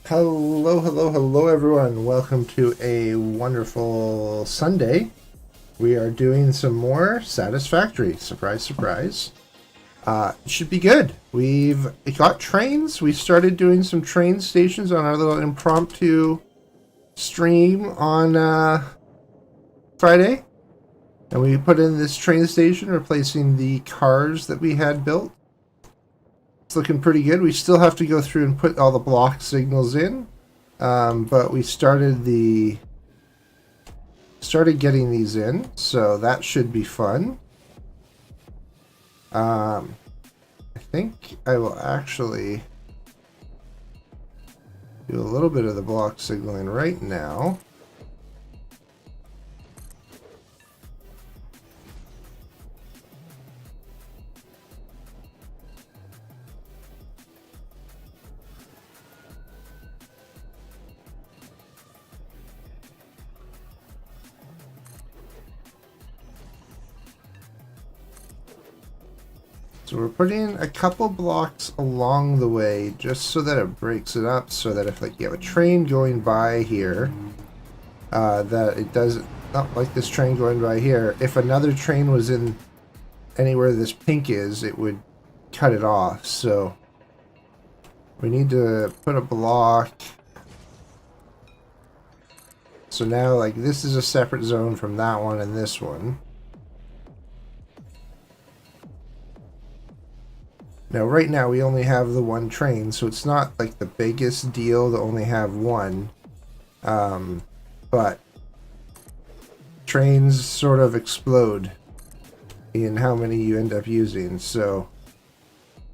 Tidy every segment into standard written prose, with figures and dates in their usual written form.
Hello, hello, hello, everyone. Welcome to a wonderful Sunday. We are doing some more Satisfactory. Surprise, surprise. It should be good. We've got trains. We started doing some train stations on our little impromptu stream on Friday. And we put in this train station replacing the cars that we had built. It's looking pretty good. We still have to go through and put all the block signals in, but we started getting these in, so that should be fun. I think I will actually do a little bit of the block signaling right now. So we're putting a couple blocks along the way just so that it breaks it up, so that if like you have a train going by here, that it doesn't, not like this train going by here, if another train was in anywhere this pink is, it would cut it off. So we need to put a block. So now like this is a separate zone from that one and this one. Now, right now, we only have the one train, so it's not like the biggest deal to only have one. But trains sort of explode in how many you end up using, so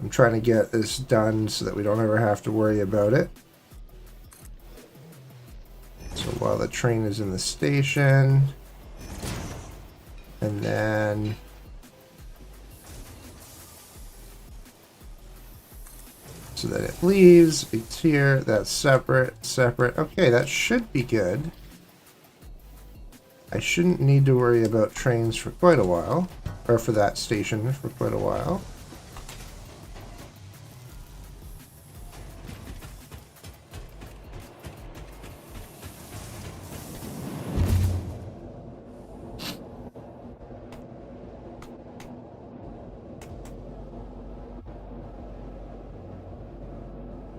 I'm trying to get this done so that we don't ever have to worry about it. So while the train is in the station, and then so that it leaves, it's here, that's separate. Okay, that should be good. I shouldn't need to worry about trains for quite a while, or for that station for quite a while.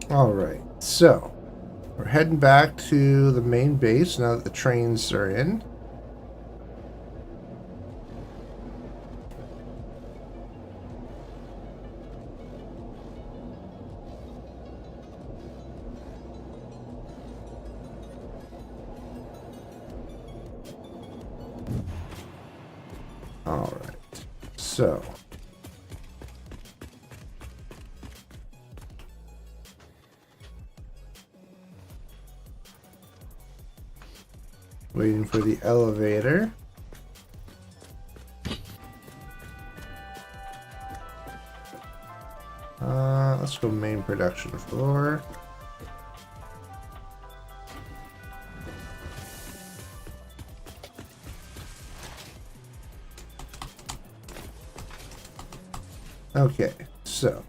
Alright, so we're heading back to the main base now that the trains are in. Alright, so waiting for the elevator. Let's go main production floor. Okay, so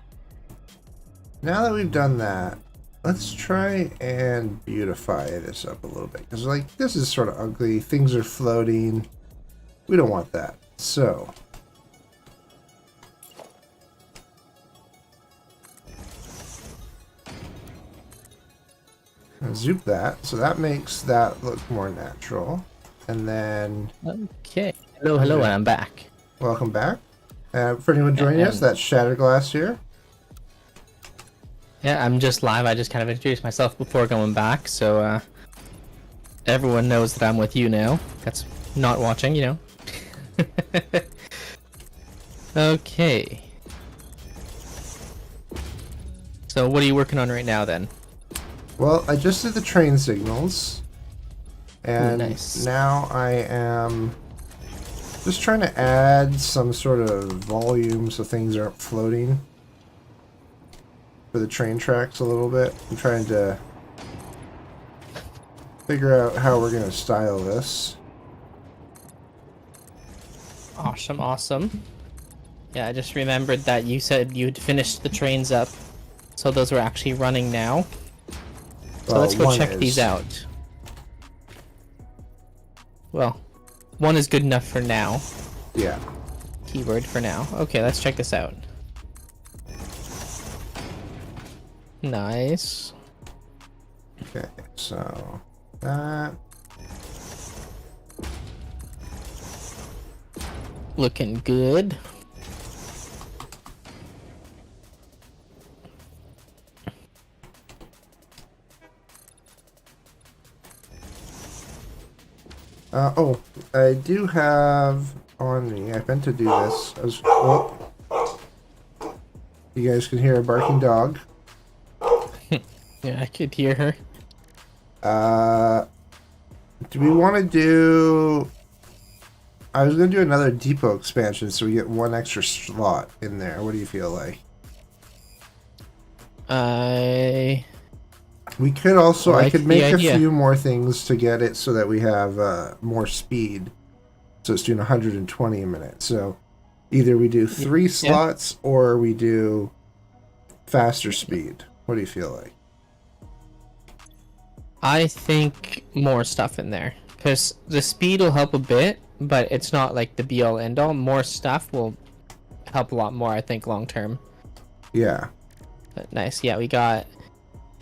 now that we've done that, let's try and beautify this up a little bit, because like this is sort of ugly, things are floating, we don't want that. So zoop that, so that makes that look more natural. And then Okay. Hello, and I'm back. welcome back. For anyone joining us, that's Shatterglass here. Yeah, I'm just live. I just kind of introduced myself before going back, so everyone knows that I'm with you now. That's not watching, you know. Okay. So what are you working on right now then? Well, I just did the train signals, and nice. now I am just trying to add some sort of volume so things aren't floating for the train tracks a little bit. I'm trying to figure out how we're going to style this. Awesome. Yeah, I just remembered that you said you'd finished the trains up, so those are actually running now. So let's go one check is. these out. Well, one is good enough for now. Yeah. Keyword for now. Okay, let's check this out. Nice. Okay, so that. Looking good. Oh, I do have on me. I meant to do this. You guys can hear a barking dog. Yeah, I could hear her. Do we want to do... I was going to do another depot expansion so we get one extra slot in there. What do you feel like? We could also... I could make a few more things to get it so that we have more speed. So it's doing 120 a minute. So either we do 3 slots or we do faster speed. What do you feel like? I think more stuff in there. Because the speed will help a bit, but it's not like the be-all end-all. More stuff will help a lot more, I think, long-term. Yeah. But nice. Yeah, we got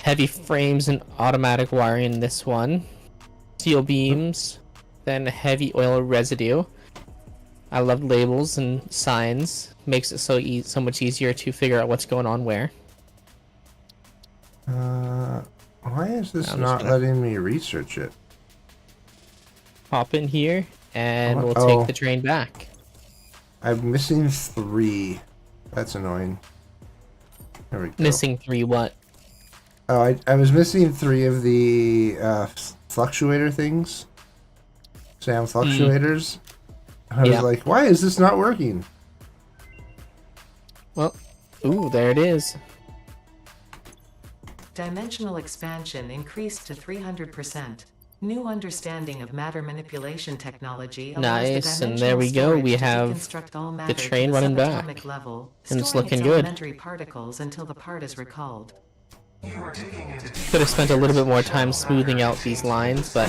heavy frames and automatic wiring in this one. Steel beams. Then heavy oil residue. I love labels and signs. Makes it so much easier to figure out what's going on where. Why is this not letting me research it? Hop in here, and we'll take the train back. I'm missing 3. That's annoying. There we go. Missing 3 what? Oh, I was missing 3 of the fluctuator things. Sam fluctuators. I was like, why is this not working? Well, ooh, there it is. Dimensional expansion increased to 300%. New understanding of matter manipulation technology allows nice, and there we go. We have the train running back, level, and it's looking good. Particles until the part is recalled. Could have spent a little bit more time smoothing out these lines, but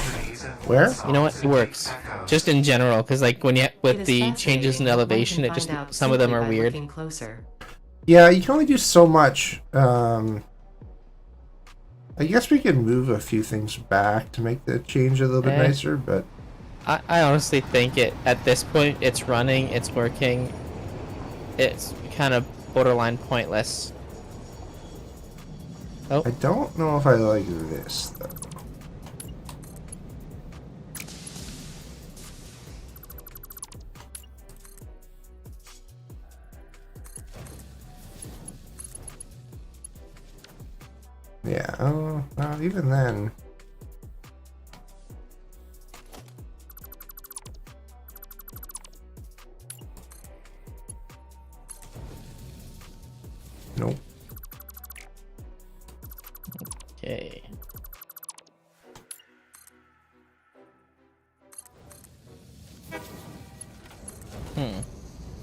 where? You know what? It works. Just in general, because like when you with the changes in elevation, it just some of them are weird. Yeah, you can only do so much. I guess we can move a few things back to make the change a little bit nicer, but I honestly think at this point it's running, it's working. It's kind of borderline pointless. Oh. I don't know if I like this though. Yeah, even then. Nope. Okay.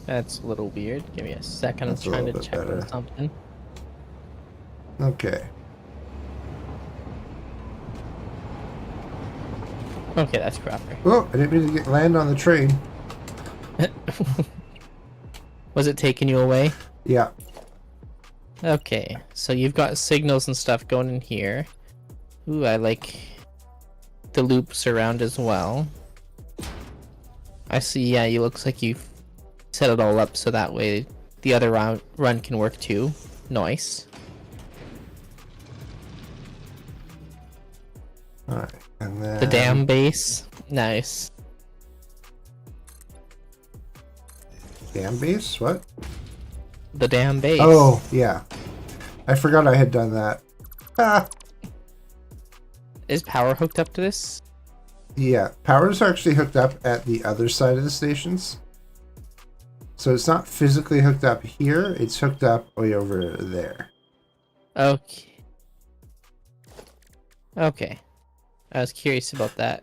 That's a little weird. Give me a second. I'm trying to check on something. Okay. Okay, that's proper. Oh, I didn't mean to land on the train. Was it taking you away? Yeah. Okay, so you've got signals and stuff going in here. Ooh, I like the loops around as well. I see, yeah, it looks like you've set it all up so that way the other run can work too. Nice. Alright, and then... The dam base. Nice. Dam base? What? The dam base. Oh, yeah. I forgot I had done that. Ah! Is power hooked up to this? Yeah, power's actually hooked up at the other side of the stations. So it's not physically hooked up here, it's hooked up way over there. Okay. Okay. I was curious about that.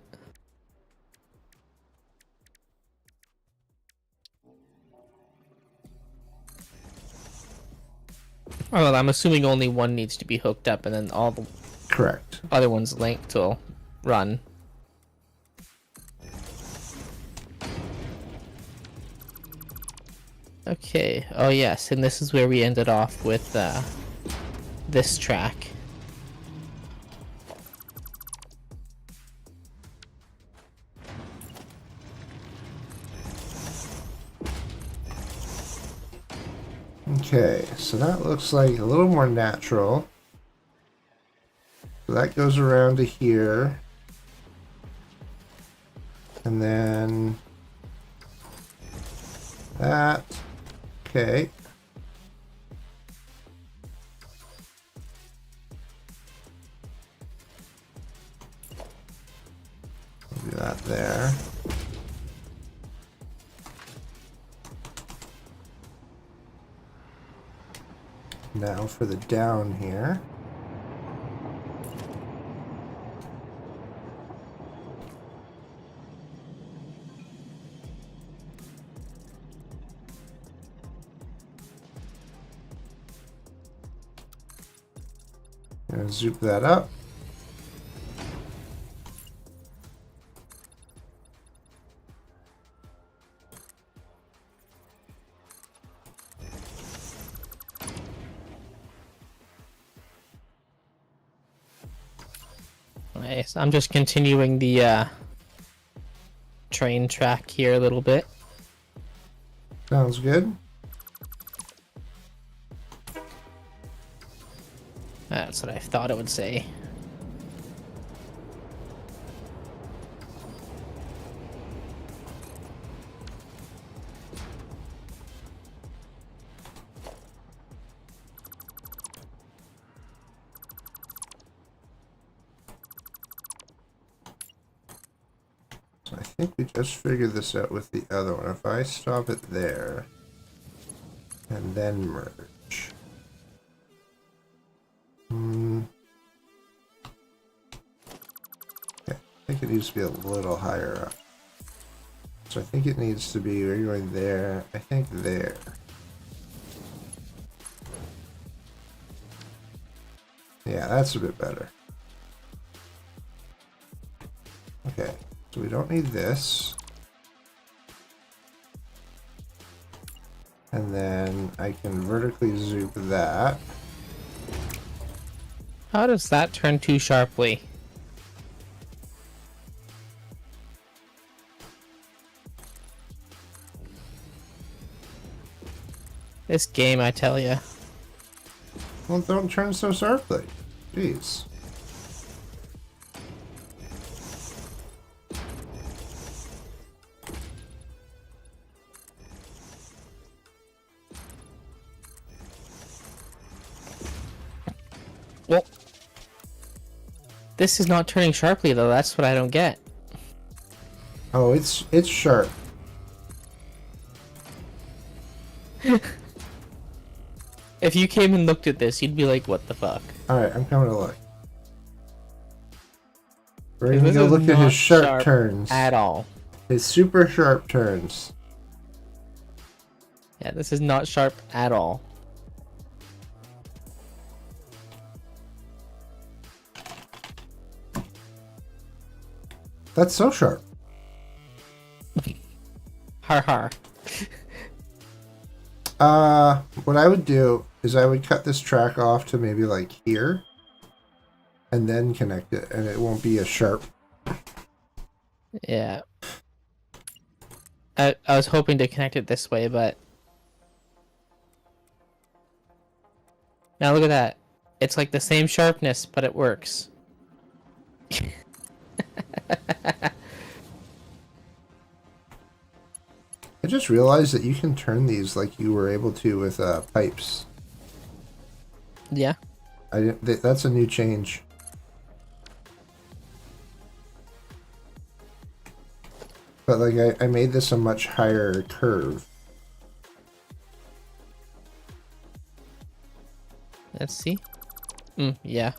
Oh, well, I'm assuming only one needs to be hooked up and then all the Correct. Other one's linked will run. Okay. Oh yes, and this is where we ended off with this track. Okay, so that looks like a little more natural. So that goes around to here. And then that. Okay. Do that there. Now for the down here. Gonna zoop that up. Nice. I'm just continuing the train track here a little bit. Sounds good. That's what I thought it would say. So I think we just figured this out with the other one. If I stop it there and then merge. Okay, I think it needs to be a little higher up. So I think it needs to be, we're going there, I think there. Yeah, that's a bit better. Okay, so we don't need this. And then I can vertically zoom that. How does that turn too sharply? This game, I tell ya. Well, don't turn so sharply. Jeez. Well, this is not turning sharply though. That's what I don't get. Oh, it's sharp. If you came and looked at this, you'd be like, "What the fuck?" Alright, I'm coming to look. We're gonna This go is look at not his sharp sharp turns. at all. His super sharp turns. Yeah, this is not sharp at all. That's so sharp. Har har. What I would do is I would cut this track off to maybe like here. And then connect it, and it won't be as sharp. Yeah. I was hoping to connect it this way, but... Now look at that. It's like the same sharpness, but it works. I just realized that you can turn these like you were able to with pipes. Yeah. That's a new change. But like I made this a much higher curve. Let's see. Yeah.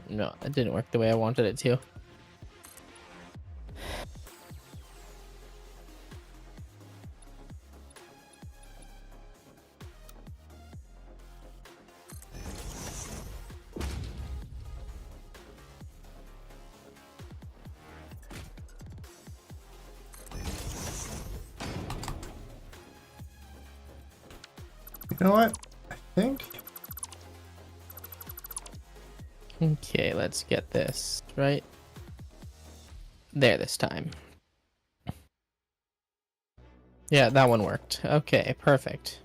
No, it didn't work the way I wanted it to. You know what? I think. Okay, let's get this right there this time. Yeah, that one worked. Okay, perfect.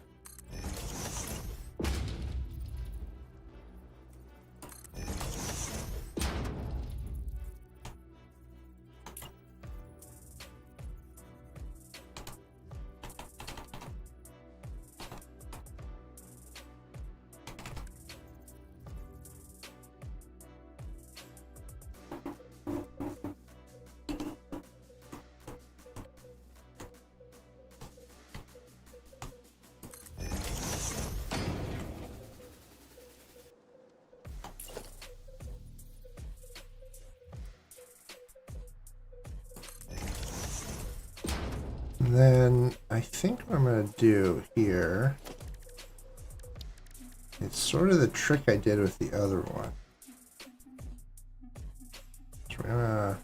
And then I think what I'm going to do here, it's sort of the trick I did with the other one. So we're going to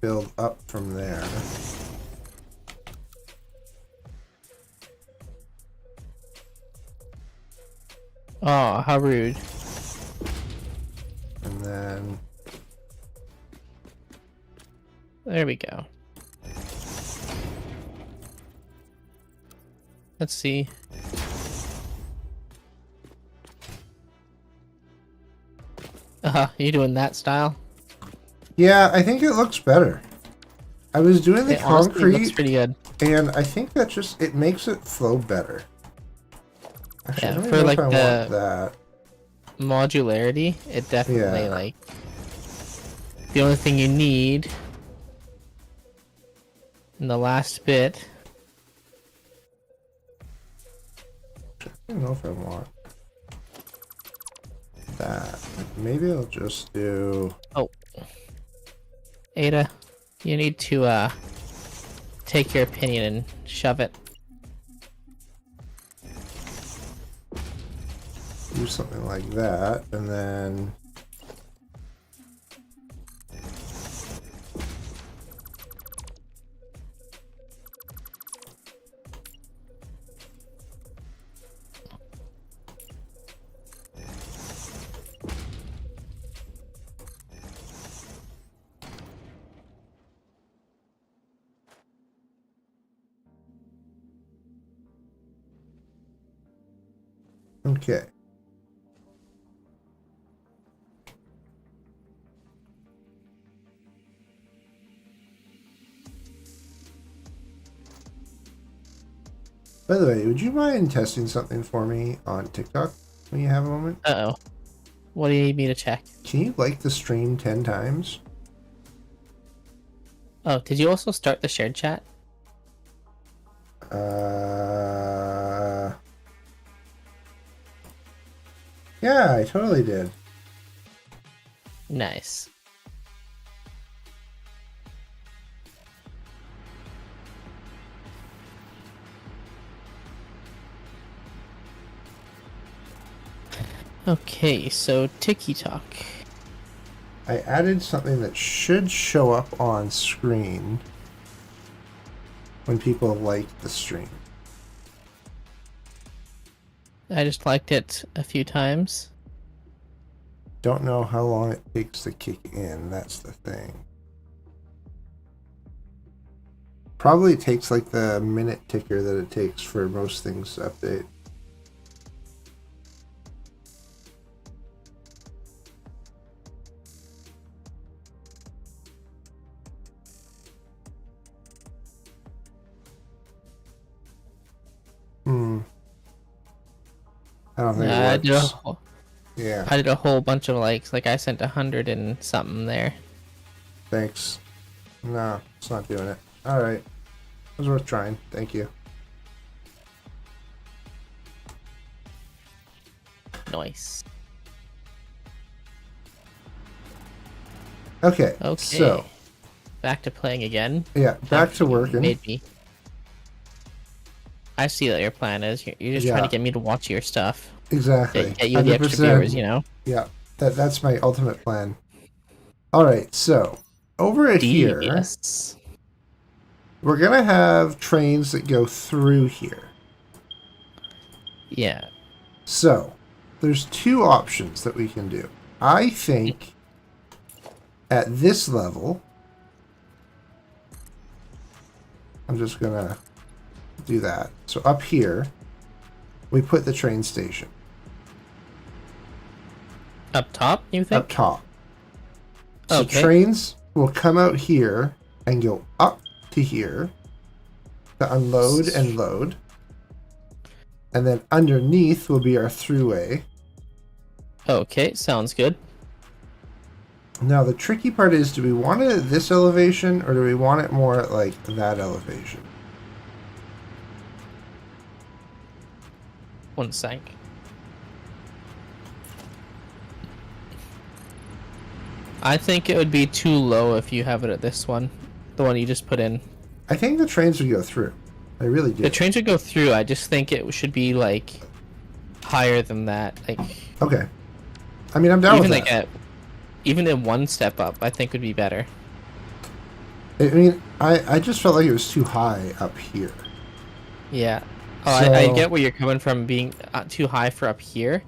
build up from there. Oh, how rude. And then There we go. Let's see. You doing that style? yeah, I think it looks better. I was doing the It honestly looks concrete, pretty good. and I think that just it makes it flow better. Actually, Yeah, I don't for even know like if I the want that. modularity, it definitely Yeah. like the only thing you need in the last bit. I don't know if I want that. Maybe I'll just do. Oh, Ada, you need to take your opinion and shove it. Do something like that, and then okay. By the way, would you mind testing something for me on TikTok when you have a moment? Uh-oh. What do you need me to check? Can you like the stream 10 times? Oh, did you also start the shared chat? Yeah, I totally did. Nice. Okay, so TikTok. I added something that should show up on screen when people like the stream. I just liked it a few times. Don't know how long it takes to kick in, that's the thing. Probably takes like the minute ticker that it takes for most things to update. I don't think I it did a works. whole, Yeah, I did a whole bunch of likes. Like I sent 100 and something there. thanks. No, it's not doing it. Alright. It was worth trying. Thank you. Nice. Okay. Okay. So Back to playing again. yeah, back After to you working. Made me. I see what your plan is. You're just trying Yeah. to get me to watch your stuff. Exactly. Get you the extra viewers, you know? Yeah. That's my ultimate plan. All right. So over at here, Devious. we're gonna have trains that go through here. Yeah. So there's two options that we can do. I think at this level, I'm just gonna do that. So up here, we put the train station. Up top, you think? Up top. So Okay. trains will come out here and go up to here to unload and load. And then underneath will be our throughway. Okay, sounds good. Now the tricky part is, do we want it at this elevation or do we want it more at like that elevation? One sec. I think it would be too low if you have it at this one. The one you just put in. I think the trains would go through. I really do. The trains would go through. I just think it should be like higher than that. Like Okay. I mean, I'm down even with like that. even a one step up, I think would be better. I mean, I just felt like it was too high up here. Yeah. Oh, I get where you're coming from being too high for up here.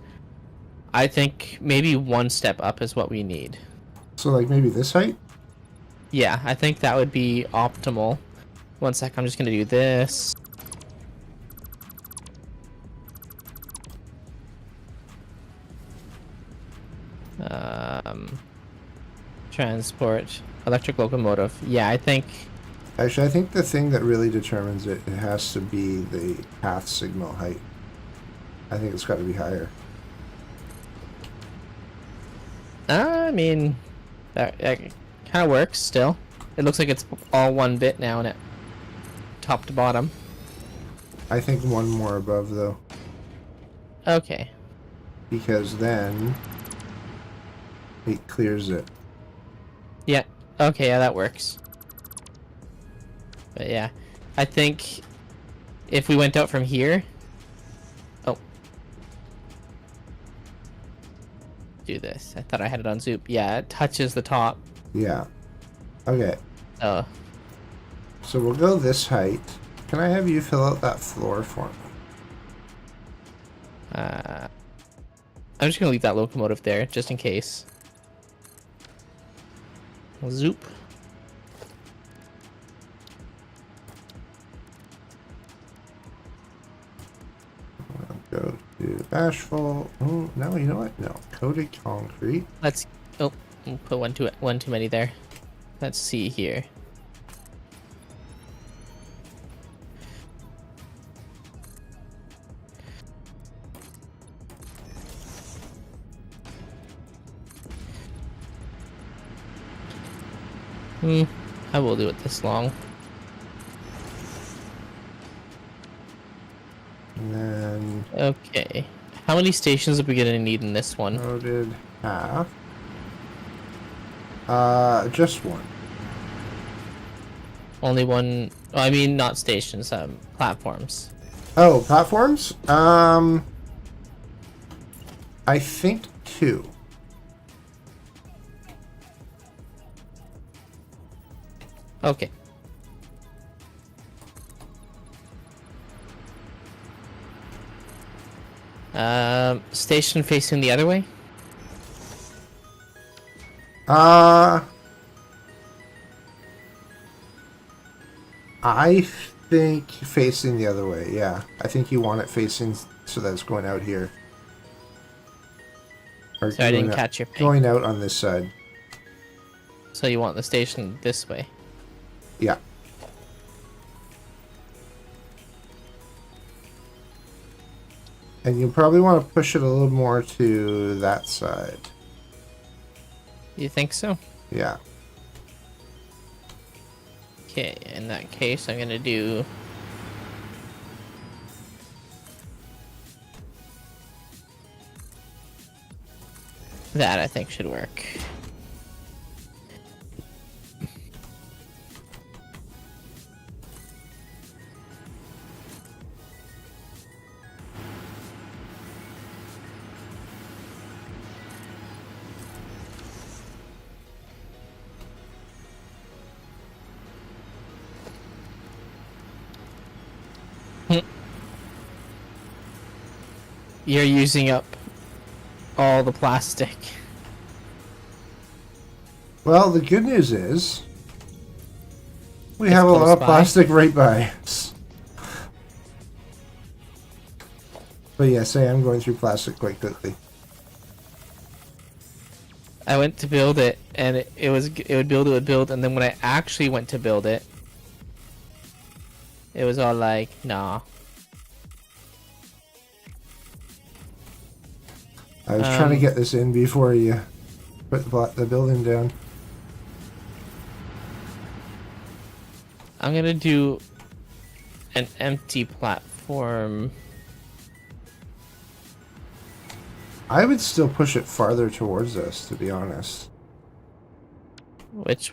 I think maybe one step up is what we need. So like maybe this height? Yeah, I think that would be optimal. One sec, I'm just gonna do this. Transport, electric locomotive. Yeah, I think. Actually, I think the thing that really determines it, it has to be the path signal height. I think it's got to be higher. I mean, that kind of works still. It looks like it's all one bit now, and it top to bottom. I think one more above though, Okay. because then it clears it. Yeah. Okay. Yeah, that works. But yeah, I think if we went out from here. Oh. Do this. I thought I had it on Zoop. Yeah, it touches the top. Yeah. Okay. Oh. So we'll go this height. Can I have you fill out that floor for me? I'm just gonna leave that locomotive there just in case. Zoop. Go to asphalt. Oh, no, you know what? No. Coated concrete. Let's. Oh, we'll put one too many there. Let's see here. I will do it this long. And then Okay. How many stations are we gonna need in this one? coated half. Just one. Only one. Oh, I mean, not stations. Platforms. Oh, platforms? I think two. Okay. Station facing the other way? I think facing the other way, yeah. I think you want it facing so that it's going out here. Or So I didn't going catch your ping. going out on this side. So you want the station this way? Yeah. And you probably want to push it a little more to that side. You think so? Yeah. Okay, in that case, I'm gonna do. That I think should work. You're using up all the plastic. Well, the good news is we It's have a lot close of by. plastic right by us. But yes, I am going through plastic quite quickly. I went to build it, and it would build, and then when I actually went to build it, it was all like, nah. I was trying to get this in before you put the building down. I'm gonna do an empty platform. I would still push it farther towards us, to be honest. Which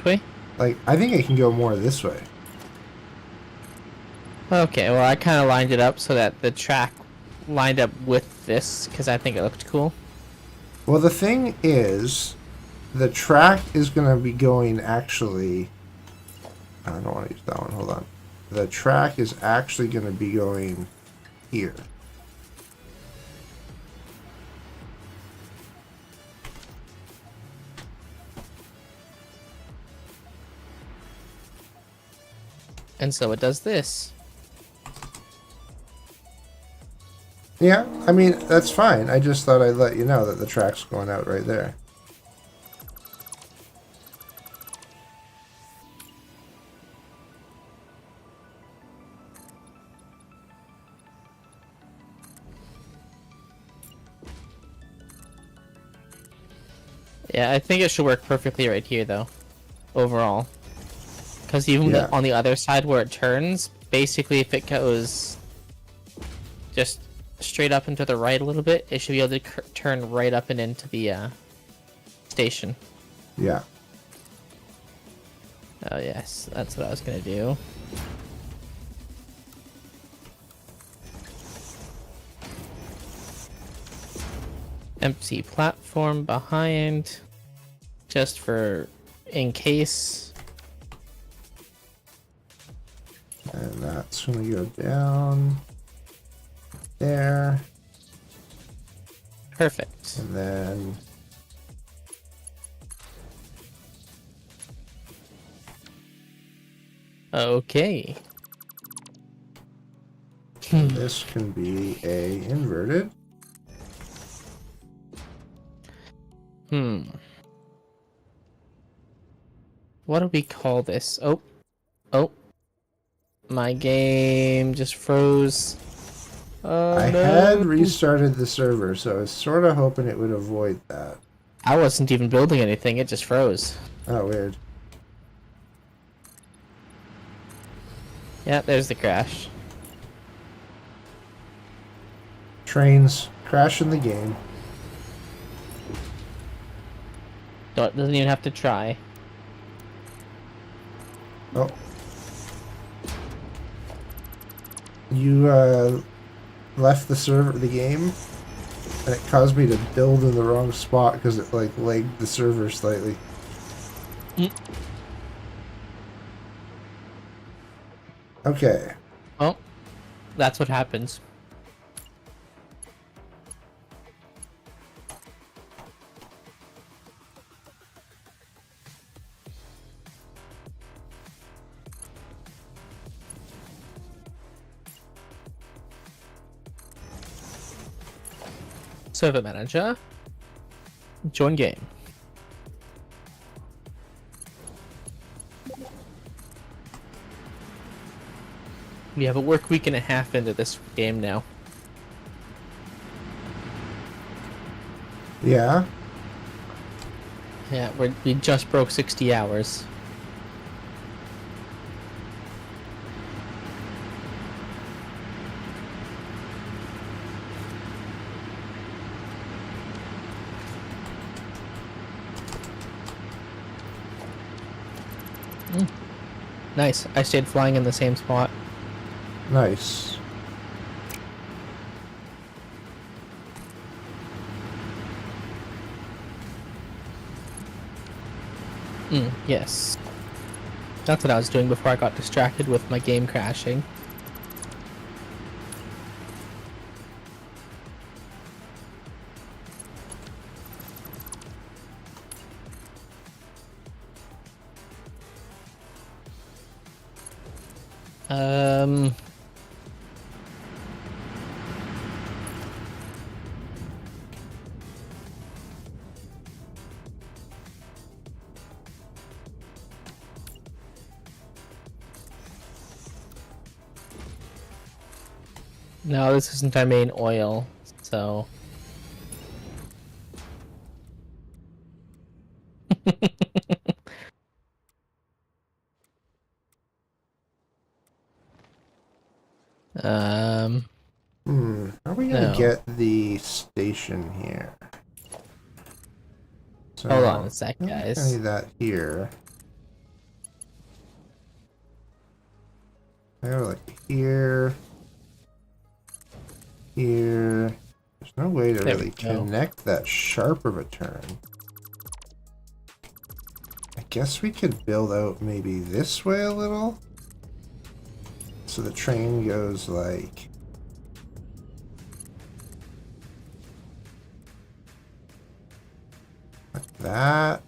way? Like, I think it can go more this way. Okay, well I kind of lined it up so that the track lined up with this because I think it looked cool. Well, the thing is, the track is going to be going actually... I don't want to use that one, hold on. The track is actually going to be going here. And so it does this. Yeah, I mean, that's fine. I just thought I'd let you know that the track's going out right there. Yeah, I think it should work perfectly right here though, overall. Because even Yeah. on the other side where it turns, basically if it goes just straight up and to the right a little bit, it should be able to turn right up and into the station. Yeah. Oh yes, that's what I was gonna do. Empty platform behind, just for in case. And that's going to go down there. Perfect. And then... Okay. this can be a inverted. What do we call this? Oh. My game just froze. Oh, I no. had restarted the server, so I was sort of hoping it would avoid that. I wasn't even building anything, it just froze. Oh, weird. Yeah, there's the crash. Trains crashing the game. So it doesn't even have to try. Oh. You left the server, the game, and it caused me to build in the wrong spot because it like lagged the server slightly. Okay. Well, that's what happens. Server manager. Join game. We have a work week and a half into this game now. Yeah. Yeah, we just broke 60 hours. Nice. I stayed flying in the same spot. Nice. Yes. That's what I was doing before I got distracted with my game crashing. Um... No, this isn't our main oil, so... How are we gonna No. get the station here? So, Hold on a sec, I guys. need that here. I go like here. Here. There's no way to There we really go. connect that sharp of a turn. I guess we could build out maybe this way a little. So the train goes like that.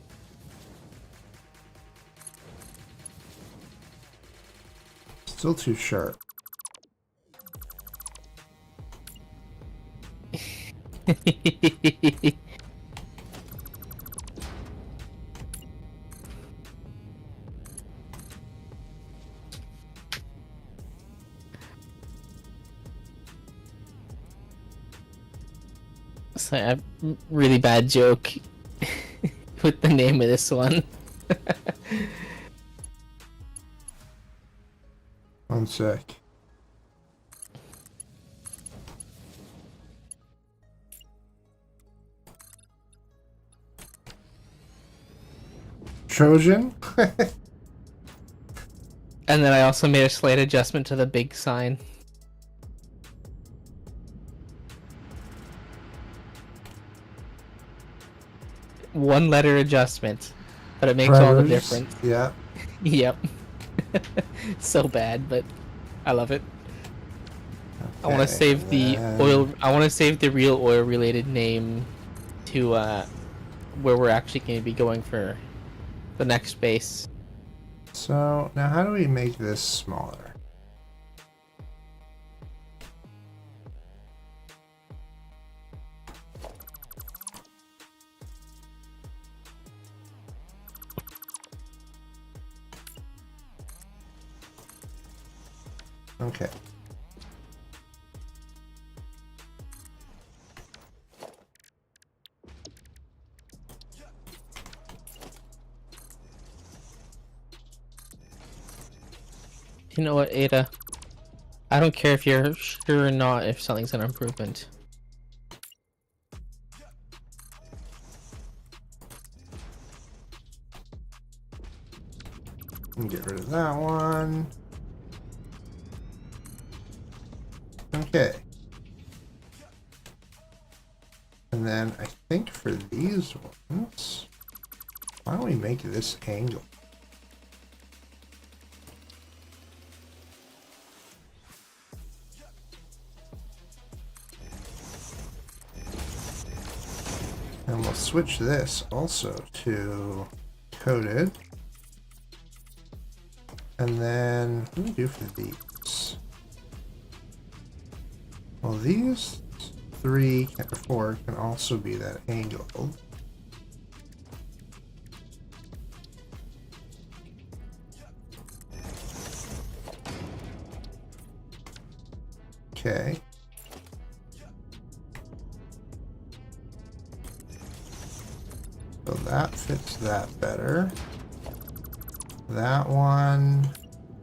Still too sharp. So a really bad joke with the name of this one. One sec. Trojan? And then I also made a slight adjustment to the big sign. One letter adjustment, but it makes all the Predators? difference. Yeah. Yep. So bad, but I love it. I want to Okay, save the oil. I want to save the real oil-related name to where we're actually going to be going for the next base. So now how do we make this smaller? Okay. You know what, Ada? I don't care if you're sure or not if something's an improvement. Get rid of that one. Okay. And then I think for these ones, why don't we make this angle? And we'll switch this also to coated. And then, what do we do for these? Well, these 3 or 4 can also be that angle. Okay. So that fits that better. That one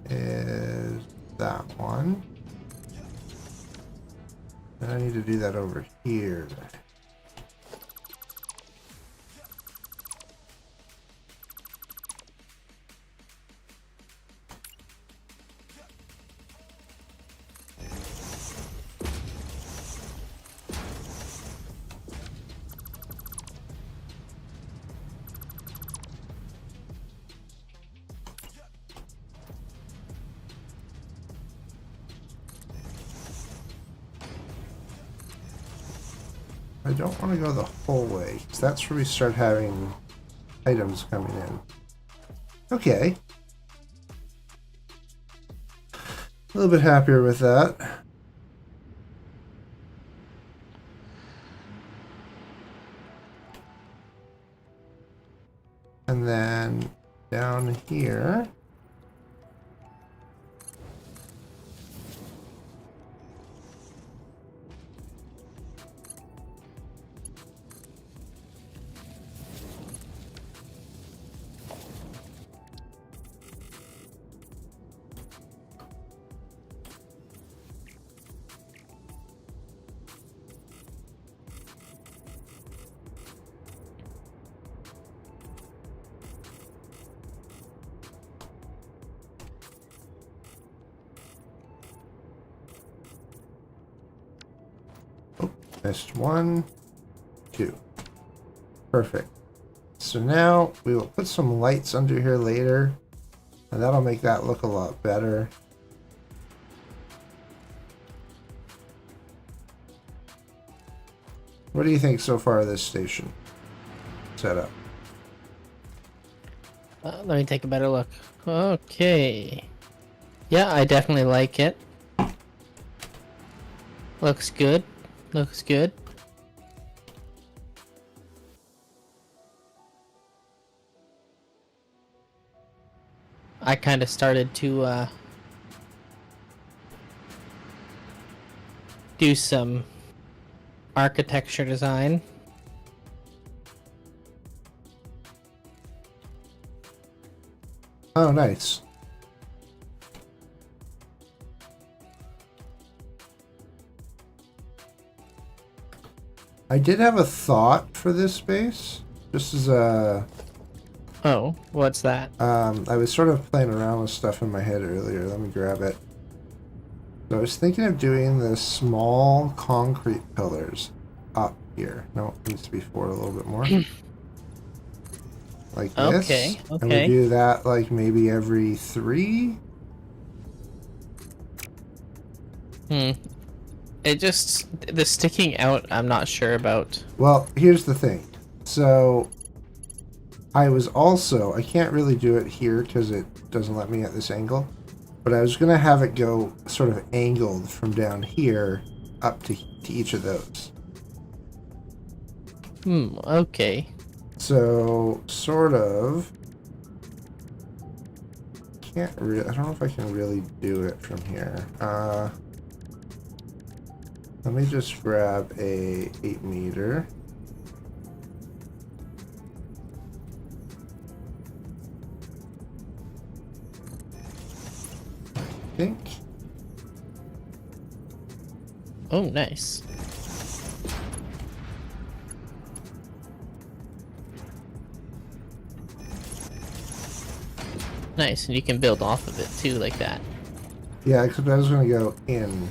is that one. And I need to do that over here. I don't want to go the whole way, because that's where we start having items coming in. Okay. A little bit happier with that. And then down here. Missed 1, 2. Perfect. So now we will put some lights under here later, and that'll make that look a lot better. What do you think so far of this station setup? Let me take a better look. Okay. Yeah, I definitely like it. Looks good. Looks good. I kind of started to do some architecture design. Oh, nice. I did have a thought for this space, just as a... Oh, what's that? I was sort of playing around with stuff in my head earlier. Let me grab it. So I was thinking of doing the small concrete pillars up here. No, it needs to be forward a little bit more. Like this. Okay, And we okay. do that like maybe every 3. It just, the sticking out, I'm not sure about. Well, here's the thing. So I was also, I can't really do it here because it doesn't let me at this angle, but I was going to have it go sort of angled from down here up to each of those. Okay. So, sort of, can't really, I don't know if I can really do it from here. Let me just grab a 8 meter. I think. Oh, nice. Nice, and you can build off of it too, like that. Yeah, except I was going to go in.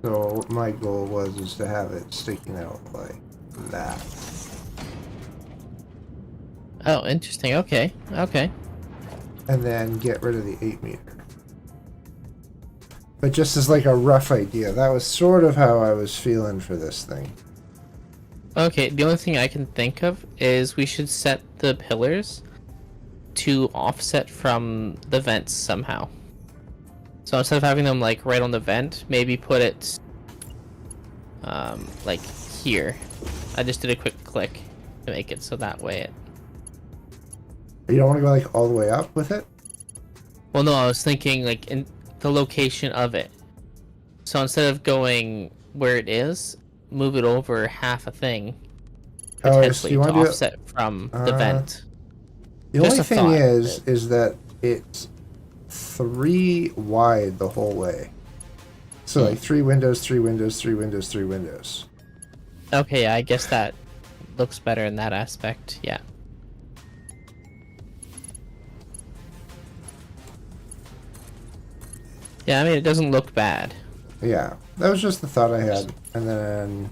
So what my goal was to have it sticking out like that. Oh, interesting. Okay, okay. And then get rid of the 8 meter. But just as like a rough idea, that was sort of how I was feeling for this thing. Okay, the only thing I can think of is we should set the pillars to offset from the vents somehow. So instead of having them like right on the vent, maybe put it like here. I just did a quick click to make it so that way it... You don't want to go like all the way up with it? Well, no, I was thinking like in the location of it. So instead of going where it is, move it over half a thing. Oh, so Potentially you to want to do offset from the vent. The Just only a thing thought, is that it's 3 wide the whole way. So like 3 windows, 3 windows, 3 windows, 3 windows. Okay, I guess that looks better in that aspect, yeah. Yeah, I mean, it doesn't look bad. Yeah, that was just the thought I had. And then...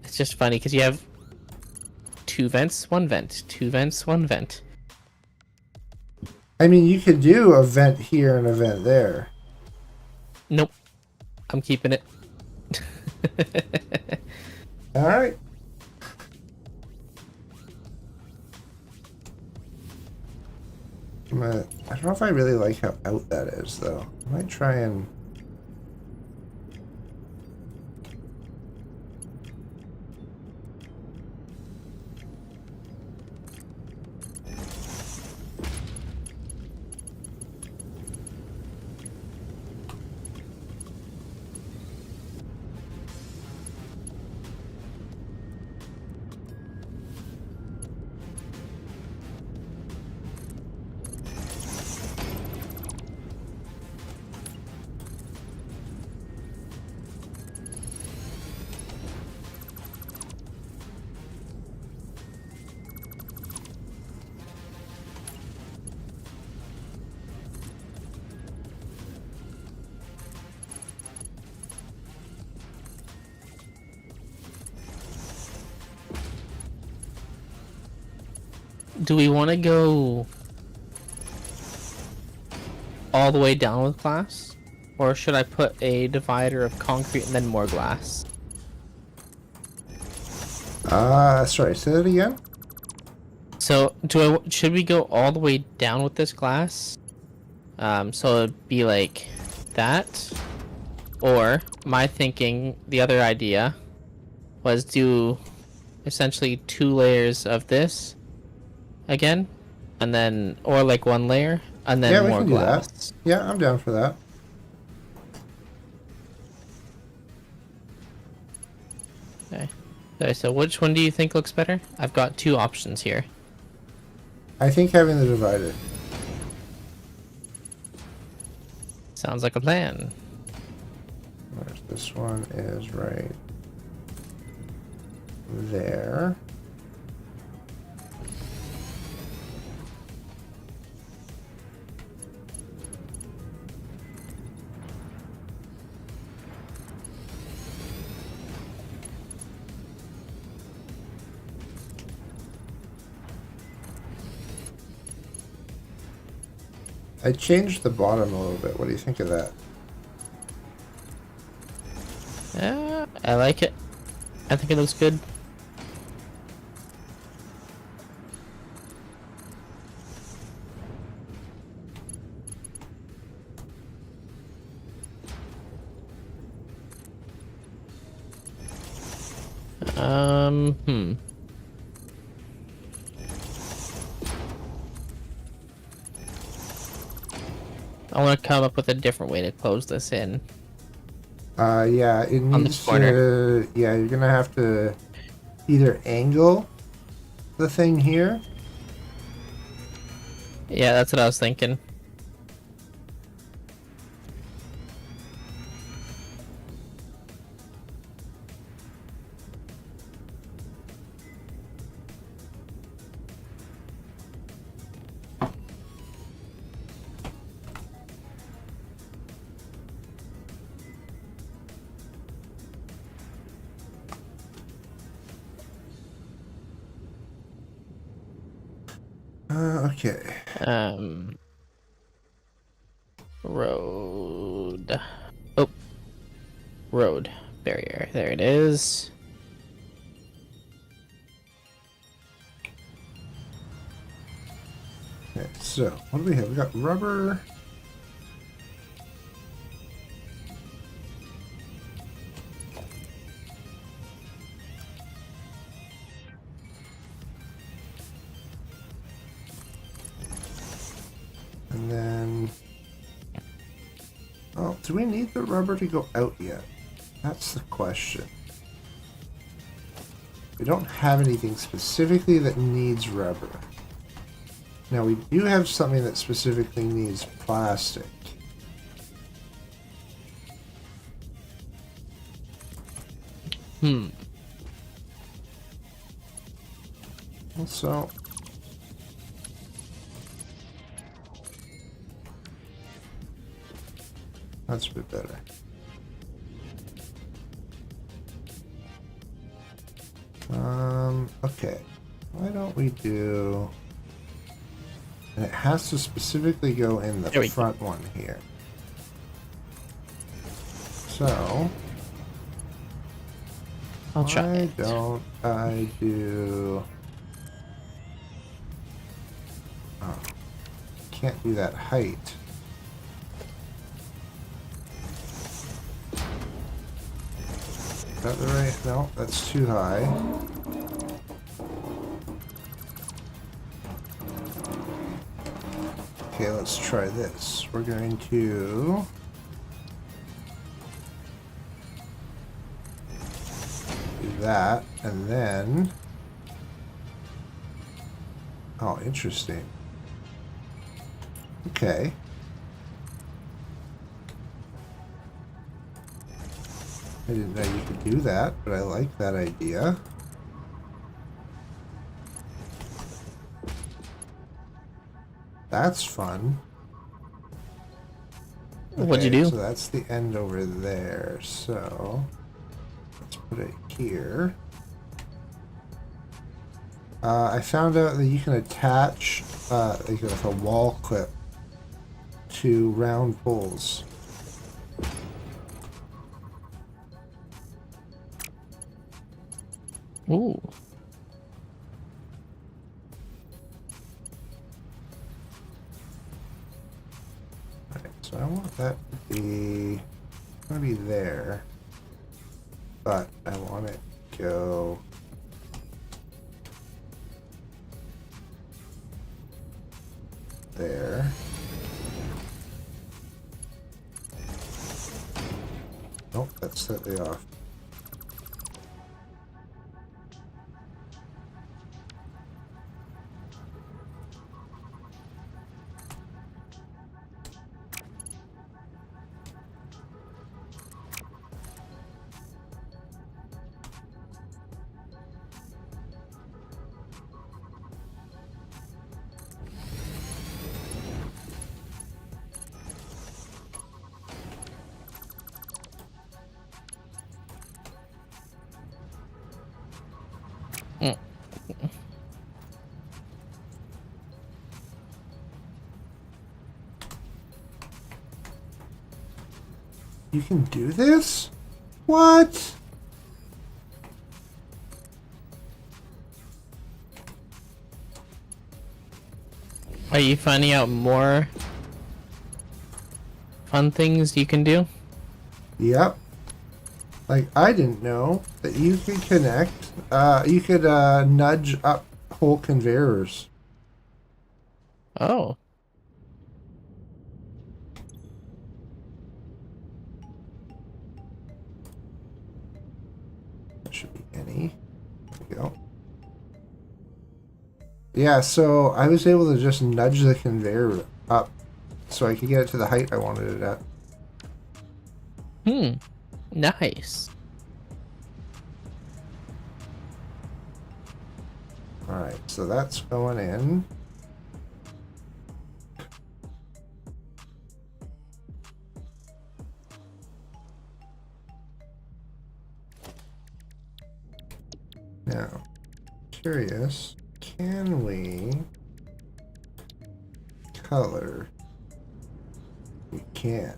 It's just funny because you have 2 vents, 1 vent, 2 vents, 1 vent. I mean, you could do a vent here and a vent there. Nope. I'm keeping it. All right. I don't know if I really like how out that is, though. I might try and... Do we want to go all the way down with glass? Or should I put a divider of concrete and then more glass? Sorry, say that again? So, should we go all the way down with this glass? So it'd be like that? Or, my thinking, the other idea, was do essentially 2 layers of this again, and then, or like 1 layer, and then Yeah, we more can do glass. that. Yeah, I'm down for that. Okay, so which one do you think looks better? I've got 2 options here. I think having the divider. Sounds like a plan. Where's this one is right there. I changed the bottom a little bit. What do you think of that? Yeah, I like it. I think it looks good. Hmm. I want to come up with a different way to close this in. Yeah, it On the needs corner. to... Yeah, you're gonna have to either angle the thing here. Yeah, that's what I was thinking. Okay. Road. Oh. Road barrier. There it is. Okay, so what do we have? We got rubber. And then... Oh, do we need the rubber to go out yet? That's the question. We don't have anything specifically that needs rubber. Now, we do have something that specifically needs plastic. Also... That's a bit better. Okay. Why don't we do... And it has to specifically go in the front one here. So I'll try why it. don't I do? Oh, can't do that height. Is that the right? No, that's too high. Okay, let's try this. We're going to do that, and then... Oh, interesting. Okay. I didn't know you could do that, but I like that idea. That's fun. What'd you Okay, do? so that's the end over there. So let's put it here. I found out that you can attach like a wall clip to round poles. Ooh. Right, so I want that to be gonna be there, but I want it to go there. Nope, that's slightly off. Mm. You can do this? What? Are you finding out more fun things you can do? Yep. Like, I didn't know that you could connect, you could nudge up whole conveyors. Oh. That should be any. There we go. Yeah, so I was able to just nudge the conveyor up so I could get it to the height I wanted it at. Nice. Alright, so that's going in. Now, curious, can we color? We can.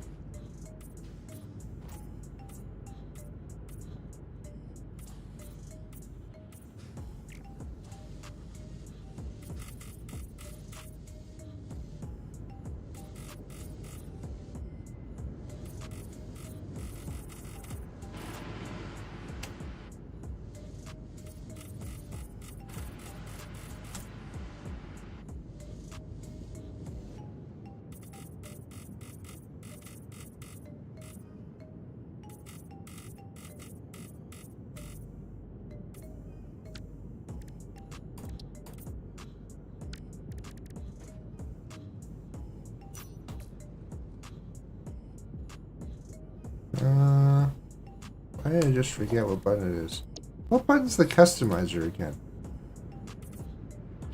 Why did I just forget what button it is? What button's the customizer again?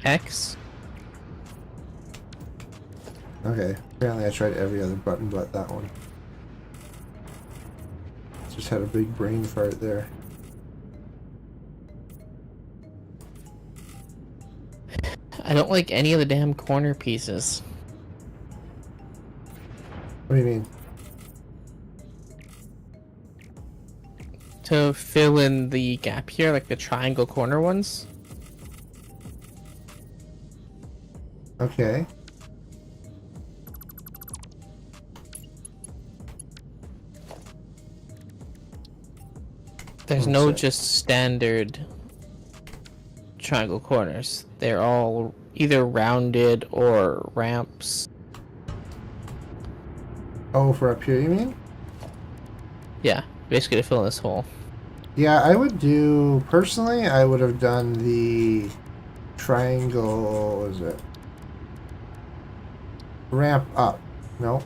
X. Okay, apparently I tried every other button but that one. Just had a big brain fart there. I don't like any of the damn corner pieces. What do you mean? to fill in the gap here, like the triangle corner ones. Okay. There's One no sec. just standard triangle corners. They're all either rounded or ramps. Oh, for up here, you mean? Yeah, basically to fill in this hole. Yeah, I would do... Personally, I would have done the triangle... What is it? Ramp up. No.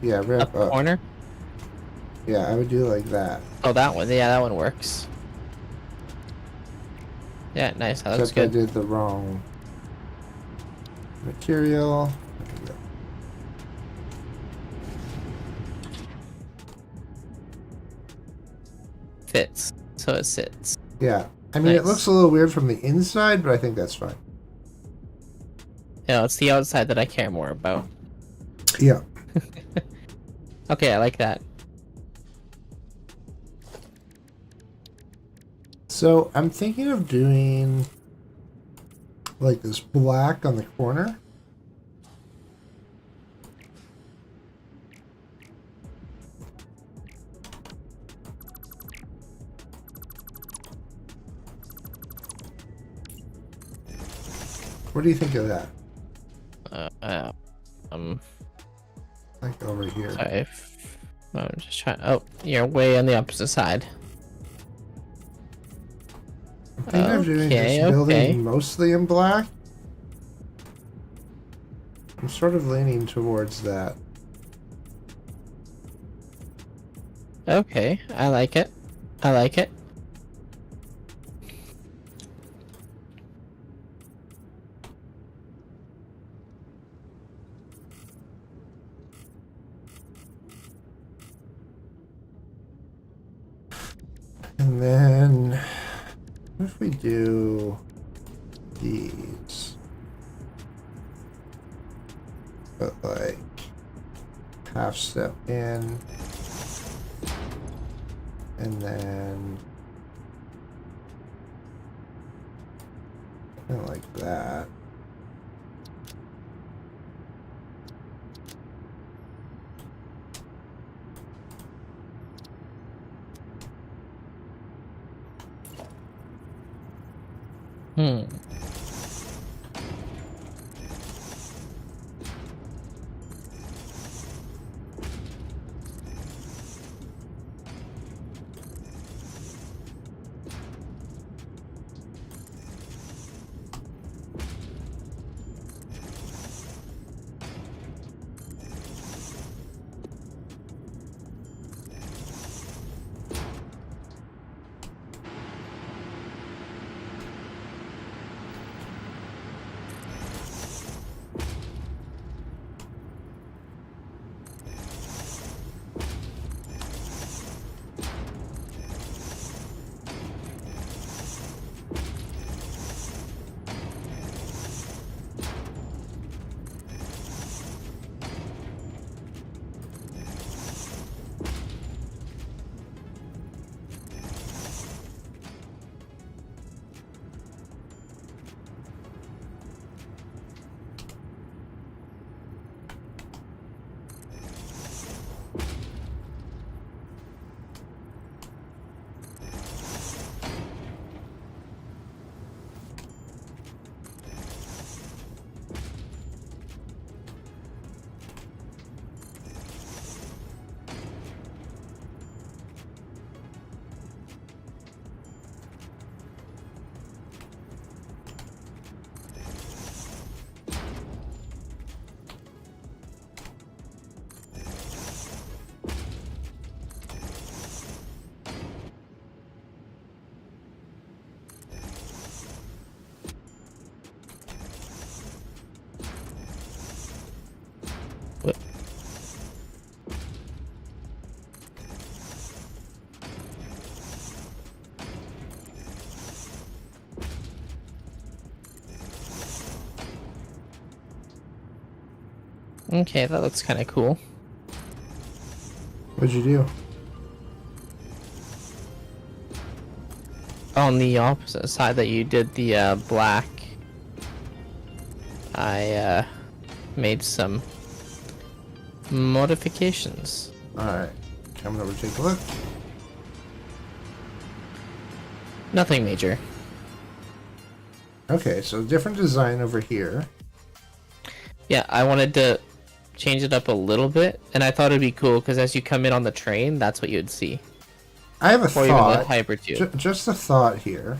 Yeah, ramp Up up. corner? Yeah, I would do like that. Oh, that one. Yeah, that one works. Yeah, nice. That looks Except I good. did the wrong material. There we go. Fits. So it sits. Yeah. I mean, it Nice. looks a little weird from the inside, but I think that's fine. Yeah, it's the outside that I care more about. Yeah. Okay, I like that. So I'm thinking of doing like this black on the corner. What do you think of that? Um, Like over here. sorry. I'm just trying. Oh, you're way on the opposite side. I'm thinking of doing Okay, just building okay. mostly in black. I'm sort of leaning towards that. Okay, I like it. I like it. And then what if we do these? But like half step in and then kind of like that. Hmm. What? Okay, that looks kind of cool. What'd you do? on the opposite side that you did the black, I made some modifications. Alright. Coming over to take a look. Nothing major. Okay, so different design over here. Yeah, I wanted to change it up a little bit, and I thought it'd be cool because as you come in on the train, that's what you'd see. I have a Or even the thought. hybrid too. Just a thought here.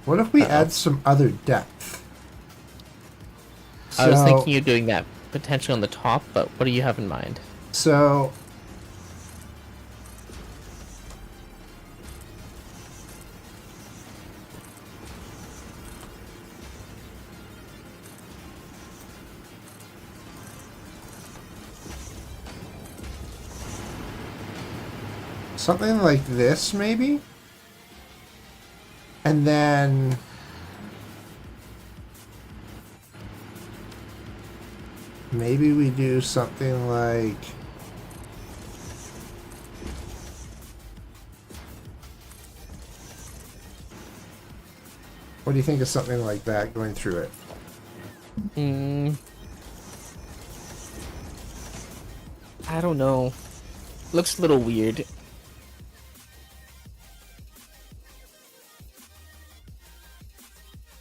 What if we add some other depth? I was thinking of doing that potentially on the top, but what do you have in mind? So something like this, maybe? And then maybe we do something like what do you think of something like that going through it? I don't know. Looks a little weird.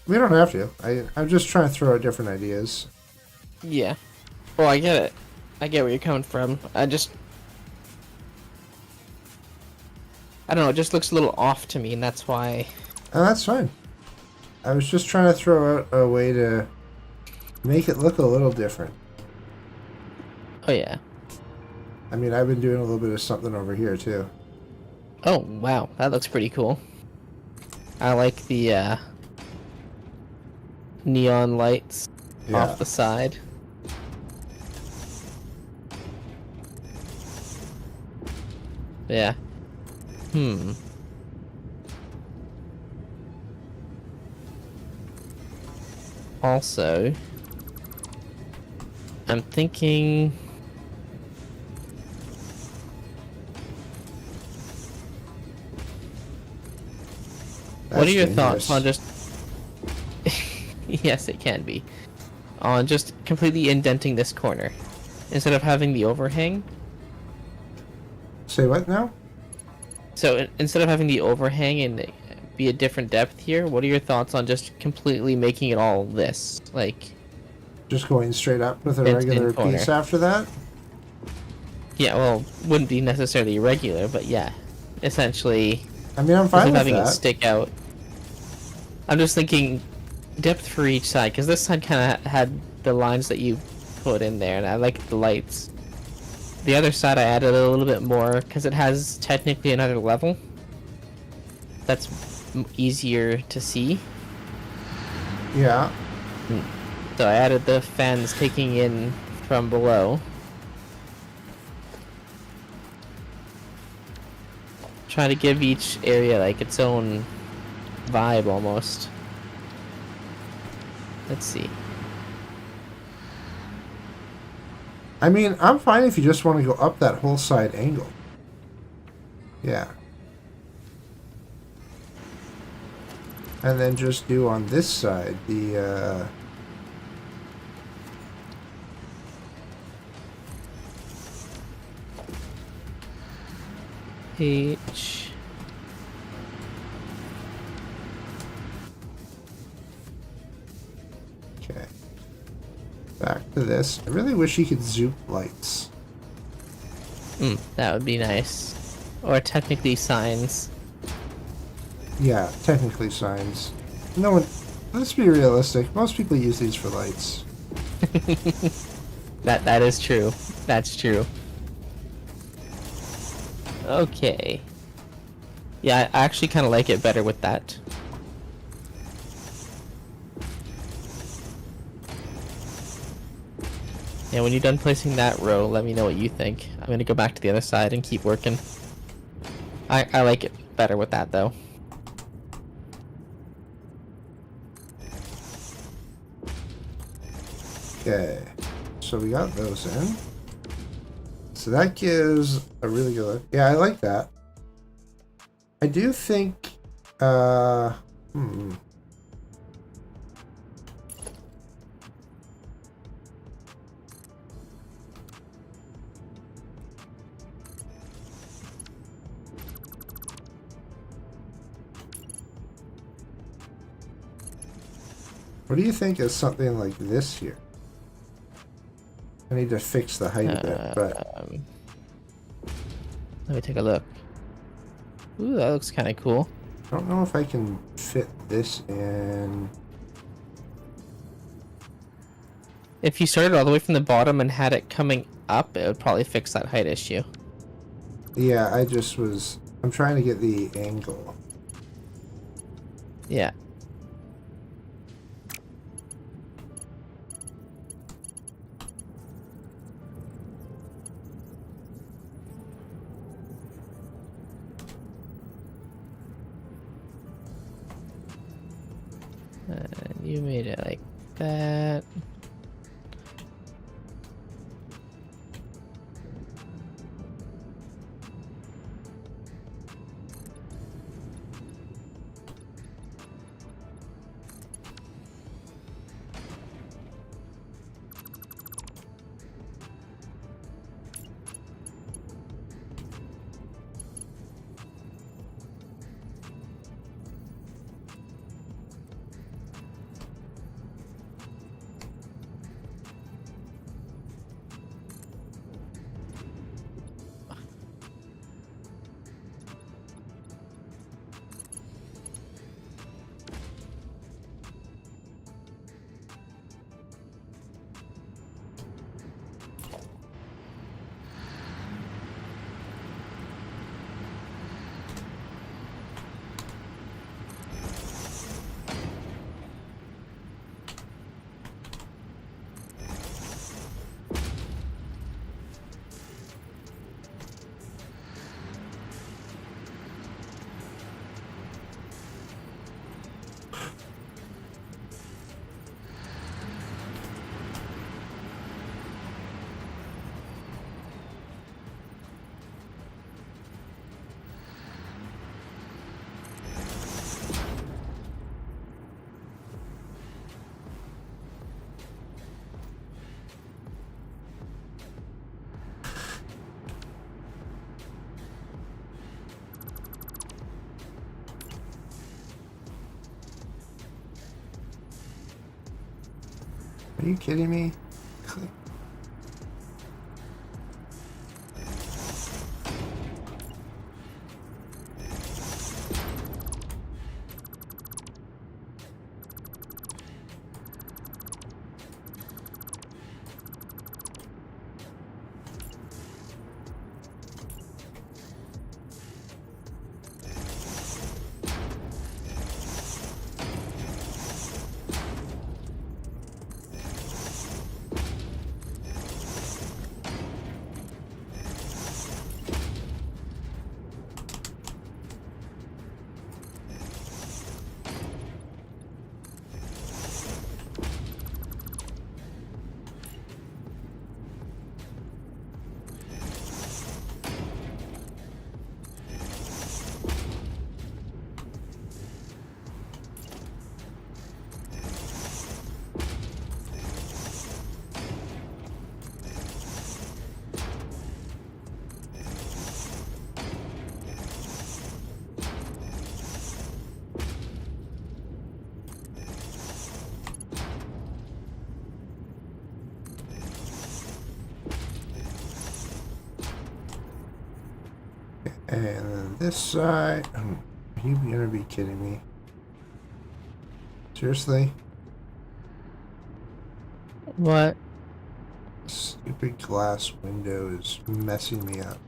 We don't have to. I'm just trying to throw out different ideas. Yeah. Well, I get it. I get where you're coming from. I don't know, it just looks a little off to me, and that's why... Oh, that's fine. I was just trying to throw out a way to make it look a little different. Oh, yeah. I mean, I've been doing a little bit of something over here, too. Oh, wow. That looks pretty cool. I like the, neon lights off the side. Yeah. Also, I'm thinking... What are your thoughts on just... Yes, it can be. On just completely indenting this corner. Instead of having the overhang. Say what now? So, instead of having the overhang and be a different depth here, what are your thoughts on just completely making it all this? Like... Just going straight up with a Fenced-in regular corner. piece after that? Yeah, well, wouldn't be necessarily regular, but yeah. Essentially... I mean, I'm fine instead of with having it that. stick out. I'm just thinking depth for each side, because this side kind of had the lines that you put in there, and I like the lights. The other side I added a little bit more, because it has technically another level. That's easier to see. Yeah. So I added the fans taking in from below. Try to give each area like its own vibe almost. Let's see. I mean, I'm fine if you just want to go up that whole side angle. Yeah. And then just do on this side the, H. Okay. Back to this. I really wish you could zoop lights. That would be nice. Or technically signs. Yeah, technically signs. No one... Let's be realistic. Most people use these for lights. That is true. That's true. Okay. Yeah, I actually kind of like it better with that. Yeah, when you're done placing that row, let me know what you think. I'm gonna go back to the other side and keep working. I like it better with that, though. Okay. So we got those in. So that gives a really good look. Yeah, I like that. I do think Hmm. What do you think of something like this here? I need to fix the height a bit, but Let me take a look. Ooh, that looks kind of cool. I don't know if I can fit this in. If you started all the way from the bottom and had it coming up, it would probably fix that height issue. Yeah, I'm trying to get the angle. Yeah. You made it like that. Are you kidding me? And then this side. Are you gonna be kidding me? Seriously? What? Stupid glass window is messing me up.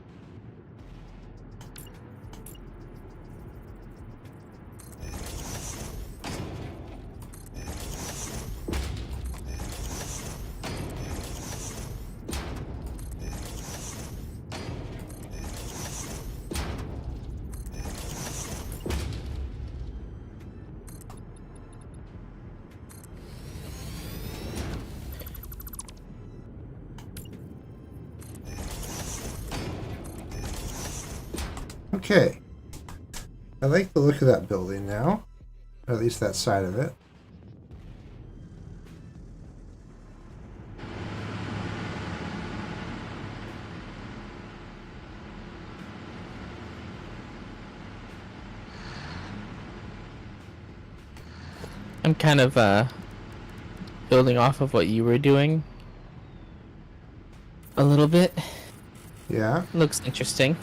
Okay. I like the look of that building now. Or at least that side of it. I'm kind of building off of what you were doing a little bit. Yeah. Looks interesting.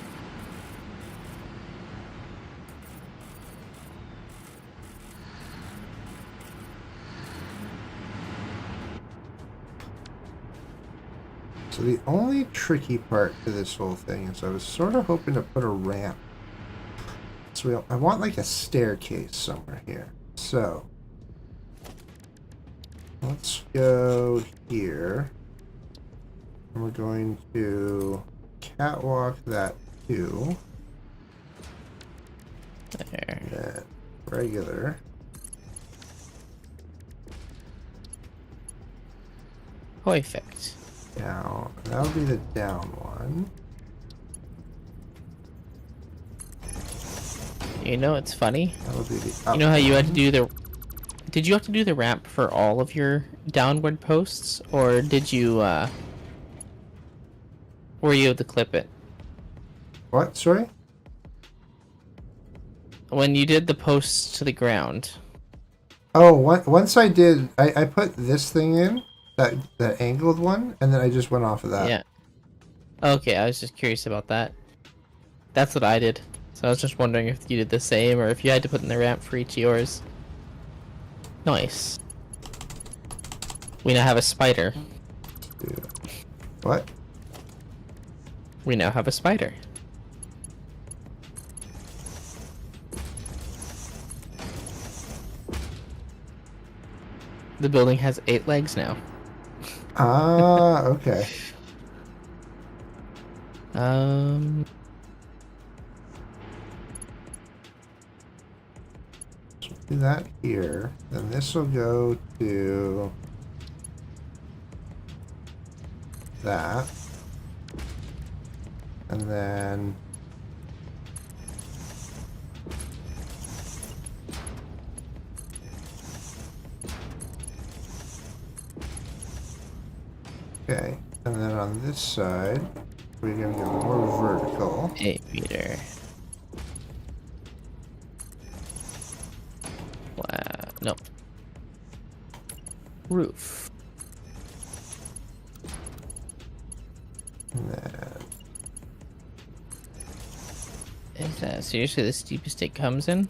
So the only tricky part to this whole thing is I was sort of hoping to put a ramp. So I want like a staircase somewhere here. So let's go here. And we're going to catwalk that too. There. And then regular. Perfect. Now, that'll be the down one. You know, it's funny. That'll be the up You know how you had to one. do the... Did you have to do the ramp for all of your downward posts? Or did you, were you able to clip it? What? Sorry? When you did the posts to the ground. Oh, once I did, I put this thing in, that angled one, and then I just went off of that. Yeah. Okay, I was just curious about that. That's what I did. So I was just wondering if you did the same, or if you had to put in the ramp for each of yours. Nice. We now have a spider. What? We now have a spider. The building has 8 legs now. Ah, okay. Do that here. Then this will go to that. And then okay. And then on this side, we're gonna go more vertical. 8 meter. Wow. No. Roof. And then Is that seriously the steepest it comes in?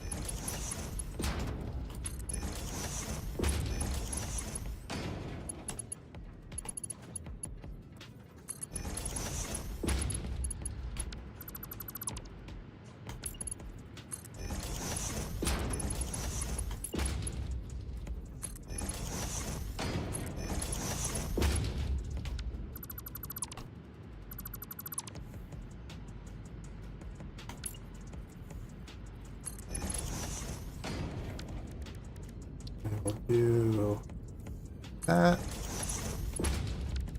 we'll do that.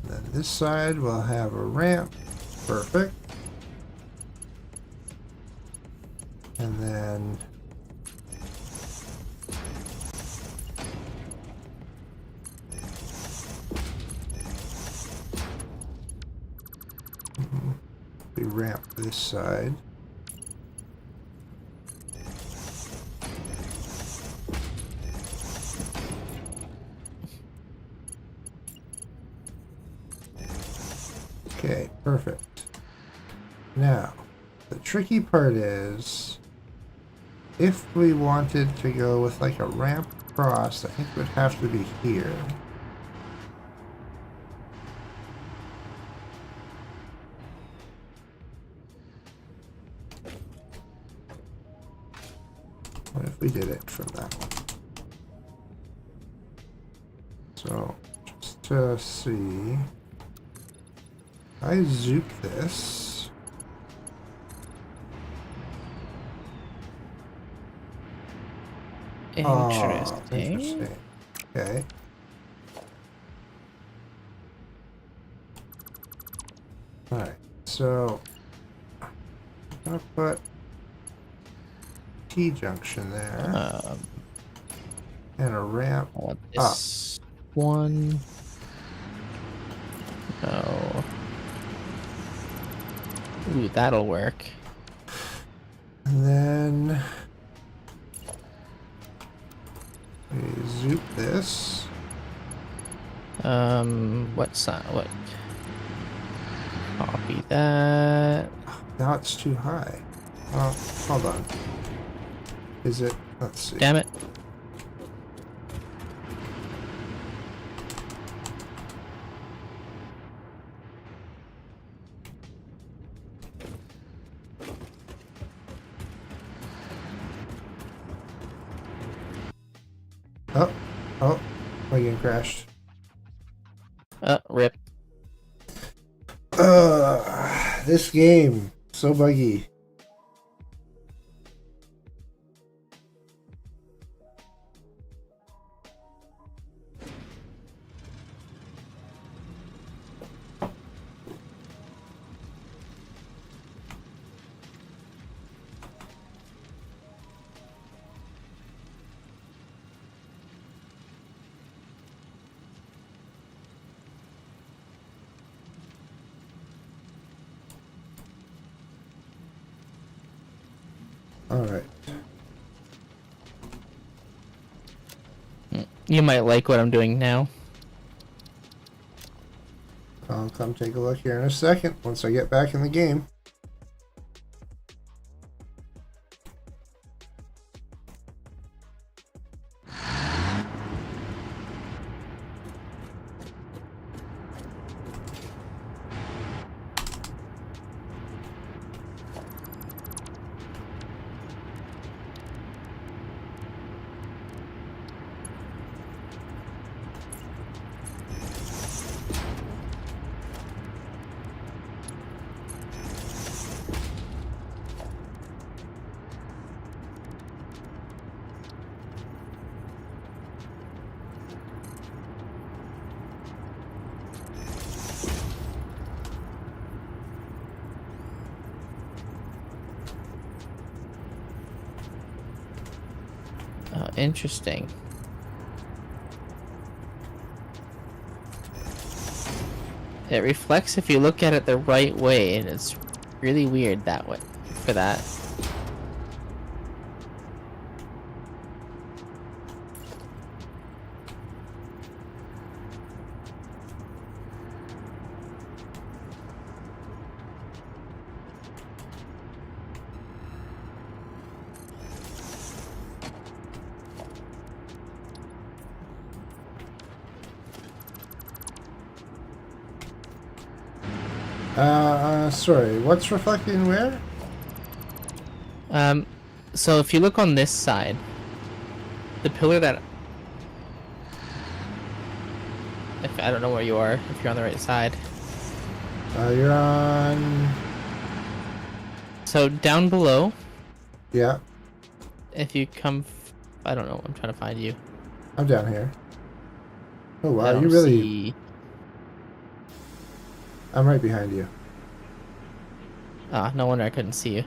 And then this side will have a ramp. Perfect. And then we ramp this side. Okay, perfect. Now, the tricky part is, if we wanted to go with like a ramp across, I think it would have to be here. What if we did it from that one? So, just to see, I zook this. Oh, interesting. Okay. Alright, so I'm gonna put T-junction there. Um, And a ramp. I want this one. No. Ooh, that'll work. And then we zoop this. What sign? What? Copy that. Now it's too high. Oh, hold on. Is it? Let's see. Damn it. Oh, oh, my game crashed. Rip. This game, so buggy. Alright. You might like what I'm doing now. I'll come take a look here in a second once I get back in the game. Oh, interesting. It reflects if you look at it the right way, and it's really weird that way for that. Sorry, what's reflecting where? So if you look on this side, the pillar that... If I don't know where you are, if you're on the right side. You're on... So down below, Yeah, if you come... I don't know, I'm trying to find you. I'm down here. Oh I wow, don't you really... see... I'm right behind you. Ah, no wonder I couldn't see you.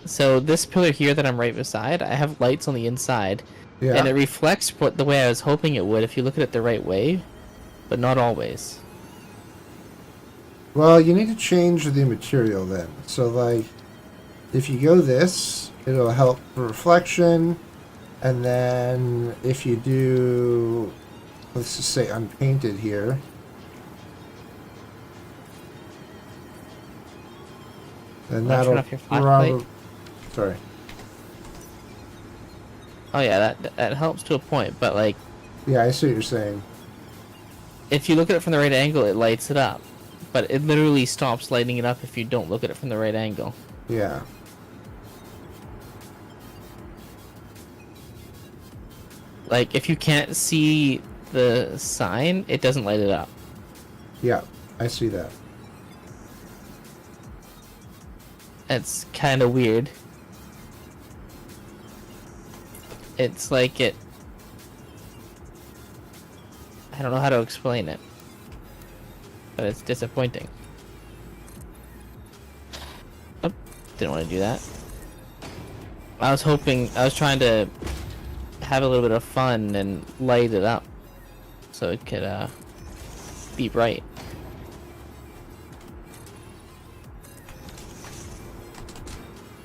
So this pillar here that I'm right beside, I have lights on the inside. Yeah. And it reflects the way I was hoping it would if you look at it the right way, but not always. Well, you need to change the material then. So like, if you go this, it'll help for reflection. And then if you do, let's just say unpainted here. Then Wanna turn that'll off your flashlight? Sorry. Oh yeah, that helps to a point, but like, Yeah, I see what you're saying. if you look at it from the right angle, it lights it up. But it literally stops lighting it up if you don't look at it from the right angle. Yeah. Like, if you can't see the sign, it doesn't light it up. Yeah, I see that. It's kind of weird. It's like it... I don't know how to explain it. But it's disappointing. Oh, didn't want to do that. I was trying to have a little bit of fun and light it up so it could be bright.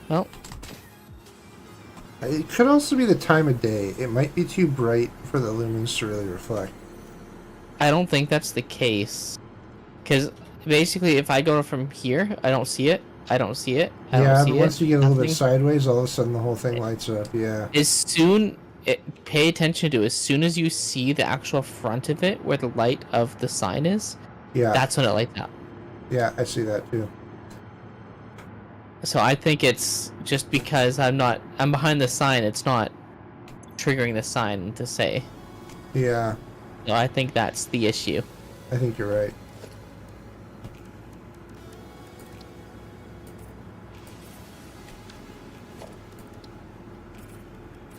Well, It could also be the time of day. It might be too bright for the lumens to really reflect. I don't think that's the case. Because basically, if I go from here, I don't see it. I don't see it. I Yeah, don't see but it. once you get a little bit Nothing. sideways, all of a sudden the whole thing lights up. Yeah. Pay attention to as soon as you see the actual front of it, where the light of the sign is, Yeah. that's when it lights up. Yeah, I see that too. So I think it's just because I'm behind the sign, it's not triggering the sign to say. Yeah, No, I think that's the issue. I think you're right.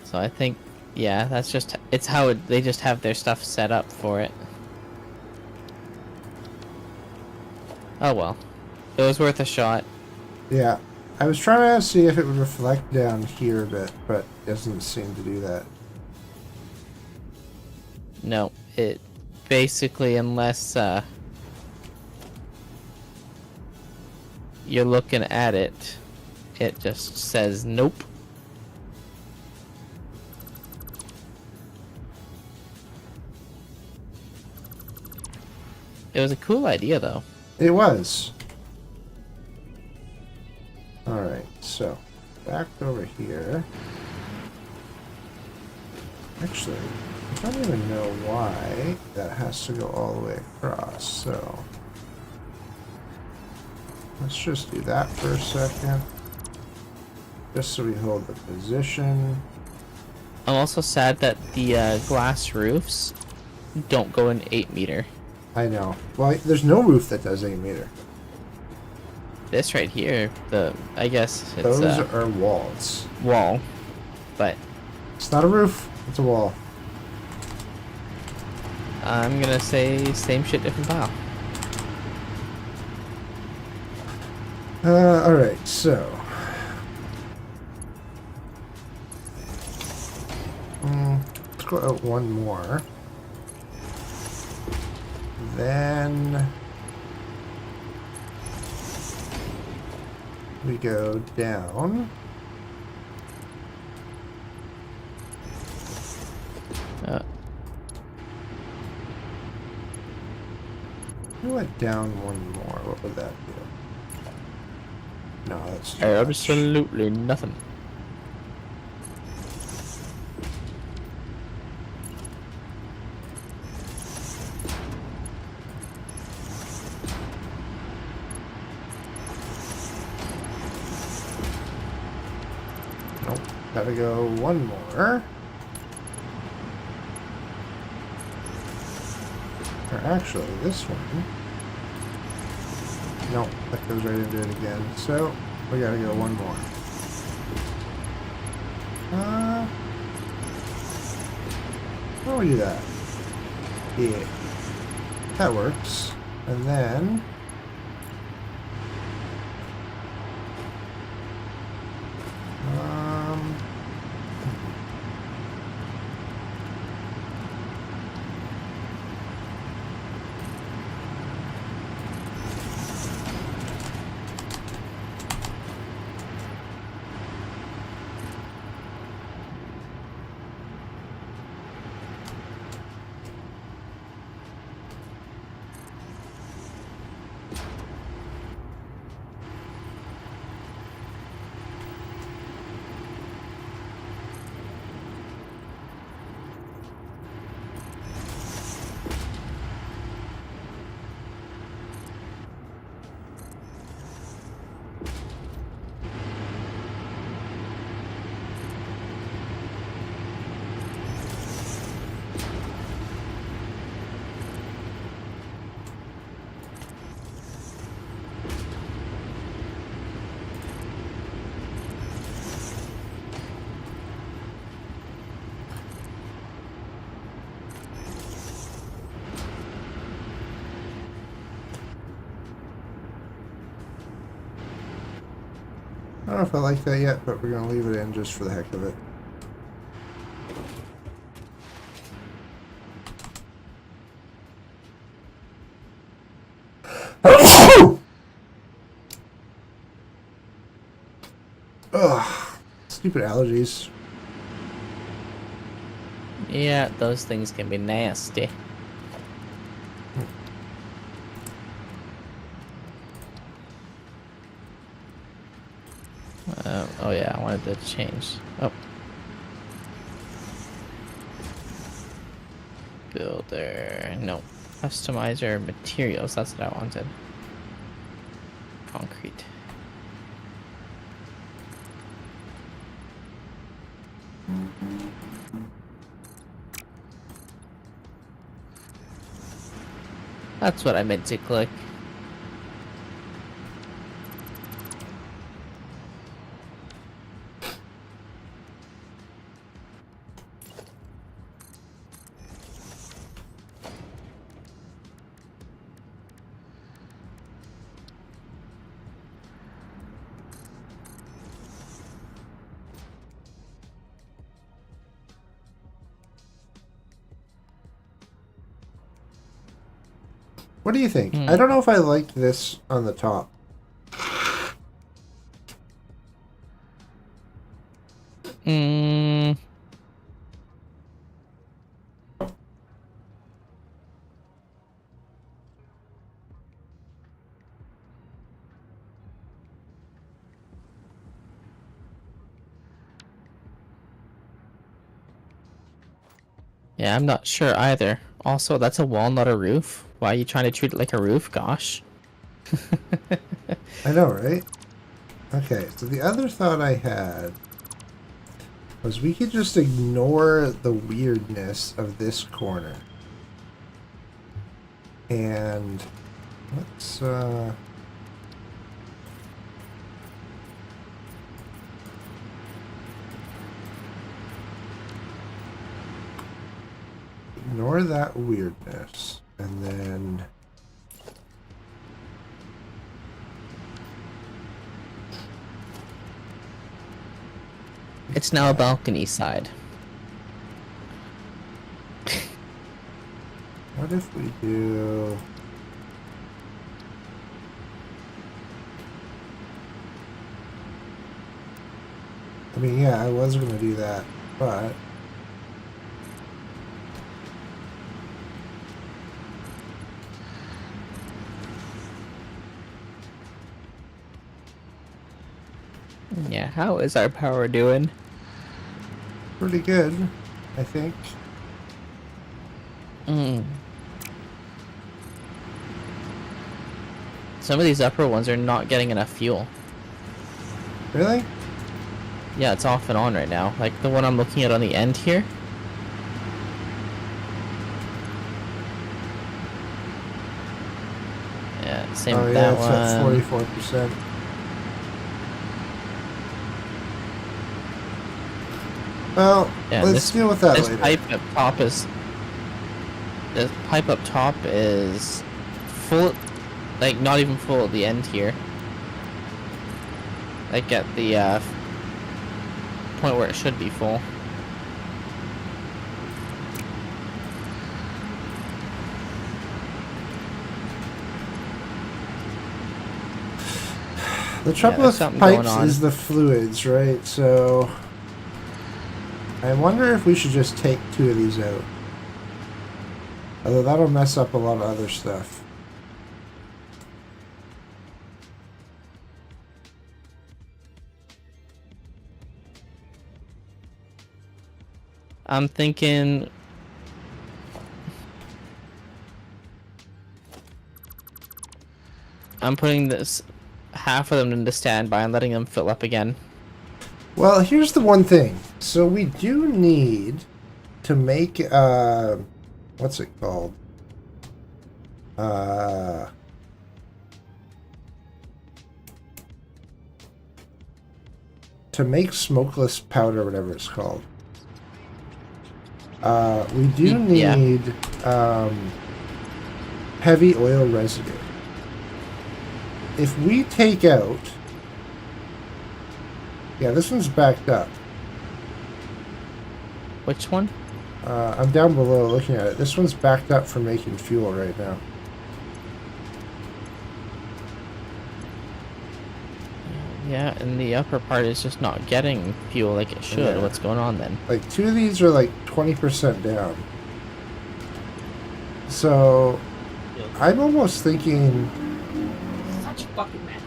So I think, yeah, that's just, they just have their stuff set up for it. Oh well. It was worth a shot. Yeah. I was trying to see if it would reflect down here a bit, but it doesn't seem to do that. No, it basically, unless you're looking at it, it just says nope. It was a cool idea though. It was. Alright, so back over here. Actually, I don't even know why that has to go all the way across, so let's just do that for a second. Just so we hold the position. I'm also sad that the glass roofs don't go in 8 meter. I know. Well, there's no roof that does 8 meter. This right here, I guess it's Those are walls. wall, but It's not a roof, it's a wall. I'm gonna say same shit, different file. Alright, so. Let's go out one more. Then we go down. We went down one more. What would that do? No, that's too much. Absolutely nothing. Nope. Gotta go one more. Or actually, this one. No, that goes right into it again. So, we gotta go one more. How do we do that? Yeah. That works. And then... know if I like that yet, but we're going to leave it in just for the heck of it. Ugh, stupid allergies. Yeah, those things can be nasty. Oh yeah, I wanted to change. Oh. Builder. No. Customizer materials. That's what I wanted. Concrete. That's what I meant to click. What do you think? I don't know if I like this on the top. Yeah, I'm not sure either. Also, that's a wall, not a roof. Why are you trying to treat it like a roof? Gosh. I know, right? Okay, so the other thought I had was we could just ignore the weirdness of this corner. And let's ignore that weirdness, and then It's now a balcony side. what if we do... I mean, yeah, I was going to do that, but... Yeah, how is our power doing? pretty good, I think. Some of these upper ones are not getting enough fuel. Really? Yeah, it's off and on right now. Like the one I'm looking at on the end here. Yeah, same Oh with yeah, that it's one. at 44%. Well, Yeah, let's deal with that this later. pipe up top is... The pipe up top is full, like not even full at the end here. Like at the point where it should be full. The trouble there's with something going pipes on. is the fluids, right? So I wonder if we should just take 2 of these out. Although that'll mess up a lot of other stuff. I'm thinking I'm putting this half of them into standby and letting them fill up again. Well, here's the one thing. So we do need to make what's it called? To make smokeless powder, whatever it's called. We do need heavy oil residue. If we take out Yeah, this one's backed up. Which one? I'm down below looking at it. This one's backed up for making fuel right now. Yeah, and the upper part is just not getting fuel like it should. Yeah. What's going on then? Like, 2 of these are like 20% down. So, I'm almost thinking... Such fucking man.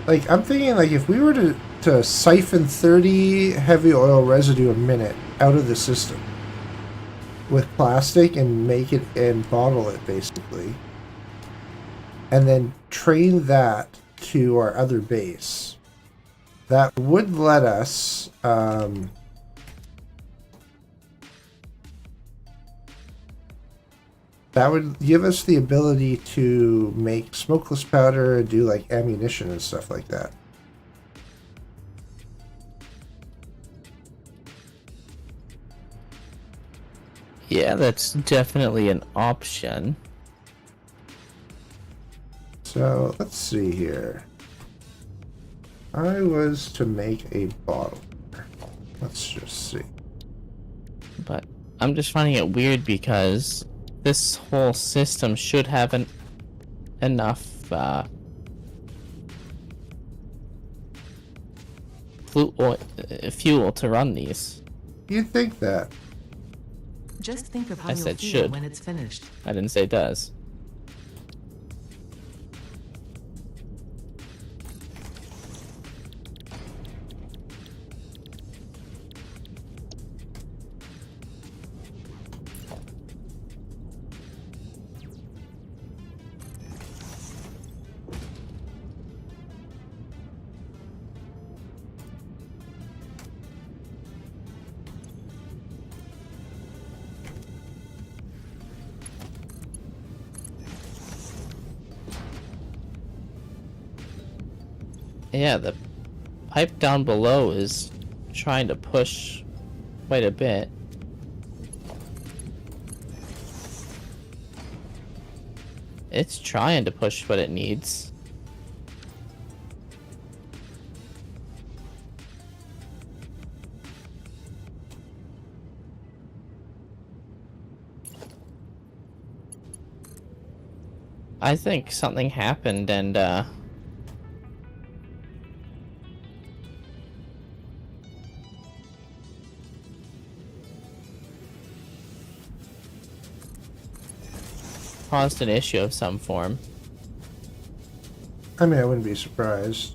Like, I'm thinking, like, if we were to siphon 30 heavy oil residue a minute out of the system with plastic and make it and bottle it, basically, and then train that to our other base, that would let us, that would give us the ability to make smokeless powder and do, like, ammunition and stuff like that. Yeah, that's definitely an option. So, let's see here. I was to make a bottle. Let's just see. But I'm just finding it weird because this whole system should have enough fuel to run these. You'd think that. Just think of how I you'll said feel should. when it's finished. I didn't say does. Yeah, the pipe down below is trying to push quite a bit. It's trying to push what it needs. I think something happened and caused an issue of some form. I mean, I wouldn't be surprised.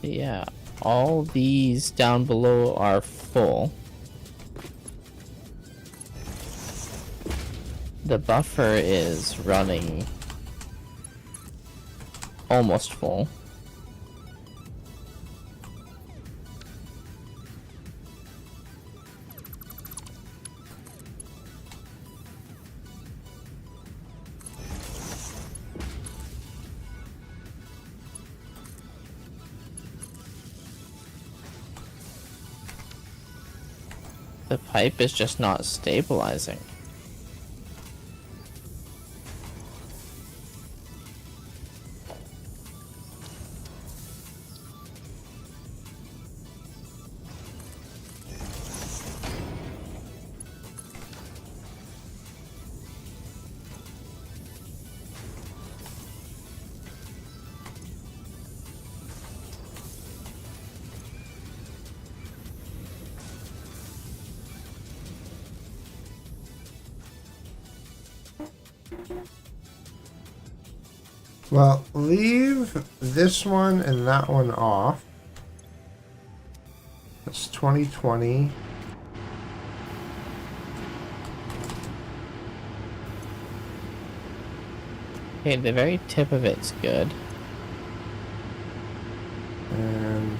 Yeah, all these down below are full. The buffer is running almost full. The pipe is just not stabilizing. Well, leave this one and that one off. That's 2020. Okay, the very tip of it's good. And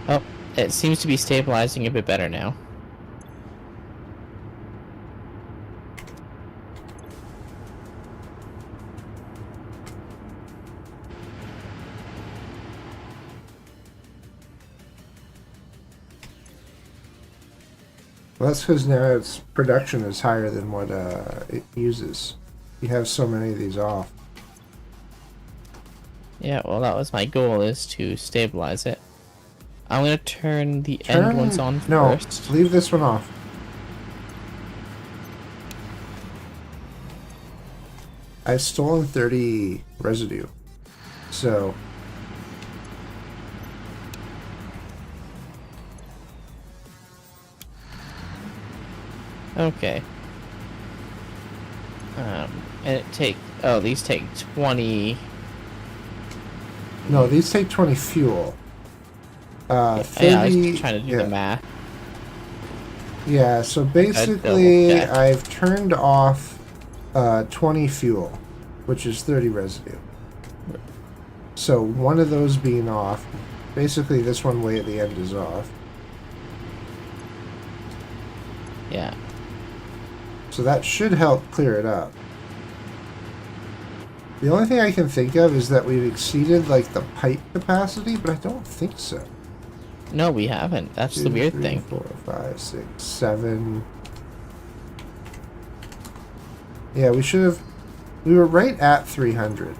Oh, it seems to be stabilizing a bit better now. Well, that's because now its production is higher than what it uses. You have so many of these off. Yeah, well, that was my goal, is to stabilize it. I'm gonna turn the end ones on No, first. leave this one off. I've stolen 30 residue. So... Okay. And these take 20. No, these take 20 fuel. 30, Yeah, I was trying to do the math. Yeah, so basically I've turned off 20 fuel, which is 30 residue. So one of those being off, basically this one way at the end is off. Yeah. So that should help clear it up. The only thing I can think of is that we've exceeded like the pipe capacity, but I don't think so. No, we haven't. That's 2, the weird 3, thing. 4, 5, 6, 7. Yeah, we should have... We were right at 300.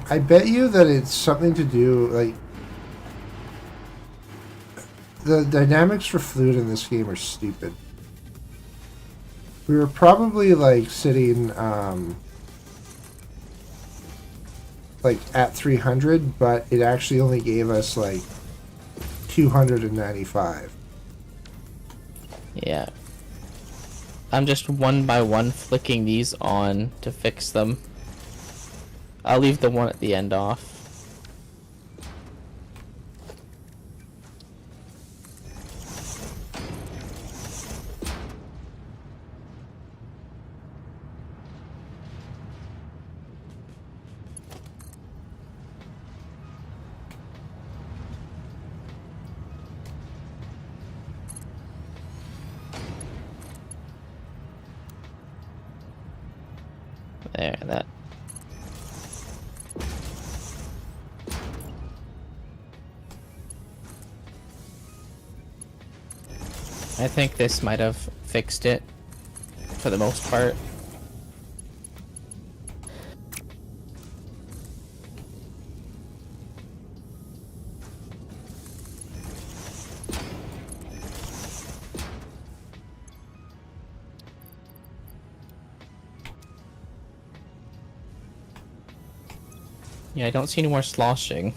I bet you that it's something to do, like... The dynamics for fluid in this game are stupid. We were probably, like, sitting, like, at 300, but it actually only gave us, like, 295. Yeah. I'm just one by one flicking these on to fix them. I'll leave the one at the end off. There, that. I think this might have fixed it for the most part. Yeah, I don't see any more sloshing.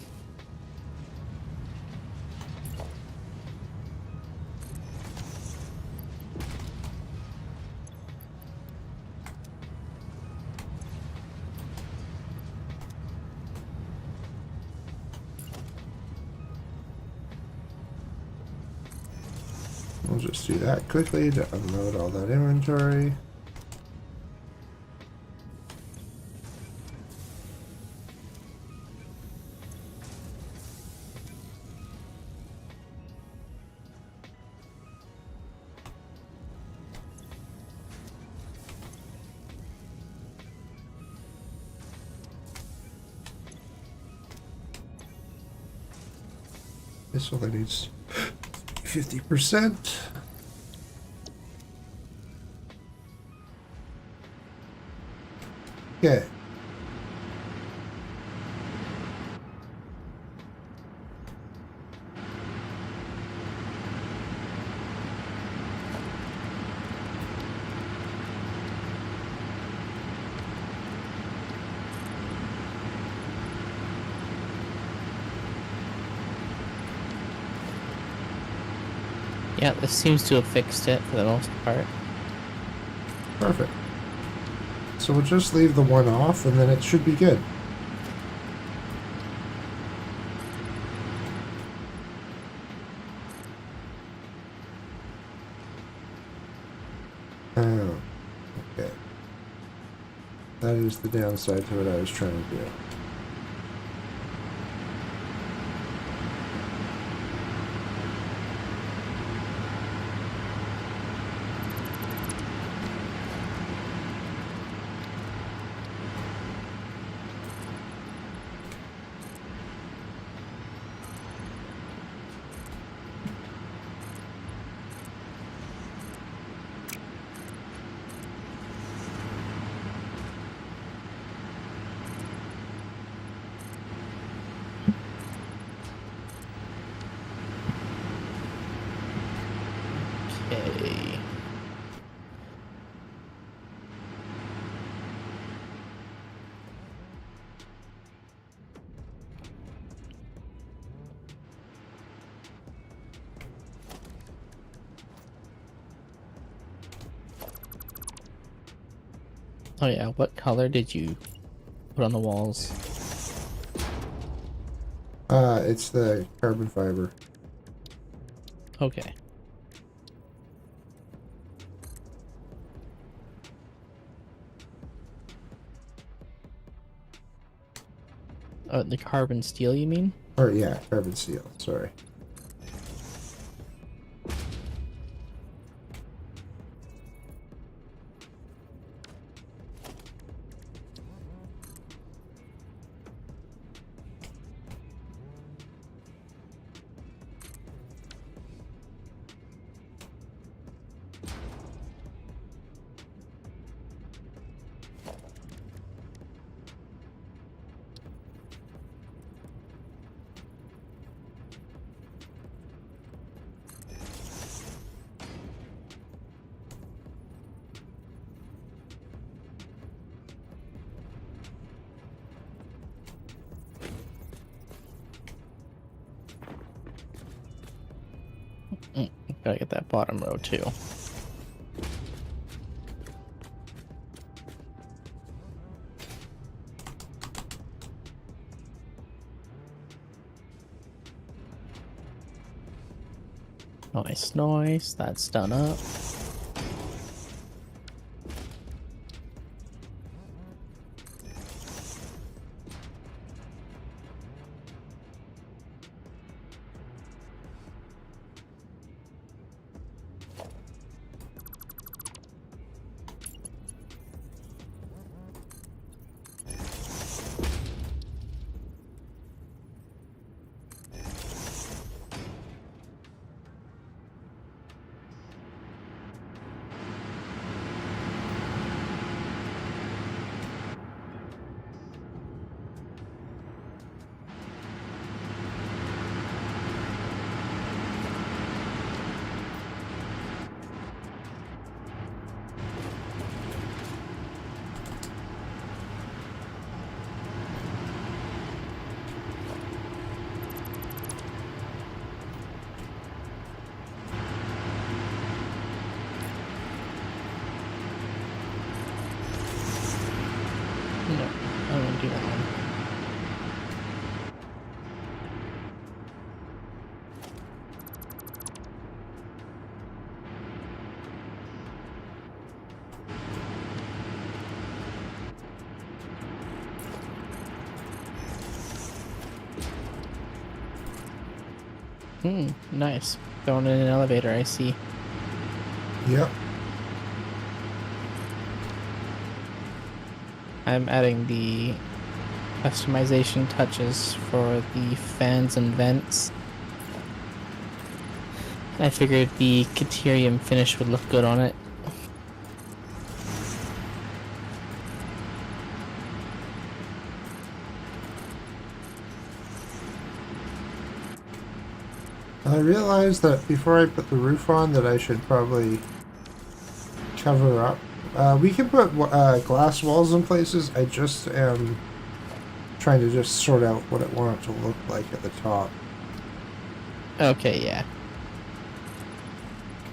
We'll just do that quickly to unload all that inventory. This only needs 50%. Okay. Yeah, this seems to have fixed it for the most part. Perfect. So we'll just leave the one off and then it should be good. Oh, okay. That is the downside to what I was trying to do. Oh yeah, what color did you put on the walls? It's the carbon fiber. Okay. Oh, the carbon steel, you mean? Or yeah, carbon steel. Sorry. Gotta get that bottom row too. Nice, nice. That's done up. No, I don't want to do that one. Nice. Going in an elevator, I see. Yep. I'm adding the customization touches for the fans and vents. I figured the Caterium finish would look good on it. I realized that before I put the roof on that I should probably cover up. We can put glass walls in places. I just am trying to just sort out what I want it to look like at the top. Okay, yeah.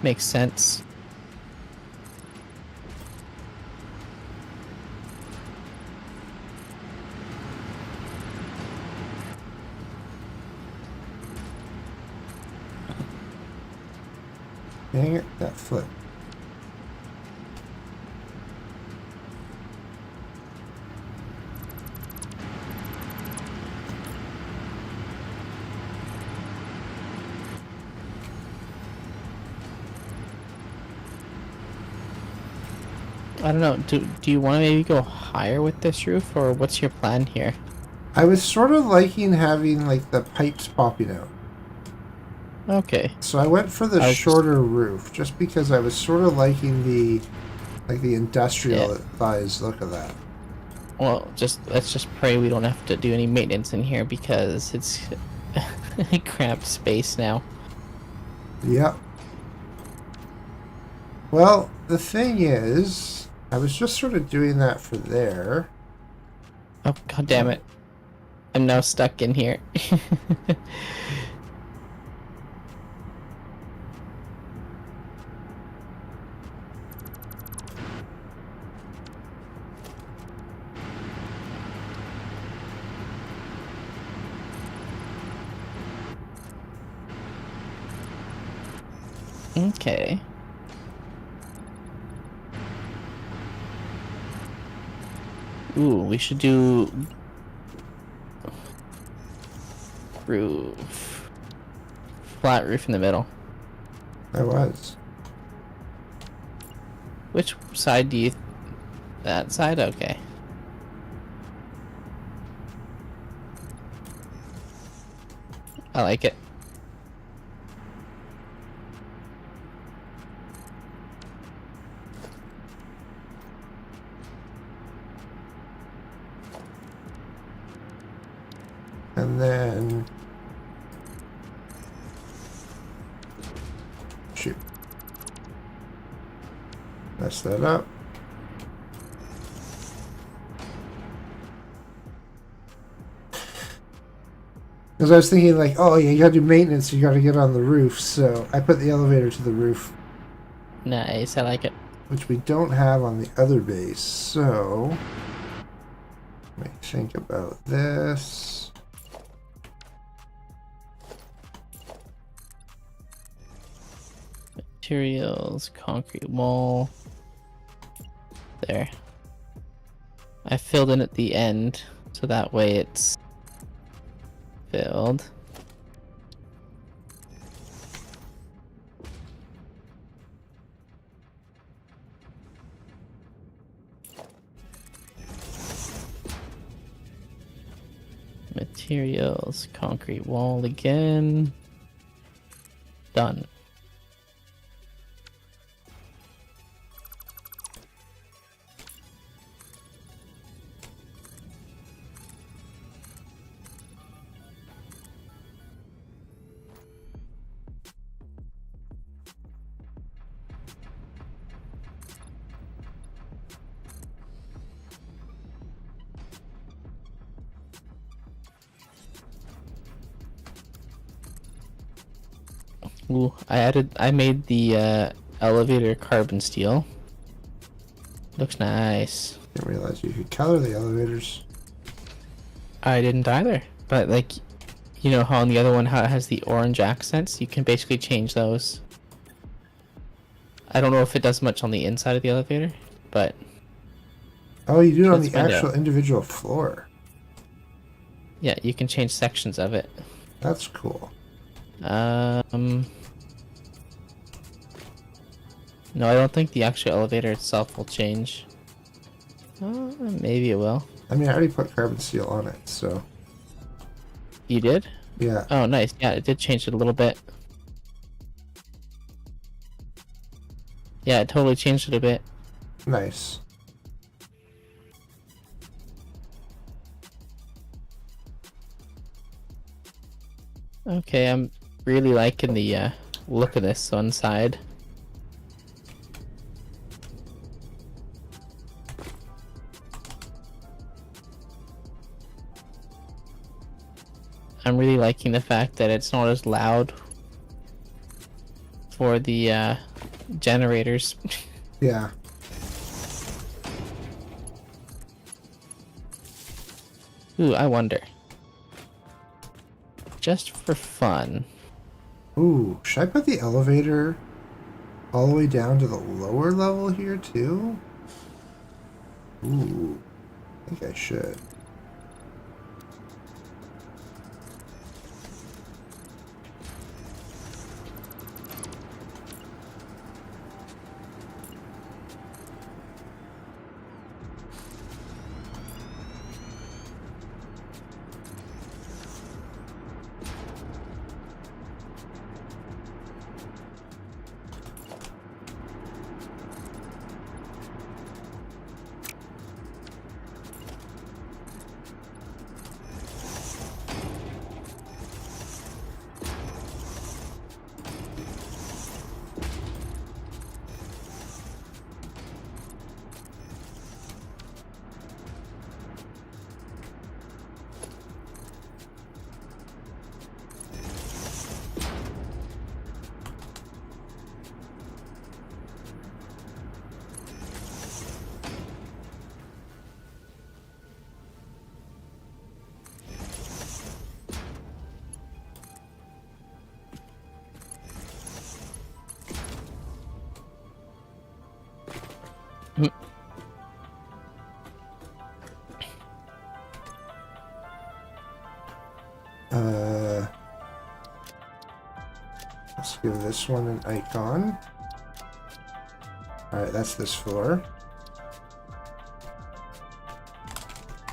Makes sense. Dang it, that flip. I don't know. Do you want to maybe go higher with this roof, or what's your plan here? I was sort of liking having like the pipes popping out. Okay. So I went for the I was shorter roof just because I was sort of liking the industrialized look of that. Well, let's just pray we don't have to do any maintenance in here because it's a cramped space now. Yep. Well, the thing is, I was just sort of doing that for there. Oh, god damn it. I'm now stuck in here. Okay. Ooh, we should do roof. Flat roof in the middle. I was. Which side do you... That side? Okay. I like it. And then... Shoot. Mess that up. Because I was thinking like, oh yeah, you gotta do maintenance, you gotta get on the roof, so I put the elevator to the roof, Nice, I like it. which we don't have on the other base, so... Let me think about this. Materials, concrete wall. There. I filled in at the end, so that way it's filled. Materials, concrete wall again. Done. Ooh, I made the elevator carbon steel. Looks nice. Didn't realize you could color the elevators. I didn't either, but like, you know how on the other one how it has the orange accents, you can basically change those. I don't know if it does much on the inside of the elevator, but Oh, you do it on Let's the find actual out. individual floor. yeah, you can change sections of it. That's cool. No, I don't think the actual elevator itself will change. Maybe it will. I mean, I already put carbon steel on it, so... You did? Yeah. Oh, nice. Yeah, it did change it a little bit. Yeah, it totally changed it a bit. Nice. Okay, I'm really liking the look of this one side. I'm really liking the fact that it's not as loud for the generators. Yeah. Ooh, I wonder. Just for fun. Ooh, should I put the elevator all the way down to the lower level here, too? Ooh, I think I should. Let's give this one an icon. Alright, that's this floor.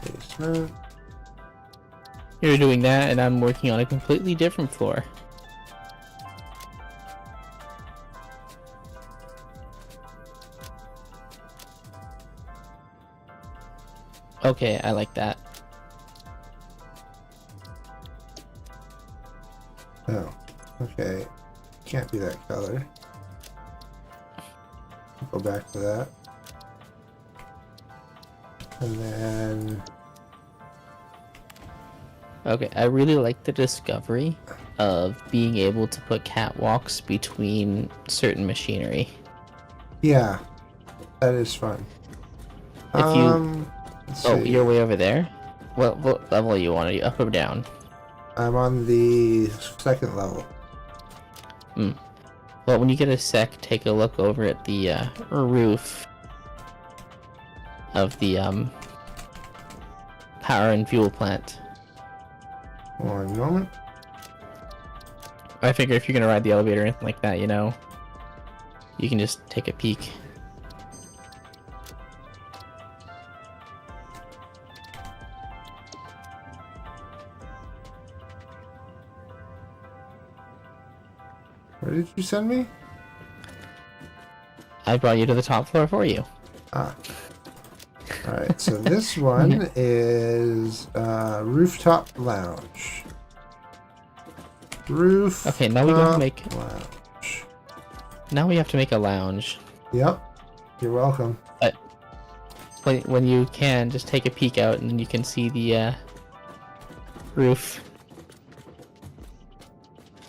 Basement. You're doing that, and I'm working on a completely different floor. Okay, I like that. Oh, okay. Can't be that color. Go back to that. And then... Okay, I really like the discovery of being able to put catwalks between certain machinery. yeah, that is fun. If you... Let's Oh, see. you're way over there? What level you want? Are you up or down? I'm on the second level. Well, when you get a sec, take a look over at the roof of the power and fuel plant. One moment. I figure if you're gonna ride the elevator or anything like that, you know, you can just take a peek. Where did you send me? I brought you to the top floor for you. Ah. Alright, so this one is rooftop lounge. Roof. Okay, now we gotta make. Lounge. Now we have to make a lounge. Yep. You're welcome. But when you can, just take a peek out, and then you can see the roof.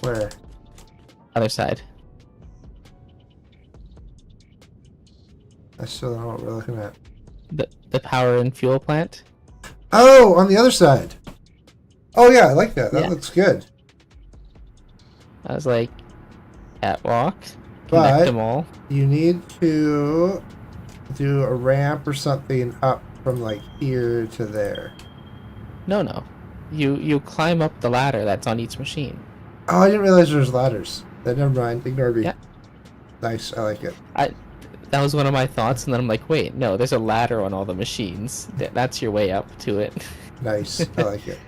Where? Other side. I still don't know what we're looking at. The power and fuel plant. Oh, on the other side. Oh yeah, I like that. That Yeah. looks good. I was like, catwalk. But- Connect them all. You need to do a ramp or something up from like here to there. No. You climb up the ladder that's on each machine. Oh, I didn't realize there was ladders. Then never mind. Ignore me. Yeah. Nice. I like it. That was one of my thoughts, and then I'm like, wait, no, there's a ladder on all the machines. That's your way up to it. Nice. I like it.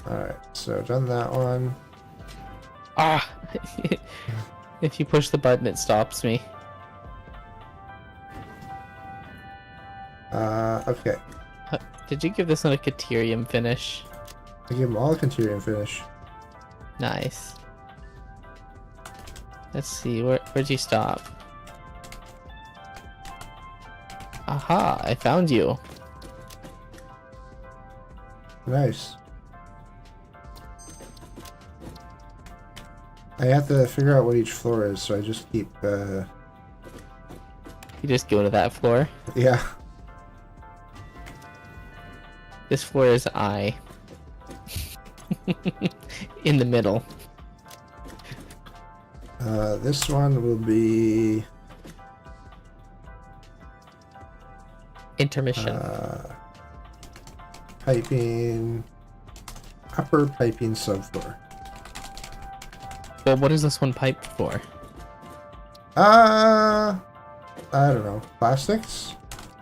Alright, so done that one. Ah! If you push the button, it stops me. Okay. Did you give this one a Caterium finish? I give them all a Caterium finish. Nice. Let's see, where'd you stop? Aha, I found you. Nice. I have to figure out what each floor is, so I just keep, You just go to that floor. yeah. This floor is I. In the middle. This one will be, Intermission. piping, upper piping subfloor. Well, what is this one piped for? I don't know. Plastics?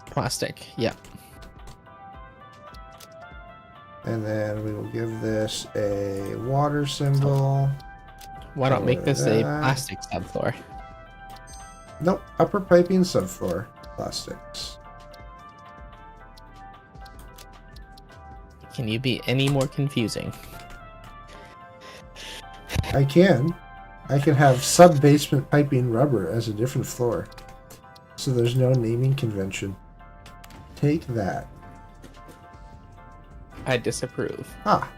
Plastic, yeah. And then we will give this a water symbol. Why not make this a that. plastic subfloor? Nope, upper piping subfloor. Plastics. Can you be any more confusing? I can. I can have sub-basement piping rubber as a different floor. So there's no naming convention. Take that. I disapprove. Ah.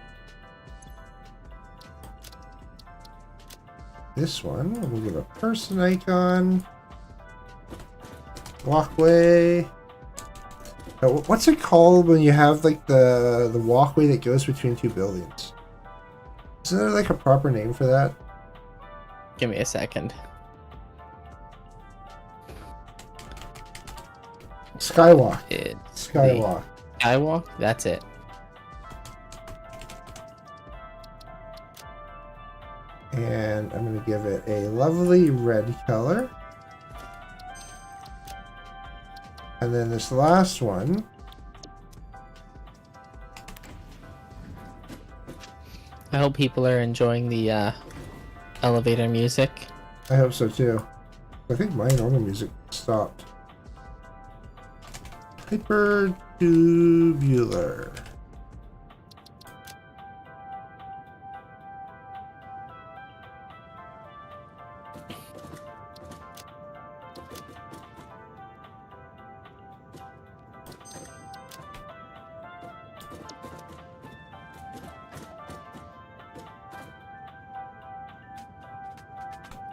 This one, we'll give a person icon. Walkway. What's it called when you have like the walkway that goes between two buildings? Isn't there like a proper name for that? Give me a second. Skywalk. It's Skywalk. Skywalk? That's it. And I'm going to give it a lovely red color. And then this last one, I hope people are enjoying the elevator music. I hope so too. I think my normal music stopped. Hypertubular.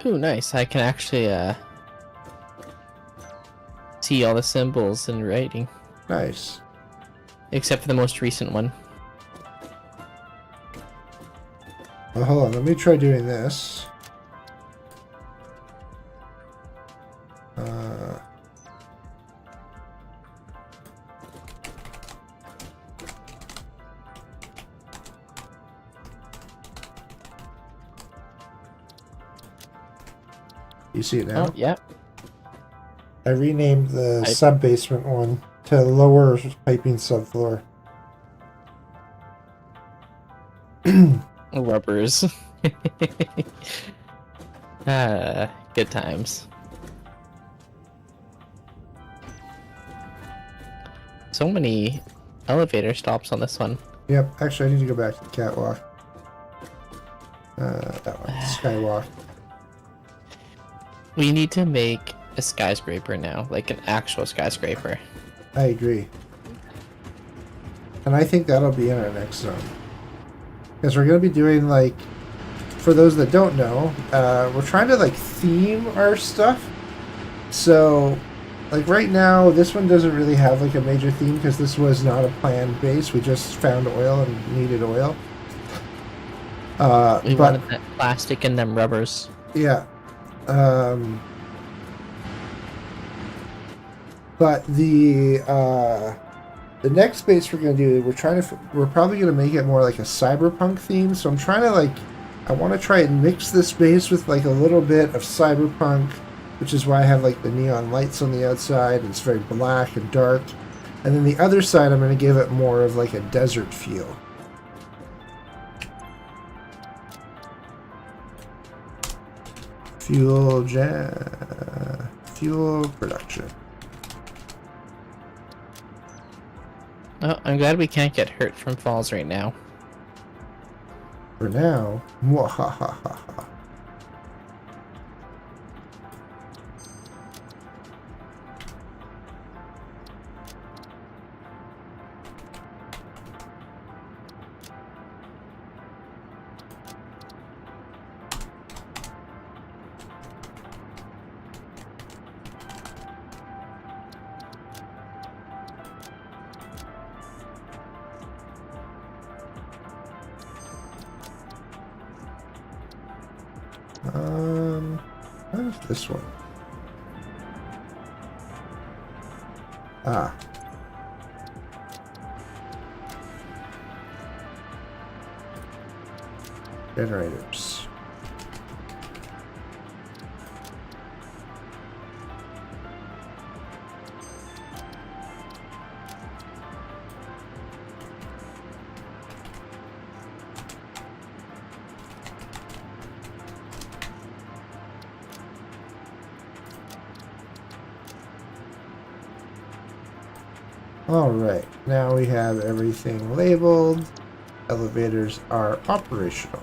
Ooh, nice. I can actually see all the symbols in writing, Nice. except for the most recent one. Well, hold on. Let me try doing this. You see it now? Oh, yeah. I renamed the I- sub-basement one to lower piping subfloor. Rubbers. Good times. So many elevator stops on this one. Yep, actually I need to go back to the catwalk. That one, skywalk. We need to make a skyscraper now, like an actual skyscraper. I agree. And I think that'll be in our next zone. Because we're going to be doing, like, for those that don't know, we're trying to, like, theme our stuff. So, like, right now, this one doesn't really have, like, a major theme because this was not a planned base. We just found oil and needed oil. We But, wanted that plastic and them rubbers. yeah. But the next base we're gonna do, we're probably gonna make it more like a cyberpunk theme. So I'm trying to I want to try and mix this base with like a little bit of cyberpunk, which is why I have like the neon lights on the outside. And it's very black and dark, and then the other side I'm gonna give it more of like a desert feel. Fuel production. Oh, I'm glad we can't get hurt from falls right now. For now, mwahahaha. What is this one? Ah. Generators. Alright, now we have everything labeled. Elevators are operational.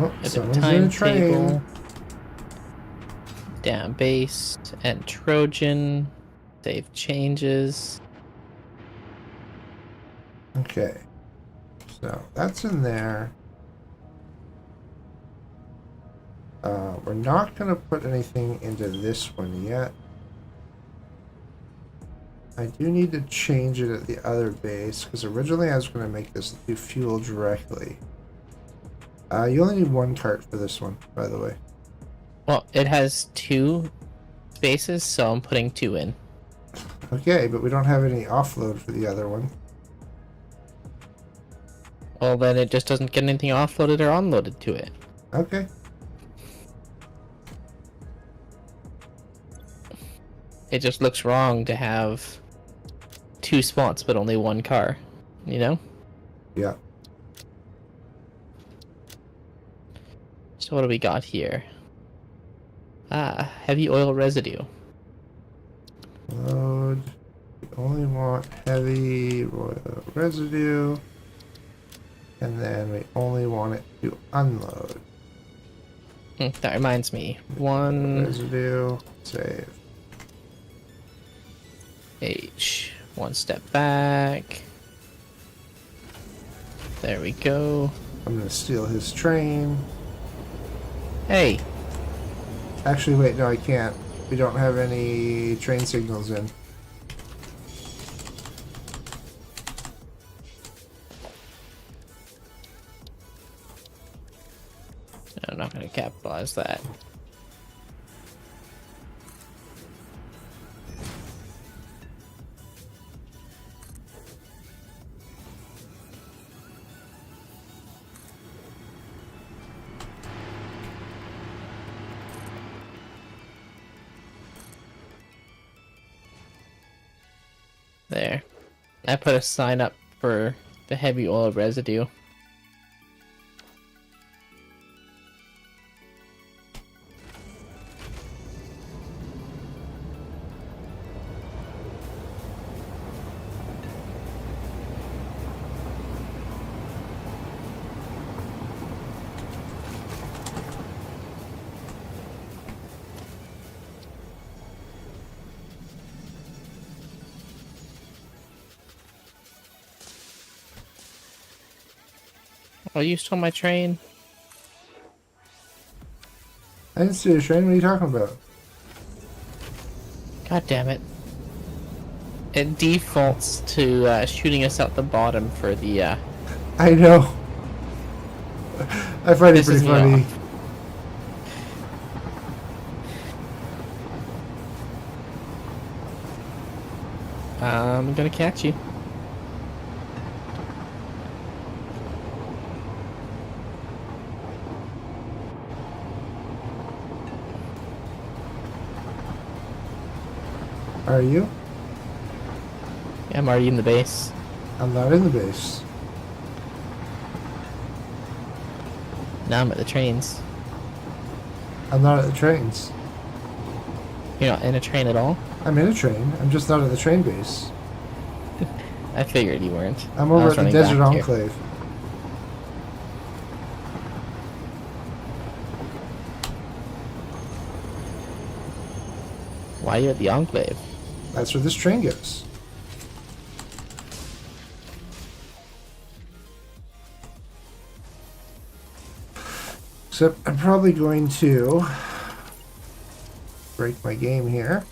Oh, Edit someone's in a train. timetable. Down base and Trojan. Save changes. Okay. So that's in there. We're not going to put anything into this one yet. I do need to change it at the other base, because originally I was going to make this do fuel directly. You only need one cart for this one, by the way. Well, it has 2 spaces, so I'm putting 2 in. Okay, but we don't have any offload for the other one. Well, then it just doesn't get anything offloaded or unloaded to it. Okay. It just looks wrong to have 2 spots but only 1 car, you know? Yeah. So what do we got here? Ah, heavy oil residue. Load. We only want heavy oil residue. And then we only want it to unload. That reminds me. 1 Residue. Save. H. 1 step back. There we go. I'm going to steal his train. Hey, Actually, wait, no, I can't. We don't have any train signals in. I'm not going to capitalize that. There. I put a sign up for the heavy oil residue. Oh, you stole my train? I didn't steal your train. What are you talking about? God damn it. It defaults to shooting us out the bottom for the, I know. I find it Pisses pretty me funny. off. I'm gonna catch you. Are you? Yeah, I'm already in the base. I'm not in the base. Now I'm at the trains. I'm not at the trains. You're not in a train at all? I'm in a train. I'm just not at the train base. I figured you weren't. I'm I over was at the running Desert back here. Enclave. Why are you at the Enclave? That's where this train goes. Except I'm probably going to break my game here.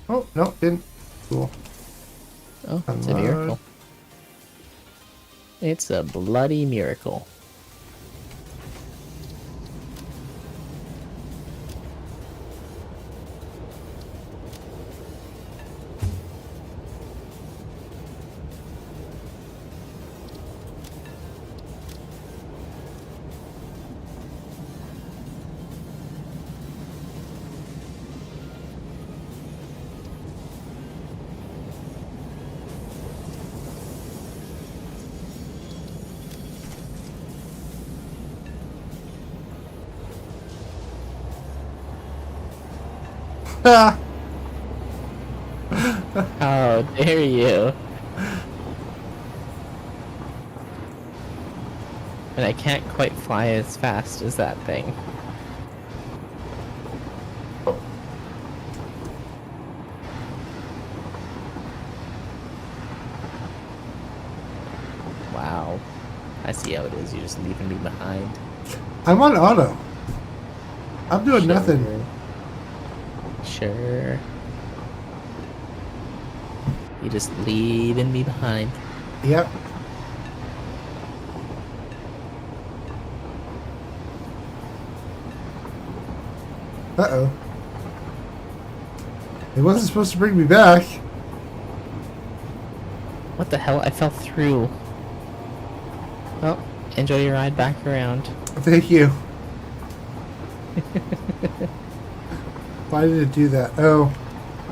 Oh, no, didn't. Cool. Oh, it's a Unload. miracle. It's a bloody miracle. Ah! How dare you? And I can't quite fly as fast as that thing. Wow. I see how it is. You're just leaving me behind. I'm on auto. I'm doing nothing. Sure. You just leaving me behind. Yep. Uh-oh. It wasn't supposed to bring me back. What the hell? I fell through. Well, enjoy your ride back around. Thank you. Why did it do that? Oh,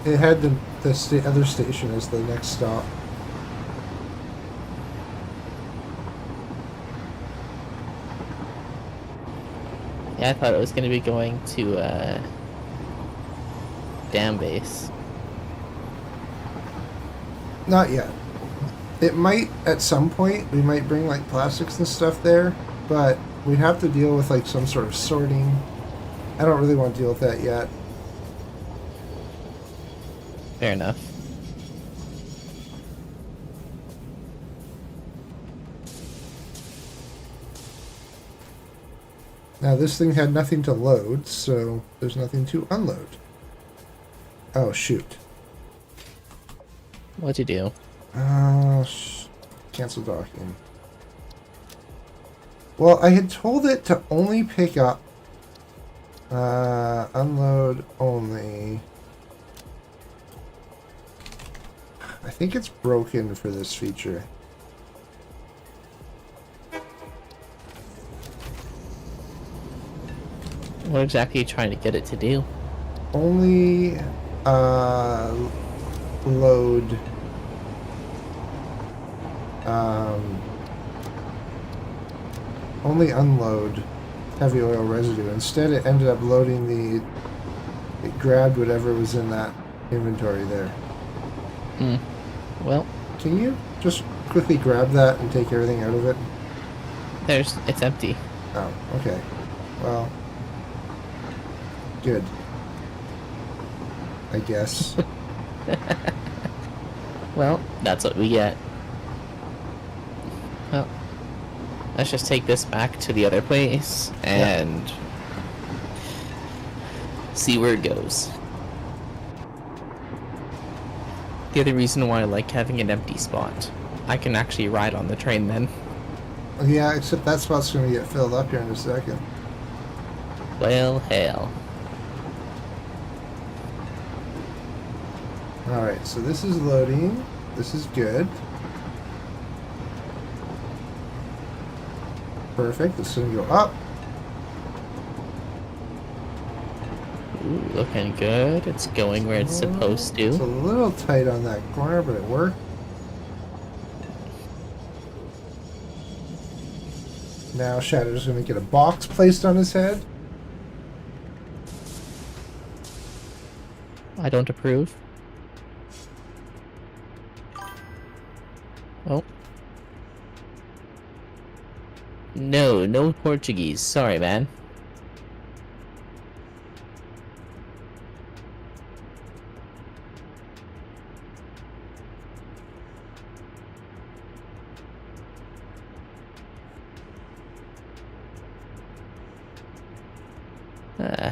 it had the other station as the next stop. Yeah, I thought it was going to be going to Dam Base. Not yet. It might, at some point, we might bring like plastics and stuff there, but we'd have to deal with like some sort of sorting. I don't really want to deal with that yet. Fair enough. Now this thing had nothing to load, so there's nothing to unload. Oh shoot. What'd you do? Cancel docking. Well, I had told it to only pick up unload only. I think it's broken for this feature. What exactly are you trying to get it to do? Only load only unload heavy oil residue. Instead it ended up loading it grabbed whatever was in that inventory there. Hmm. Well, Can you just quickly grab that and take everything out of it? it's empty. Oh, okay. Well, good. I guess. Well, that's what we get. Well, let's just take this back to the other place and see where it goes. The other reason why I like having an empty spot, I can actually ride on the train then. Yeah, except that spot's going to get filled up here in a second. Well, hell. Alright, so this is loading. This is good. Perfect. It's going to go up. Ooh, looking good. It's going where it's supposed It's a to. little tight on that corner, but it worked. Now Shadow's going to get a box placed on his head. I don't approve. Oh. No Portuguese. Sorry, man.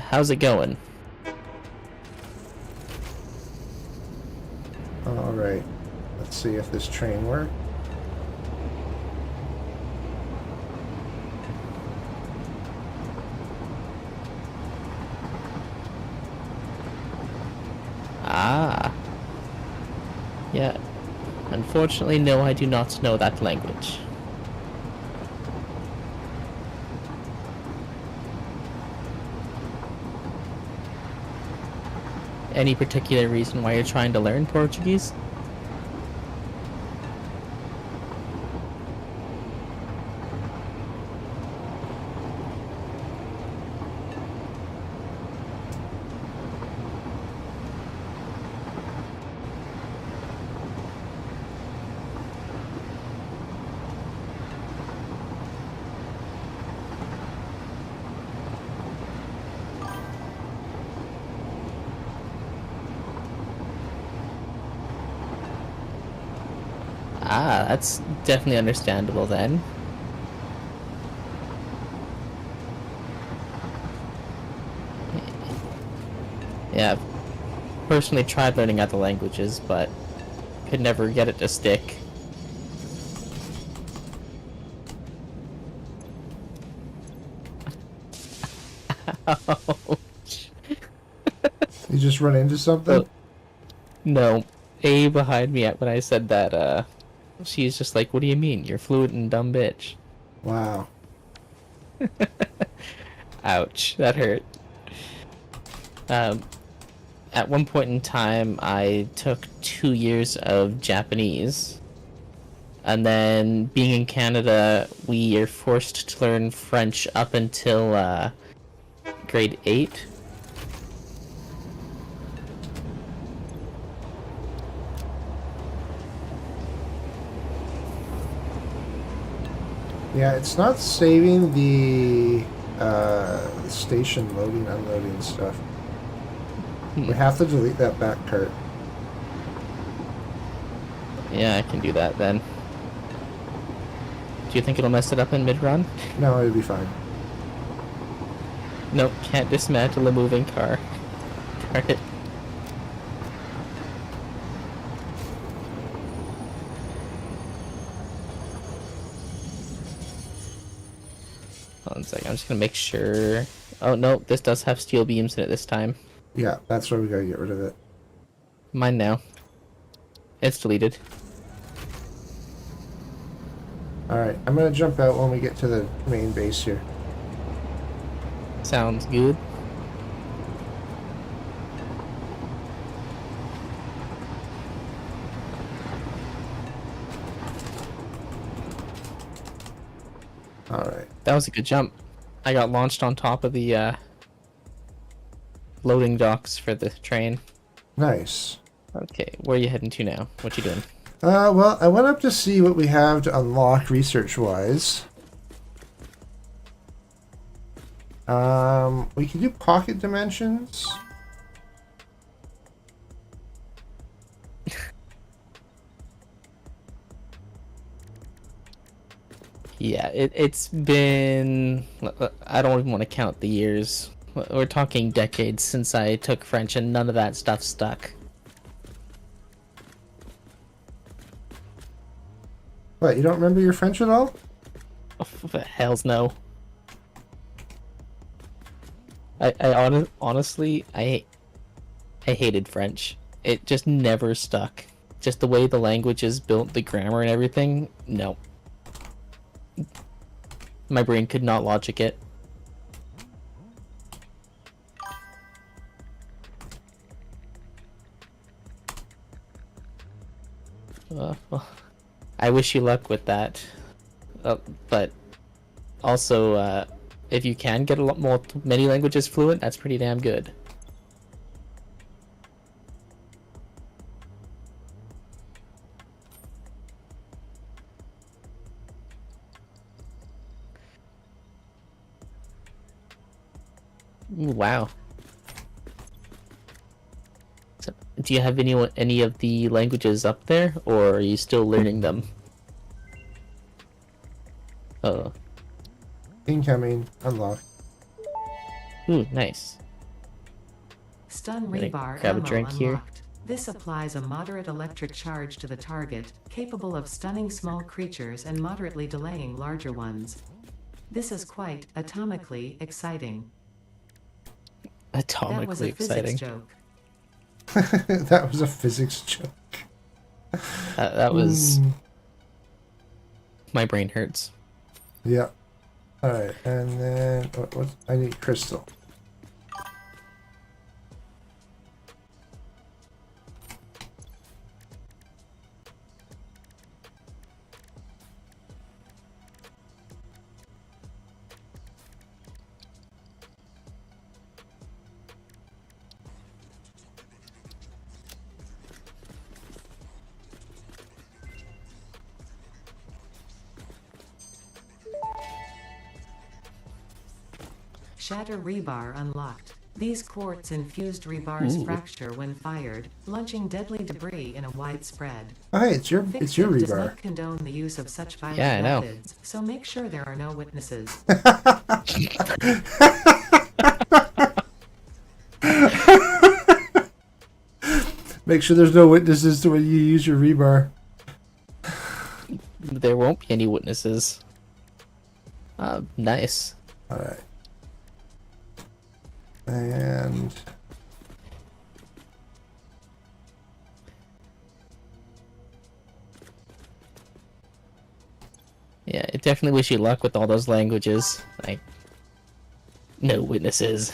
How's it going? Alright. Let's see if this train works. Ah. Yeah. Unfortunately, no, I do not know that language. Any particular reason why you're trying to learn Portuguese? Ah, that's definitely understandable then. Yeah, I've personally tried learning other languages, but could never get it to stick. Ouch. You just run into something? Oh, no, A behind me when I said that, she's just like, what do you mean? You're fluent and dumb bitch. Wow. Ouch, that hurt. At one point in time, I took 2 years of Japanese. And then, being in Canada, we are forced to learn French up until grade 8. Yeah, it's not saving the station loading, unloading stuff. We have to delete that back cart. Yeah, I can do that then. Do you think it'll mess it up in mid-run? No, it'll be fine. Nope, can't dismantle a moving car. Darn it. Hold on a second, I'm just gonna make sure. Oh no, this does have steel beams in it this time. Yeah, that's why we gotta get rid of it. Mine now. It's deleted. Alright, I'm gonna jump out when we get to the main base here. Sounds good. Alright. That was a good jump. I got launched on top of the loading docks for the train. Nice. Okay, where are you heading to now? What you doing? Well, I went up to see what we have to unlock research-wise. We can do pocket dimensions. Yeah, it's been... I don't even want to count the years. We're talking decades since I took French and none of that stuff stuck. What, you don't remember your French at all? Oh, hells no. Honestly, I hated French. It just never stuck. Just the way the language is built, the grammar and everything, no. My brain could not logic it. Well, I wish you luck with that. But also, if you can get a lot more, many languages fluent, that's pretty damn good. Ooh, wow. So, do you have any of the languages up there, or are you still learning them? Oh. Incoming. Unlock. Ooh, nice. Stun Gonna rebar grab a ammo drink here. unlocked. This applies a moderate electric charge to the target, capable of stunning small creatures and moderately delaying larger ones. This is quite atomically exciting. That was Atomically a exciting. physics joke. That was a physics joke. That was... My brain hurts. Yeah. Alright, and then... What? I need crystal. Shatter rebar unlocked. These quartz-infused rebars Ooh. fracture when fired, launching deadly debris in a wide spread. Oh, hey, it's your Fixit does rebar. not condone the use of such violent Yeah, I know. methods, so make sure there are no witnesses. Make sure there's no witnesses to when you use your rebar. There won't be any witnesses. Nice. Alright. And... Yeah, I definitely wish you luck with all those languages. Like, no witnesses.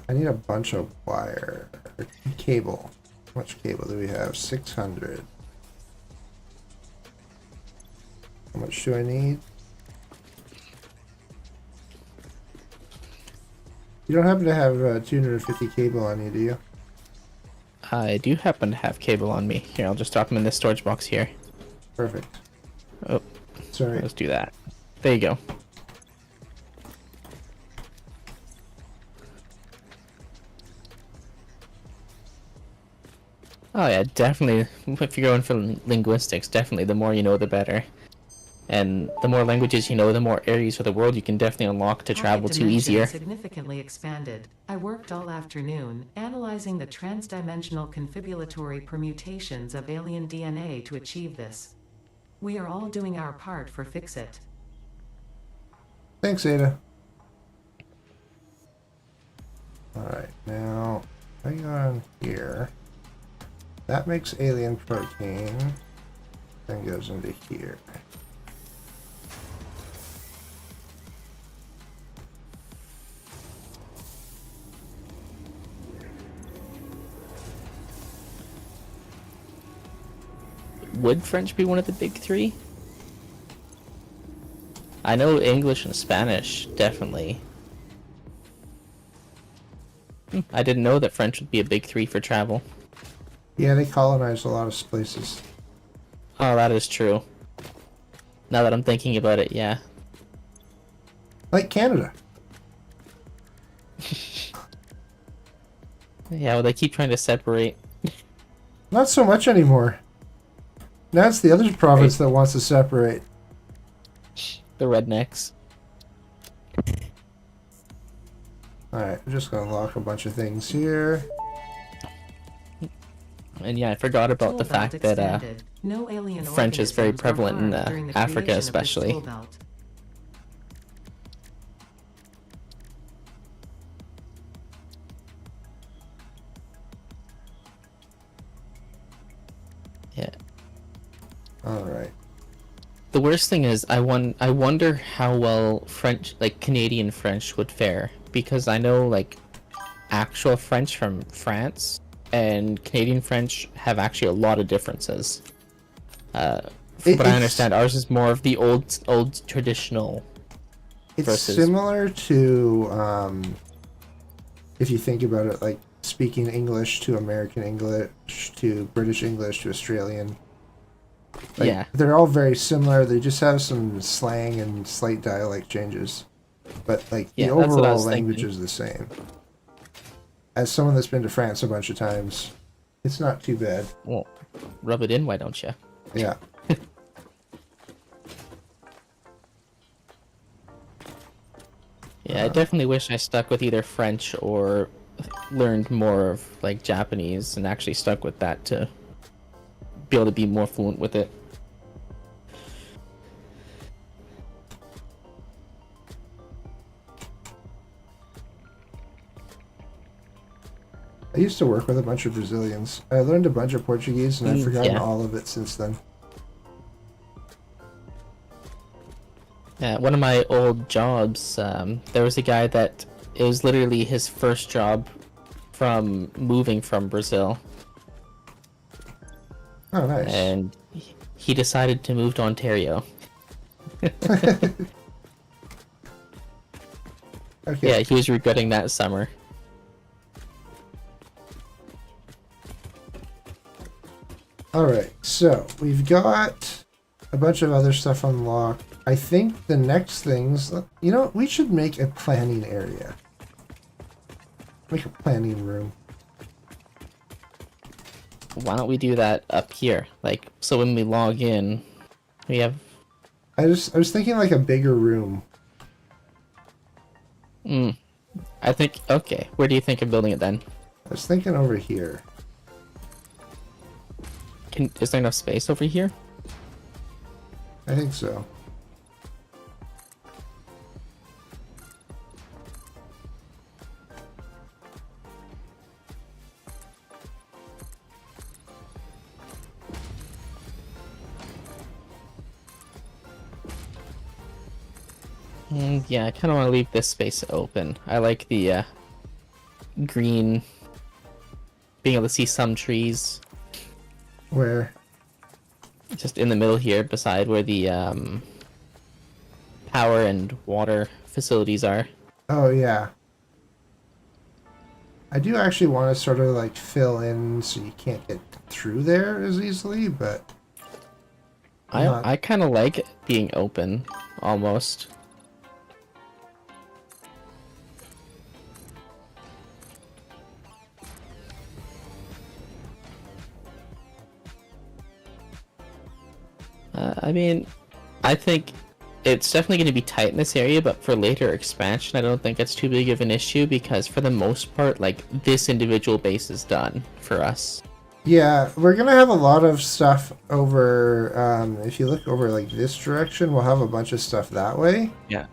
I need a bunch of wire. Cable. How much cable do we have? 600. How much do I need? You don't happen to have 250 cable on you, do you? I do happen to have cable on me. Here, I'll just drop them in this storage box here. Perfect. Oh, Sorry. let's do that. There you go. Oh yeah, definitely. If you're going for linguistics, definitely the more you know, the better. And the more languages you know, the more areas of the world you can definitely unlock to travel to easier. Significantly expanded. I worked all afternoon analyzing the transdimensional confibulatory permutations of alien DNA to achieve this. We are all doing our part for Fix-It. Thanks, Ada. Alright, now, hang on here. That makes alien protein. Then goes into here. Would French be one of the big three? I know English and Spanish, definitely. I didn't know that French would be a big three for travel. Yeah, they colonized a lot of places. Oh, that is true. Now that I'm thinking about it, yeah. Like Canada. Yeah, well, they keep trying to separate. Not so much anymore. Now it's the other province that wants to separate. The rednecks. Alright, I'm just gonna lock a bunch of things here. And yeah, I forgot about the fact that no alien French is very organisms were prevalent in harmed during the Africa creation of this especially. tool belt. Yeah. Alright. The worst thing is, I wonder how well French, like Canadian French, would fare, because I know like actual French from France and Canadian French have actually a lot of differences. From what I understand, ours is more of the old traditional. It's versus... similar to, if you think about it, like speaking English to American English to British English to Australian. Like, yeah. They're all very similar. They just have some slang and slight dialect changes. But, like, the overall language is the same. As someone that's been to France a bunch of times, it's not too bad. Well, rub it in, why don't you? Yeah. Yeah, I definitely wish I stuck with either French or learned more of like Japanese and actually stuck with that to be able to be more fluent with it. I used to work with a bunch of Brazilians. I learned a bunch of Portuguese and I've forgotten all of it since then. Yeah, one of my old jobs, there was a guy that it was literally his first job from moving from Brazil. Oh, nice. And he decided to move to Ontario. Okay. Yeah, he was regretting that summer. Alright, so we've got a bunch of other stuff unlocked. I think the next things, you know, we should make a planning area. Make a planning room. why don't we do that up here? Like, so when we log in, we have... I was thinking like a bigger room. I think, okay, where do you think of building it then? I was thinking over here. Is there enough space over here? I think so. Yeah, I kind of want to leave this space open. I like the green, being able to see some trees. Where? Just in the middle here, beside where the power and water facilities are. Oh, yeah. I do actually want to sort of like fill in so you can't get through there as easily, but... I kind of like it being open, almost. I mean, I think it's definitely going to be tight in this area, but for later expansion, I don't think it's too big of an issue because for the most part, like, this individual base is done for us. Yeah, we're going to have a lot of stuff over, if you look over like this direction, we'll have a bunch of stuff that way. Yeah.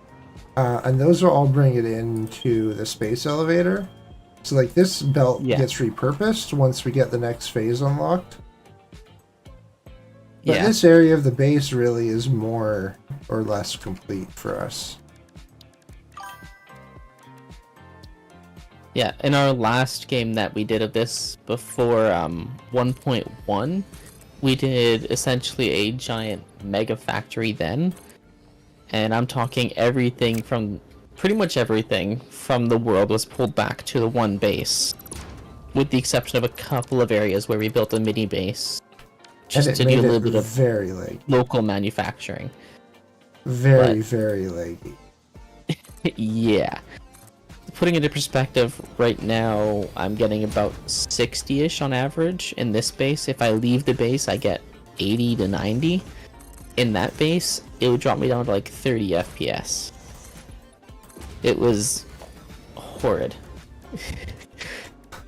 And those will all bring it into the space elevator. So like this belt gets repurposed once we get the next phase unlocked. But this area of the base really is more or less complete for us. Yeah, in our last game that we did of this before 1.1, we did essentially a giant mega factory then. And I'm talking everything from, pretty much everything from the world was pulled back to the one base. With the exception of a couple of areas where we built a mini base. Just to do a little bit of very laggy. Local manufacturing. Very laggy. Yeah. Putting it into perspective, right now I'm getting about 60-ish on average in this base. If I leave the base, I get 80 to 90. In that base, it would drop me down to like 30 FPS. It was horrid.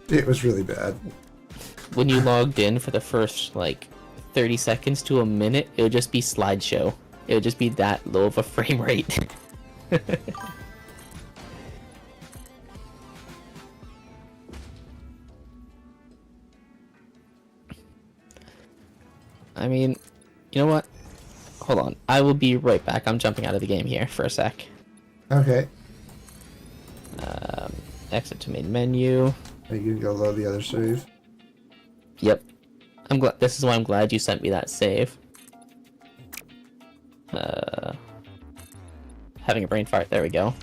It was really bad. When you logged in for the first like 30 seconds to a minute, it would just be slideshow. It would just be that low of a frame rate. I mean, you know what? Hold on. I will be right back. I'm jumping out of the game here for a sec. Okay. Exit to main menu. Are you gonna go load the other save? Yep. I'm glad. This is why I'm glad you sent me that save. Having a brain fart. There we go.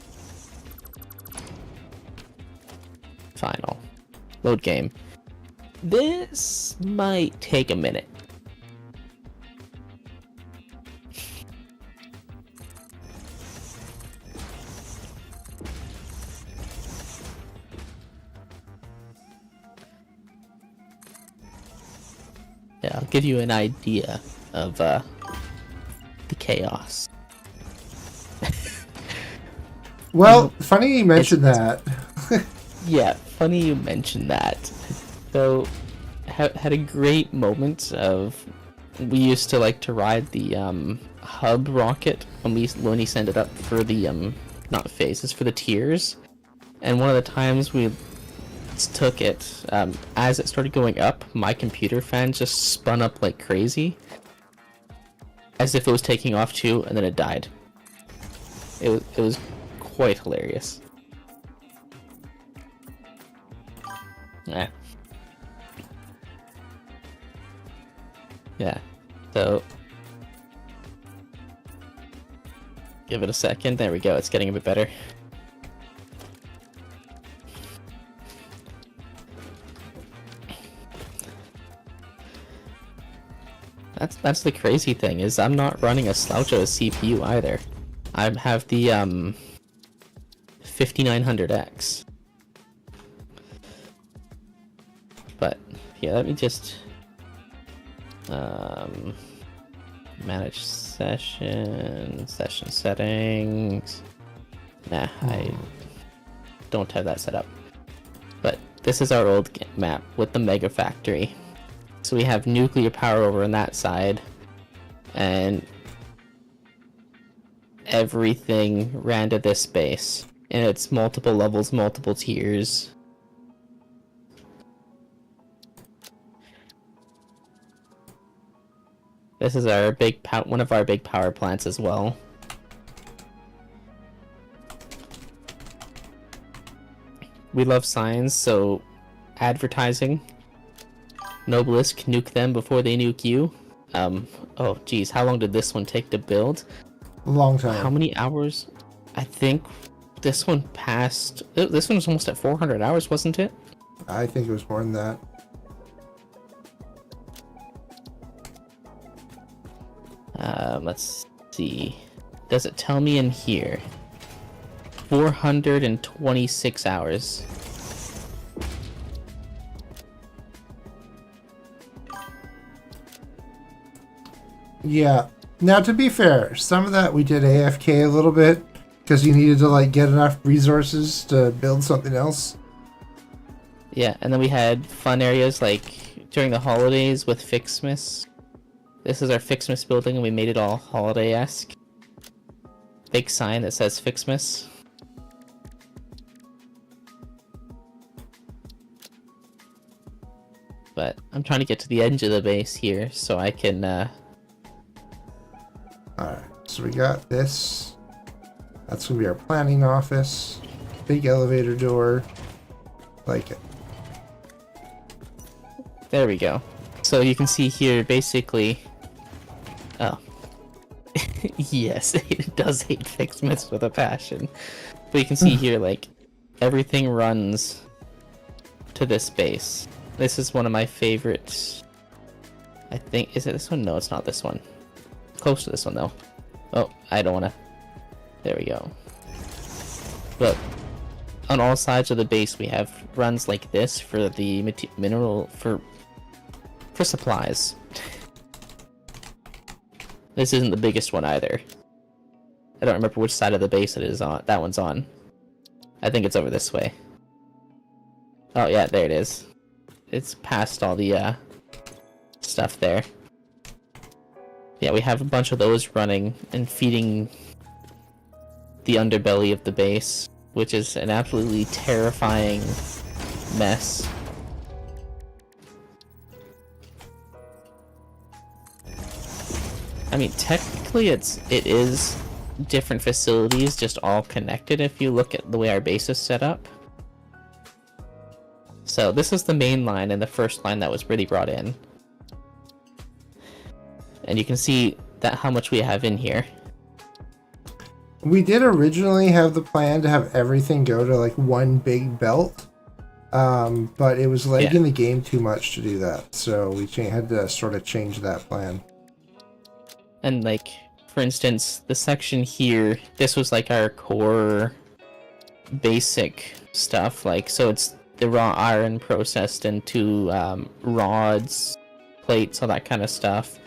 Final. Load game. This might take a minute. Yeah, I'll give you an idea of the chaos. Well, funny you mentioned that. Yeah, funny you mentioned that. So, had a great moment of... We used to like to ride the hub rocket when he sent it up for the not phases, for the tiers. And one of the times we took it, as it started going up, my computer fan just spun up like crazy, as if it was taking off too, and then it died. It was quite hilarious. Yeah. So give it a second. There we go. It's getting a bit better. That's the crazy thing, is I'm not running a slouch of a CPU either. I have the 5900X. But yeah, let me just Manage session settings. Nah, I don't have that set up. But this is our old map with the mega factory. So we have nuclear power over on that side, and everything ran to this base. And it's multiple levels, multiple tiers. This is our one of our big power plants as well. We love signs, so advertising. Noblisk, nuke them before they nuke you. Oh geez, how long did this one take to build? A long time. How many hours? I think this one passed. This one was almost at 400 hours, wasn't it? I think it was more than that. Let's see. Does it tell me in here? 426 hours. Yeah. Now, to be fair, some of that we did AFK a little bit because you needed to like get enough resources to build something else. Yeah, and then we had fun areas like during the holidays with Fixmas. This is our Fixmas building, and we made it all holiday-esque. Big sign that says Fixmas. But I'm trying to get to the edge of the base here so I can Alright, so we got this. That's gonna be our planning office. Big elevator door. Like it. There we go. So you can see here, basically... Oh. Yes, it does hate Fixmas with a passion. But you can see here, like, everything runs to this base. This is one of my favorites. I think... Is it this one? No, it's not this one. Close to this one, though. Oh, I don't want to... There we go. But on all sides of the base, we have runs like this for the mineral... For supplies. This isn't the biggest one either. I don't remember which side of the base it is on. That one's on. I think it's over this way. Oh yeah, there it is. It's past all the stuff there. Yeah, we have a bunch of those running and feeding the underbelly of the base, which is an absolutely terrifying mess. I mean, technically it is different facilities, just all connected if you look at the way our base is set up. So this is the main line and the first line that was really brought in. And you can see that how much we have in here. We did originally have the plan to have everything go to like one big belt. But it was lagging the game too much to do that. So we had to sort of change that plan. And like, for instance, the section here, this was like our core basic stuff. Like, so it's the raw iron processed into rods, plates, all that kind of stuff.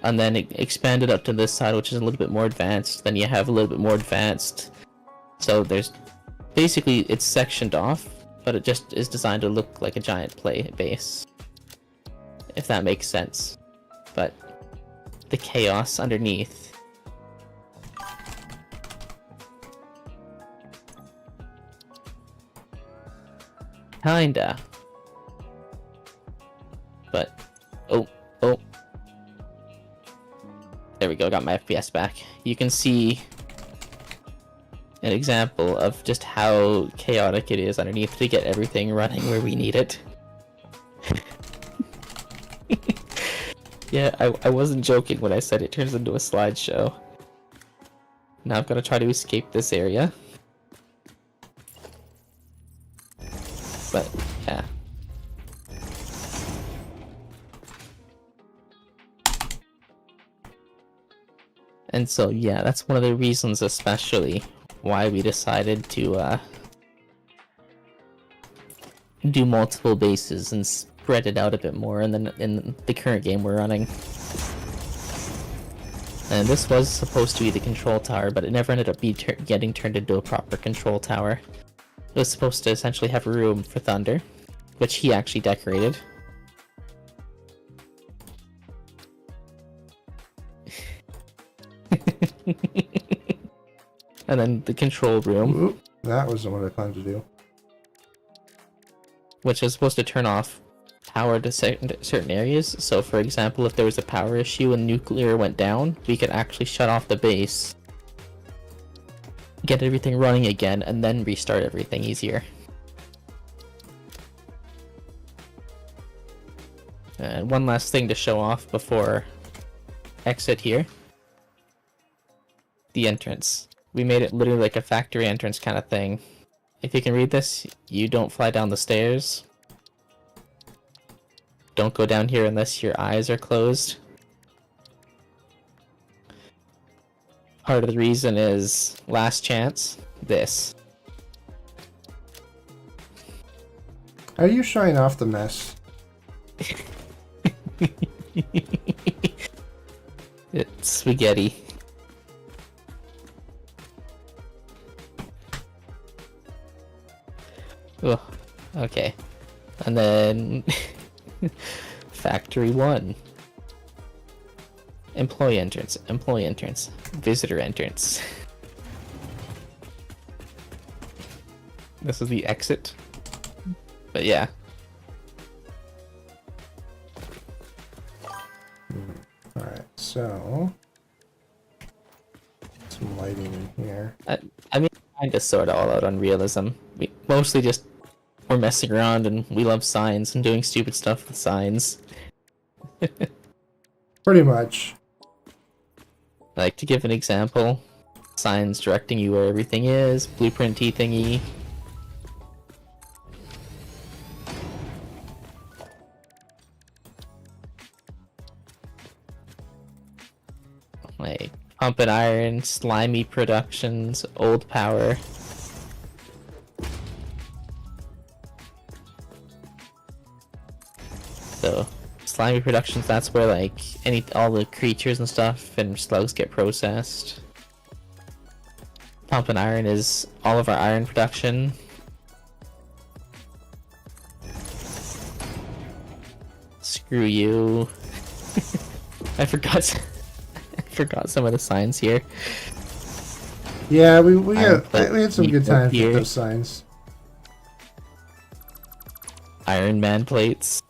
And then it expanded up to this side, which is a little bit more advanced. Then you have a little bit more advanced. So there's basically, it's sectioned off, but it just is designed to look like a giant base. If that makes sense. But the chaos underneath. Kinda. But, oh. There we go, got my FPS back. You can see an example of just how chaotic it is underneath to get everything running where we need it. Yeah, I wasn't joking when I said it turns into a slideshow. Now I've got to try to escape this area. But, yeah. And so, yeah, that's one of the reasons especially why we decided to do multiple bases and spread it out a bit more in the current game we're running. And this was supposed to be the control tower, but it never ended up getting turned into a proper control tower. It was supposed to essentially have room for Thunder, which he actually decorated. And then the control room. Oop, that wasn't what I planned to do. Which is supposed to turn off power to certain areas. So for example, if there was a power issue and nuclear went down, we could actually shut off the base, get everything running again, and then restart everything easier. And one last thing to show off before exit here. The entrance. We made it literally like a factory entrance kind of thing. If you can read this, you don't fly down the stairs. Don't go down here unless your eyes are closed. Part of the reason is last chance, this. Are you showing off the mess? It's spaghetti. Oh, okay. And then Factory 1. Employee entrance, visitor entrance. This is the exit. But yeah. Alright, so some lighting in here. I mean, kind of sort all out on realism. We mostly just we're messing around and we love signs and doing stupid stuff with signs. Pretty much. Like, to give an example, signs directing you where everything is, blueprinty thingy. Like, Pump and Iron, Slimy Productions, Old Power. So, Slimy Productions, that's where like all the creatures and stuff and slugs get processed. Pump and Iron is all of our iron production. Screw you. I forgot some of the signs here. Yeah, we had some Plate, good times here. with those signs. Iron Man plates.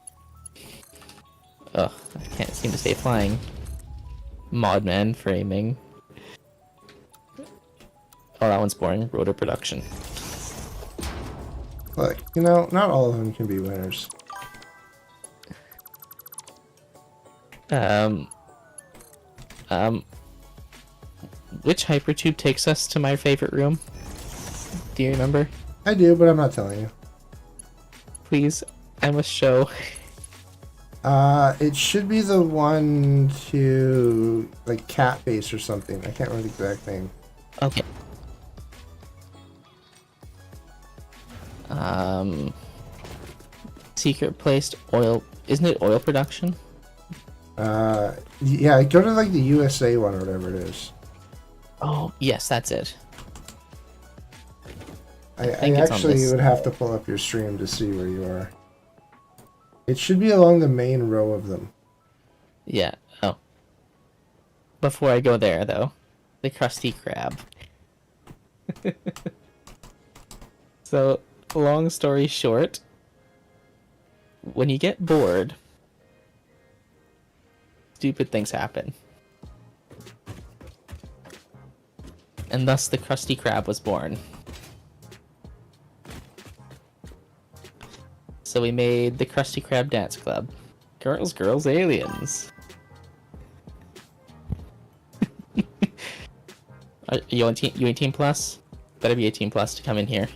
Ugh, I can't seem to stay flying. Modman framing. Oh, that one's boring. Rotor production. Look, you know, not all of them can be winners. Which hypertube takes us to my favorite room? Do you remember? I do, but I'm not telling you. Please, I must show. It should be the one to, like, Cat Base or something. I can't remember the exact name. Okay. Secret placed oil. Isn't it oil production? Yeah, go to, like, the USA one or whatever it is. Oh, yes, that's it. I think it's on actually this would have to pull up your stream to see where you are. It should be along the main row of them. Yeah. Oh. Before I go there, though, the Krusty Krab. So, long story short, when you get bored, stupid things happen. And thus the Krusty Krab was born. So we made the Krusty Krab Dance Club. Girls, girls, aliens. Are you on team? You 18 plus? Better be 18 plus to come in here.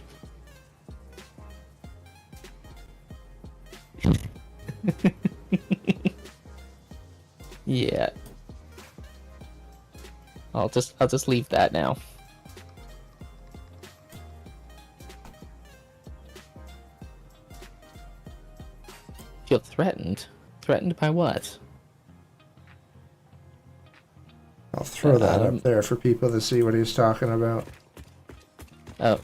Yeah. I'll just leave that now. feel threatened. Threatened by what? I'll throw that up there for people to see what he's talking about. Oh,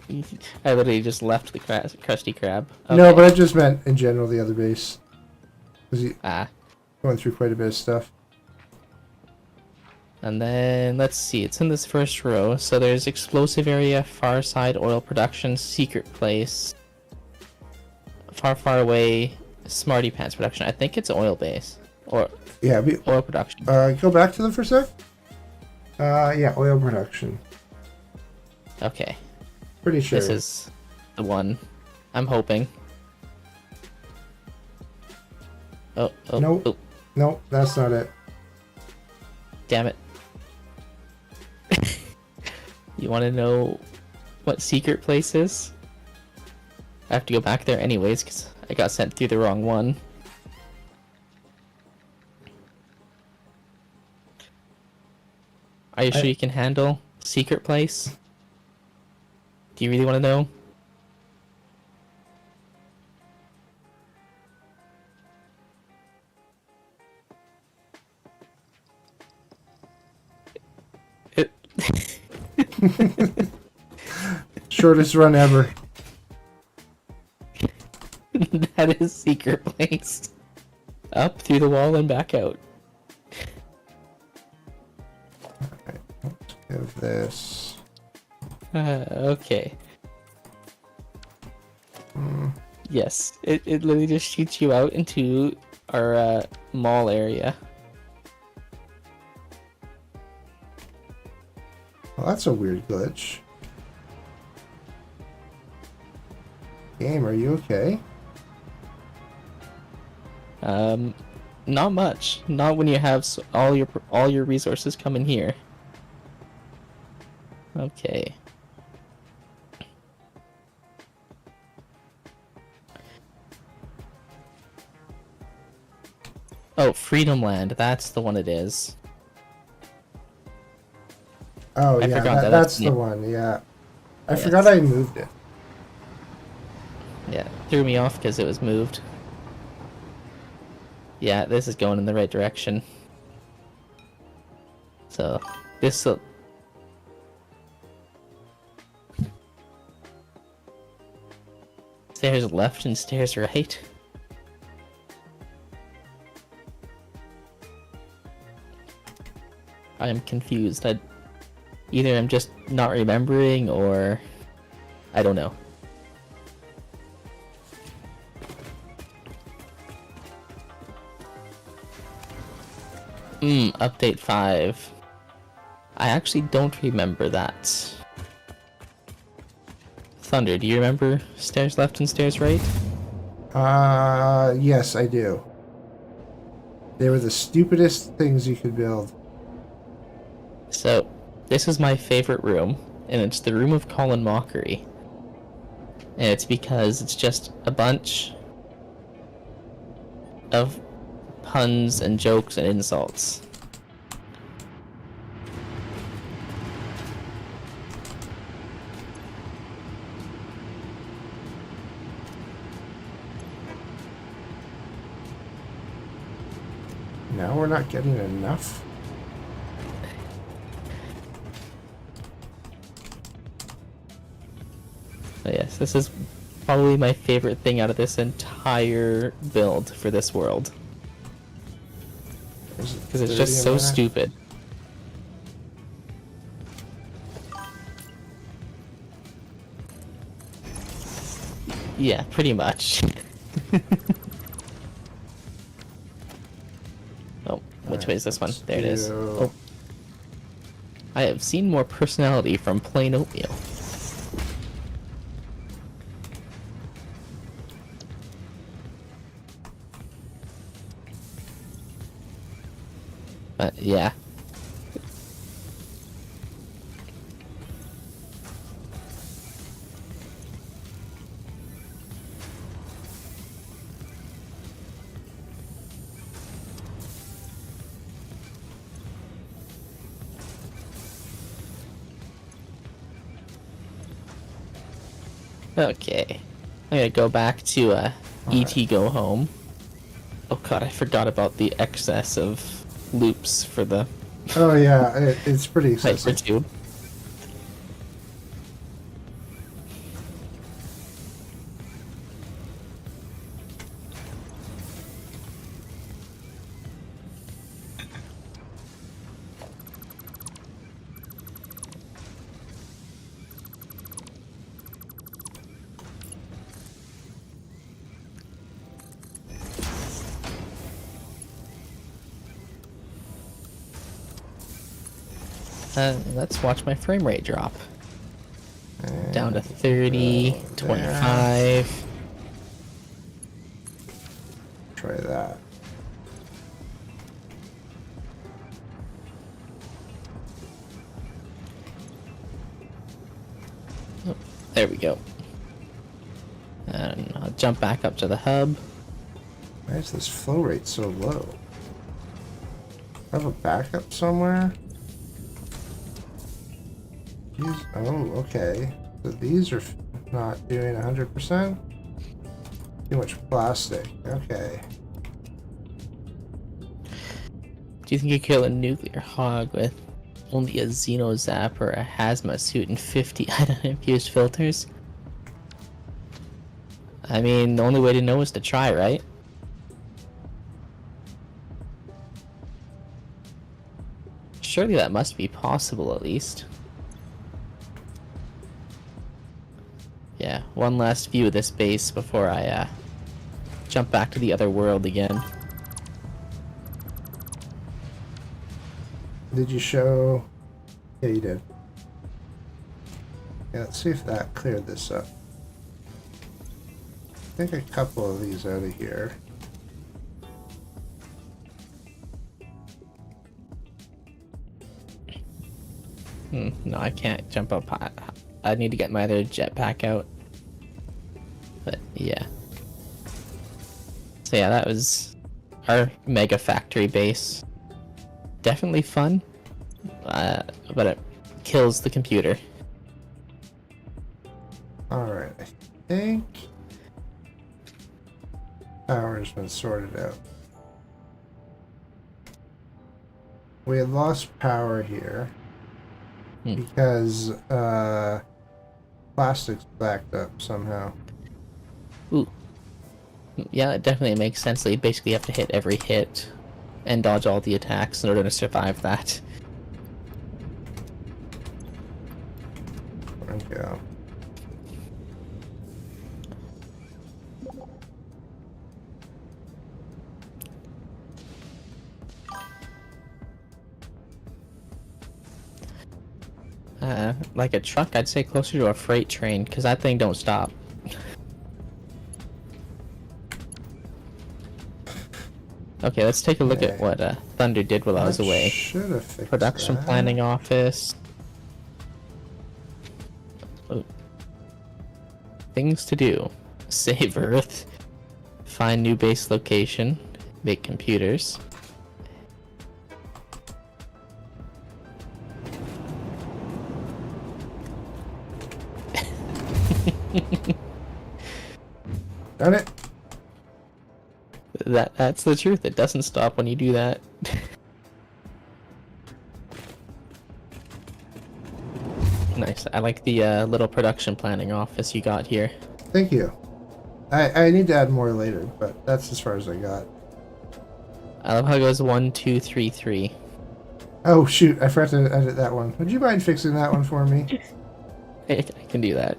I literally just left the Krusty Krab. Okay. No, but I just meant in general the other base. Because Ah. going through quite a bit of stuff. And then, let's see, it's in this first row. So there's explosive area, far side, oil production, secret place, far, far away, Smarty Pants production. I think it's oil base. Or Yeah, oil production. go back to them for a sec. Yeah, oil production. Okay. Pretty sure. This is the one. I'm hoping. Oh, Nope. oh. Nope, that's not it. Damn it. You want to know what secret place is? I have to go back there anyways because I got sent through the wrong one. Are you sure you can handle secret place? Do you really want to know? Shortest run ever. That is secret place. Up through the wall and back out. Alright, let's give this. Okay. Yes, it literally just shoots you out into our mall area. Well, that's a weird glitch. Game, are you okay? Not much. Not when you have all your resources come in here. Okay. Oh, Freedom Land. That's the one it is. Oh, I yeah, forgot that's that's the one, yeah. I Yes. forgot I moved it. Yeah, threw me off because it was moved. Yeah, this is going in the right direction. So, this'll... Stairs left and stairs right. I am confused. Either I'm just not remembering or I don't know. Update 5. I actually don't remember that. Thunder, do you remember stairs left and stairs right? Yes, I do. They were the stupidest things you could build. So, this is my favorite room, and it's the room of Colin Mockery. And it's because it's just a bunch of puns and jokes and insults. Now we're not getting enough? So yes, this is probably my favorite thing out of this entire build for this world. Because it's just so stupid. Yeah, pretty much. Oh, which way is this one? There it is. Oh. I have seen more personality from plain oatmeal. But yeah. Okay. I'm gonna go back to E.T. Go Home. Oh god, I forgot about the excess of loops for the Oh yeah, it's pretty hyper excessive. tube. Let's watch my frame rate drop. Down to 30, There. 25. Try that. There we go. And I'll jump back up to the hub. Why is this flow rate so low? I have a backup somewhere? These, oh, okay. So these are not doing 100%? Too much plastic. Okay. Do you think you kill a nuclear hog with only a Xeno Zap or a hazmat suit and 50 item-infused filters? I mean, the only way to know is to try, right? Surely that must be possible, at least. Yeah, one last view of this base before I jump back to the other world again. Did you show? Yeah, you did. Yeah, let's see if that cleared this up. I think a couple of these out of here. No, I can't jump up. I need to get my other jetpack out. But yeah. So yeah, that was our mega factory base. Definitely fun, but it kills the computer. Alright, I think power's been sorted out. We had lost power here because plastic's backed up somehow. Ooh. Yeah, it definitely makes sense that you basically have to hit every hit and dodge all the attacks in order to survive that. There we go. Like a truck, I'd say closer to a freight train, because that thing don't stop. Okay, let's take a look at what Thunder did while I was away. Should have fixed Production that. planning office. Oh. Things to do. Save Earth. Find new base location. Make computers. Done it. That's the truth. It doesn't stop when you do that. Nice. I like the little production planning office you got here. Thank you. I need to add more later, but that's as far as I got. I love how it goes 1, 2, 3, 3. Oh shoot, I forgot to edit that one. Would you mind fixing that one for me? I can do that.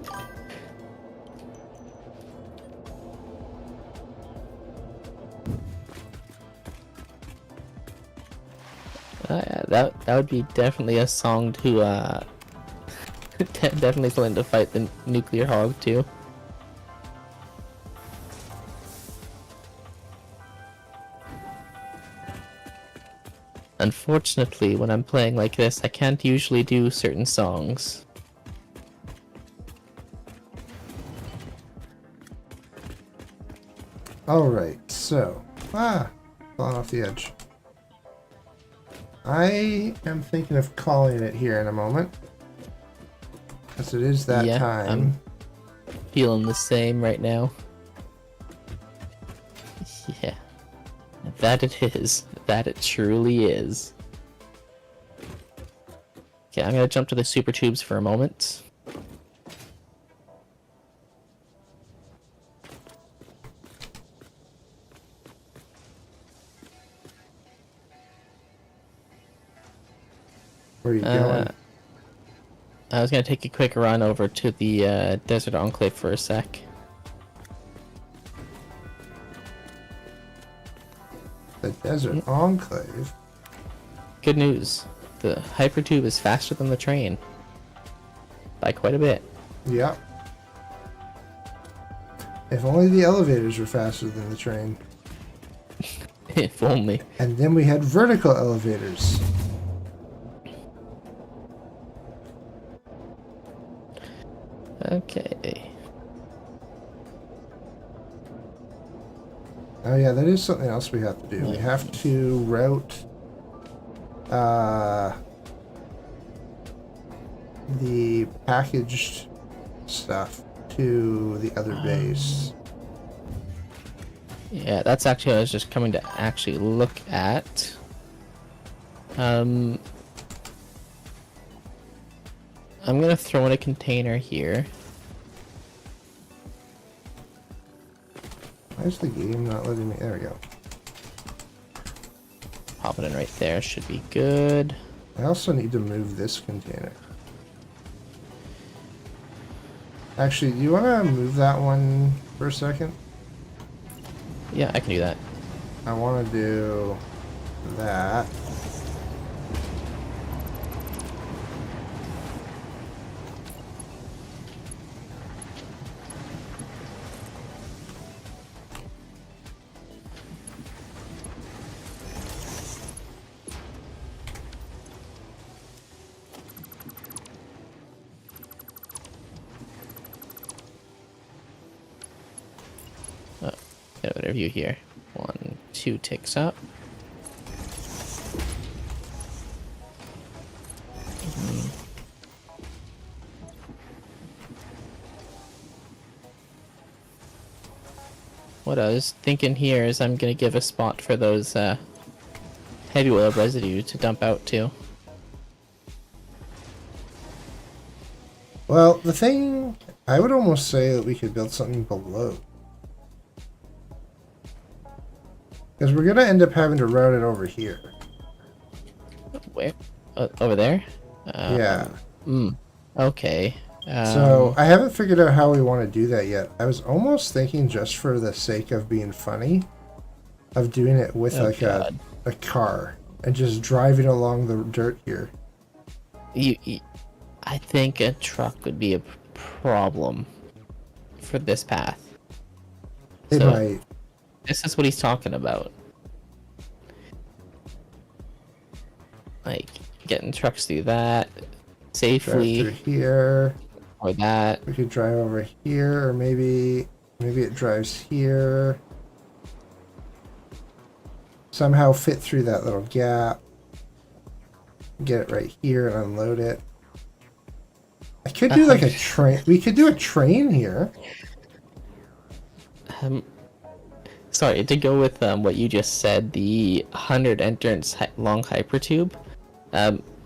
That would be definitely a song to definitely something to fight the nuclear hog too. Unfortunately, when I'm playing like this, I can't usually do certain songs. Alright, so falling off the edge. I am thinking of calling it here in a moment. Because it is that time. I'm feeling the same right now. Yeah. That it is. That it truly is. Okay, I'm gonna jump to the super tubes for a moment. Where are you going? I was gonna take a quick run over to the Desert Enclave for a sec. The Desert Enclave? Good news. The hypertube is faster than the train. By quite a bit. Yep. If only the elevators were faster than the train. If only. And then we had vertical elevators. Okay. Oh yeah, that is something else we have to do. We have to route the packaged stuff to the other base. Yeah, that's actually what I was just coming to actually look at. I'm gonna throw in a container here. Why is the game not letting me? There we go. Pop it in right there, should be good. I also need to move this container. Actually, do you want to move that one for a second? Yeah, I can do that. I want to do that. Get a better view here. 1, 2 ticks up. What I was thinking here is I'm gonna give a spot for those heavy oil residue to dump out to. Well, the thing, I would almost say that we could build something below. Because we're going to end up having to route it over here. Where? Over there? Yeah. Okay. So, I haven't figured out how we want to do that yet. I was almost thinking, just for the sake of being funny, of doing it with a car and just driving along the dirt here. I think a truck would be a problem for this path. It might. This is what he's talking about. Like, getting trucks through that safely. Drive through here. Or that. We could drive over here, or maybe it drives here. Somehow fit through that little gap. Get it right here and unload it. I could do like a train. We could do a train here. Sorry, to go with what you just said, the 100 entrance long hypertube.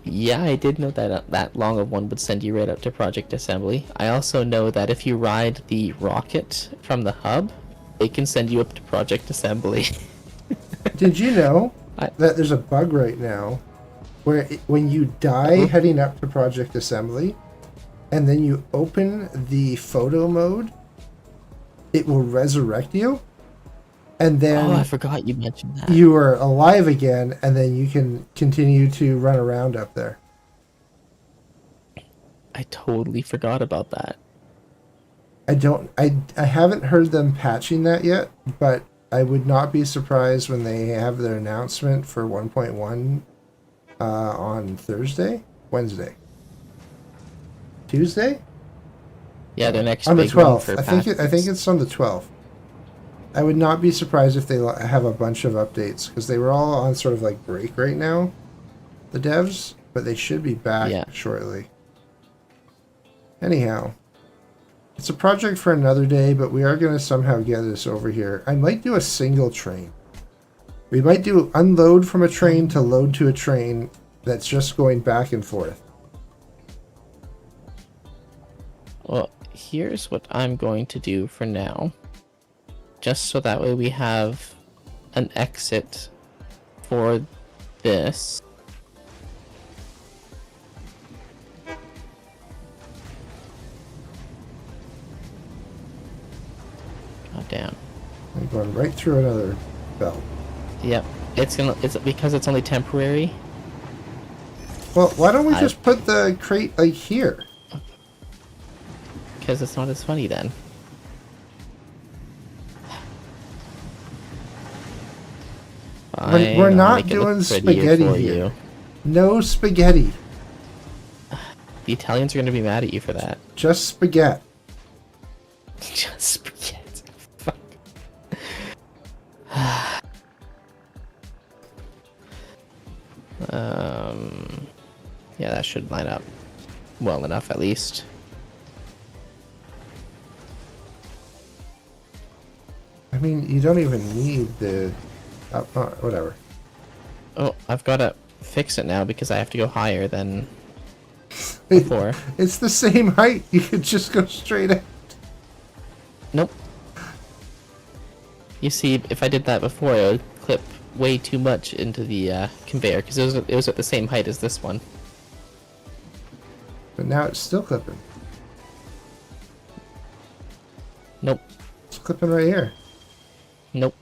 Yeah, I did know that that long of one would send you right up to Project Assembly. I also know that if you ride the rocket from the hub, it can send you up to Project Assembly. Did you know that there's a bug right now where when you die heading up to Project Assembly, and then you open the photo mode, it will resurrect you? And then I forgot you mentioned that. You are alive again, and then you can continue to run around up there. I totally forgot about that. I haven't heard them patching that yet, but I would not be surprised when they have their announcement for 1.1 on Wednesday, Tuesday. Yeah, the next on the big one 12th. for I think it's on the 12th. I would not be surprised if they have a bunch of updates, because they were all on sort of like break right now, the devs, but they should be back shortly. Anyhow, it's a project for another day, but we are going to somehow get this over here. I might do a single train, We might do unload from a train to load to a train that's just going back and forth. Well, here's what I'm going to do for now. Just so that way we have an exit for this. God damn. I'm going right through another belt. Yep. It's because it's only temporary. Well, why don't we just put the crate like here? Because it's not as funny then. We're not doing spaghetti here. No spaghetti. The Italians are going to be mad at you for that. Just spaghetti. Just spaghetti. Fuck. Yeah, that should line up well enough at least. I mean, you don't even need the... whatever. Oh, I've got to fix it now because I have to go higher than before. It's the same height. You could just go straight out. Nope. You see, if I did that before, it would clip way too much into the conveyor because it was at the same height as this one. But now it's still clipping. Nope. It's clipping right here. Nope.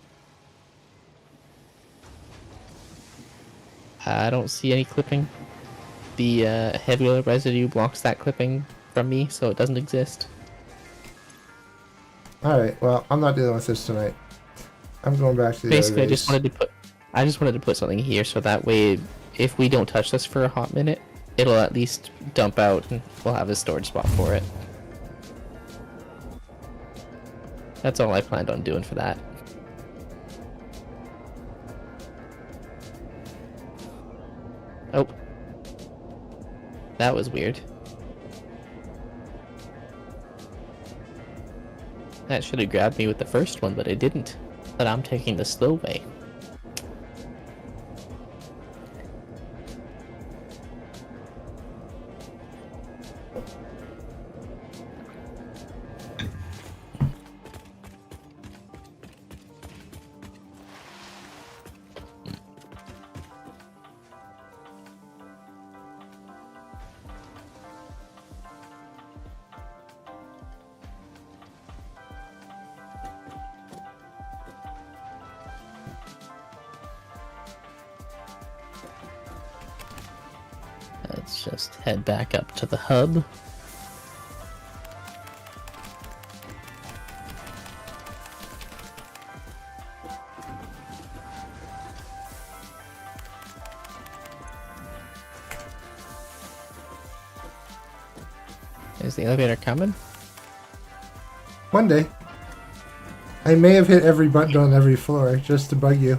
I don't see any clipping. The heavy oil residue blocks that clipping from me, so it doesn't exist. Alright, well, I'm not dealing with this tonight. I'm going back to the Basically, other I just wanted to put something here so that way, if we don't touch this for a hot minute, it'll at least dump out and we'll have a storage spot for it. That's all I planned on doing for that. Oh. That was weird. That should have grabbed me with the first one, but it didn't. But I'm taking the slow way. Let's just head back up to the hub. Is the elevator coming? One day. I may have hit every button on every floor just to bug you.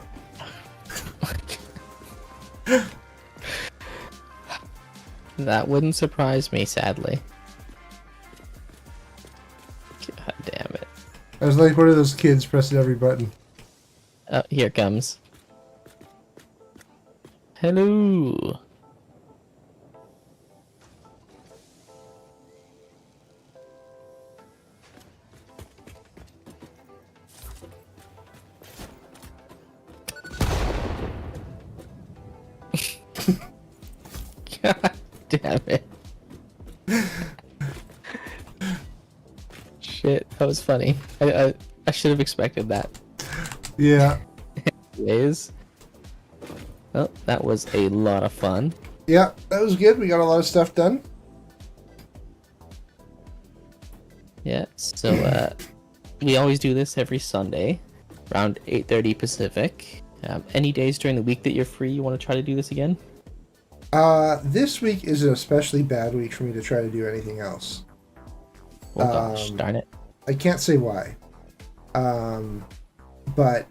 That wouldn't surprise me, sadly. God damn it. I was like one of those kids pressing every button. Oh, here it comes. Hello. God damn it. Shit, that was funny. I should have expected that. Yeah. Anyways. Well, that was a lot of fun. Yeah, that was good. We got a lot of stuff done. Yeah, so we always do this every Sunday around 8:30 Pacific. Any days during the week that you're free, you want to try to do this again? This week is an especially bad week for me to try to do anything else. Oh gosh, darn it. I can't say why. But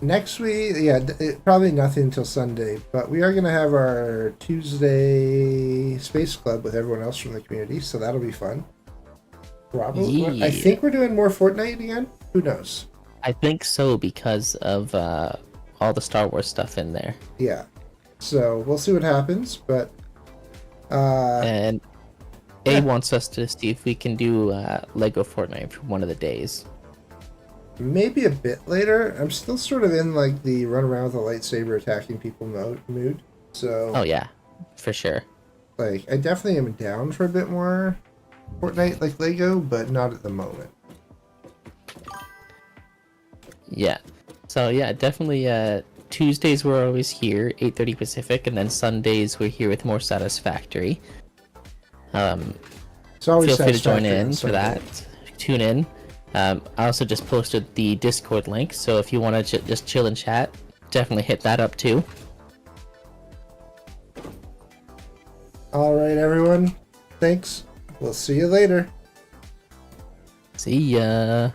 next week, yeah, probably nothing until Sunday. But we are going to have our Tuesday Space Club with everyone else from the community, so that'll be fun. Probably. Yeah. I think we're doing more Fortnite again. Who knows? I think so because of all the Star Wars stuff in there. Yeah. So we'll see what happens, but And yeah. A wants us to see if we can do Lego Fortnite for one of the days. maybe a bit later. I'm still sort of in like the run around with a lightsaber attacking people mood. So Oh yeah, for sure. like I definitely am down for a bit more Fortnite like Lego, but not at the moment. Yeah. So yeah, definitely Tuesdays we're always here, 8:30 Pacific, and then Sundays we're here with more Satisfactory. It's always Feel free to join Satisfactory on in for Sunday. that. Tune in. I also just posted the Discord link, so if you want to just chill and chat, definitely hit that up too. All right, everyone. Thanks. We'll see you later. See ya.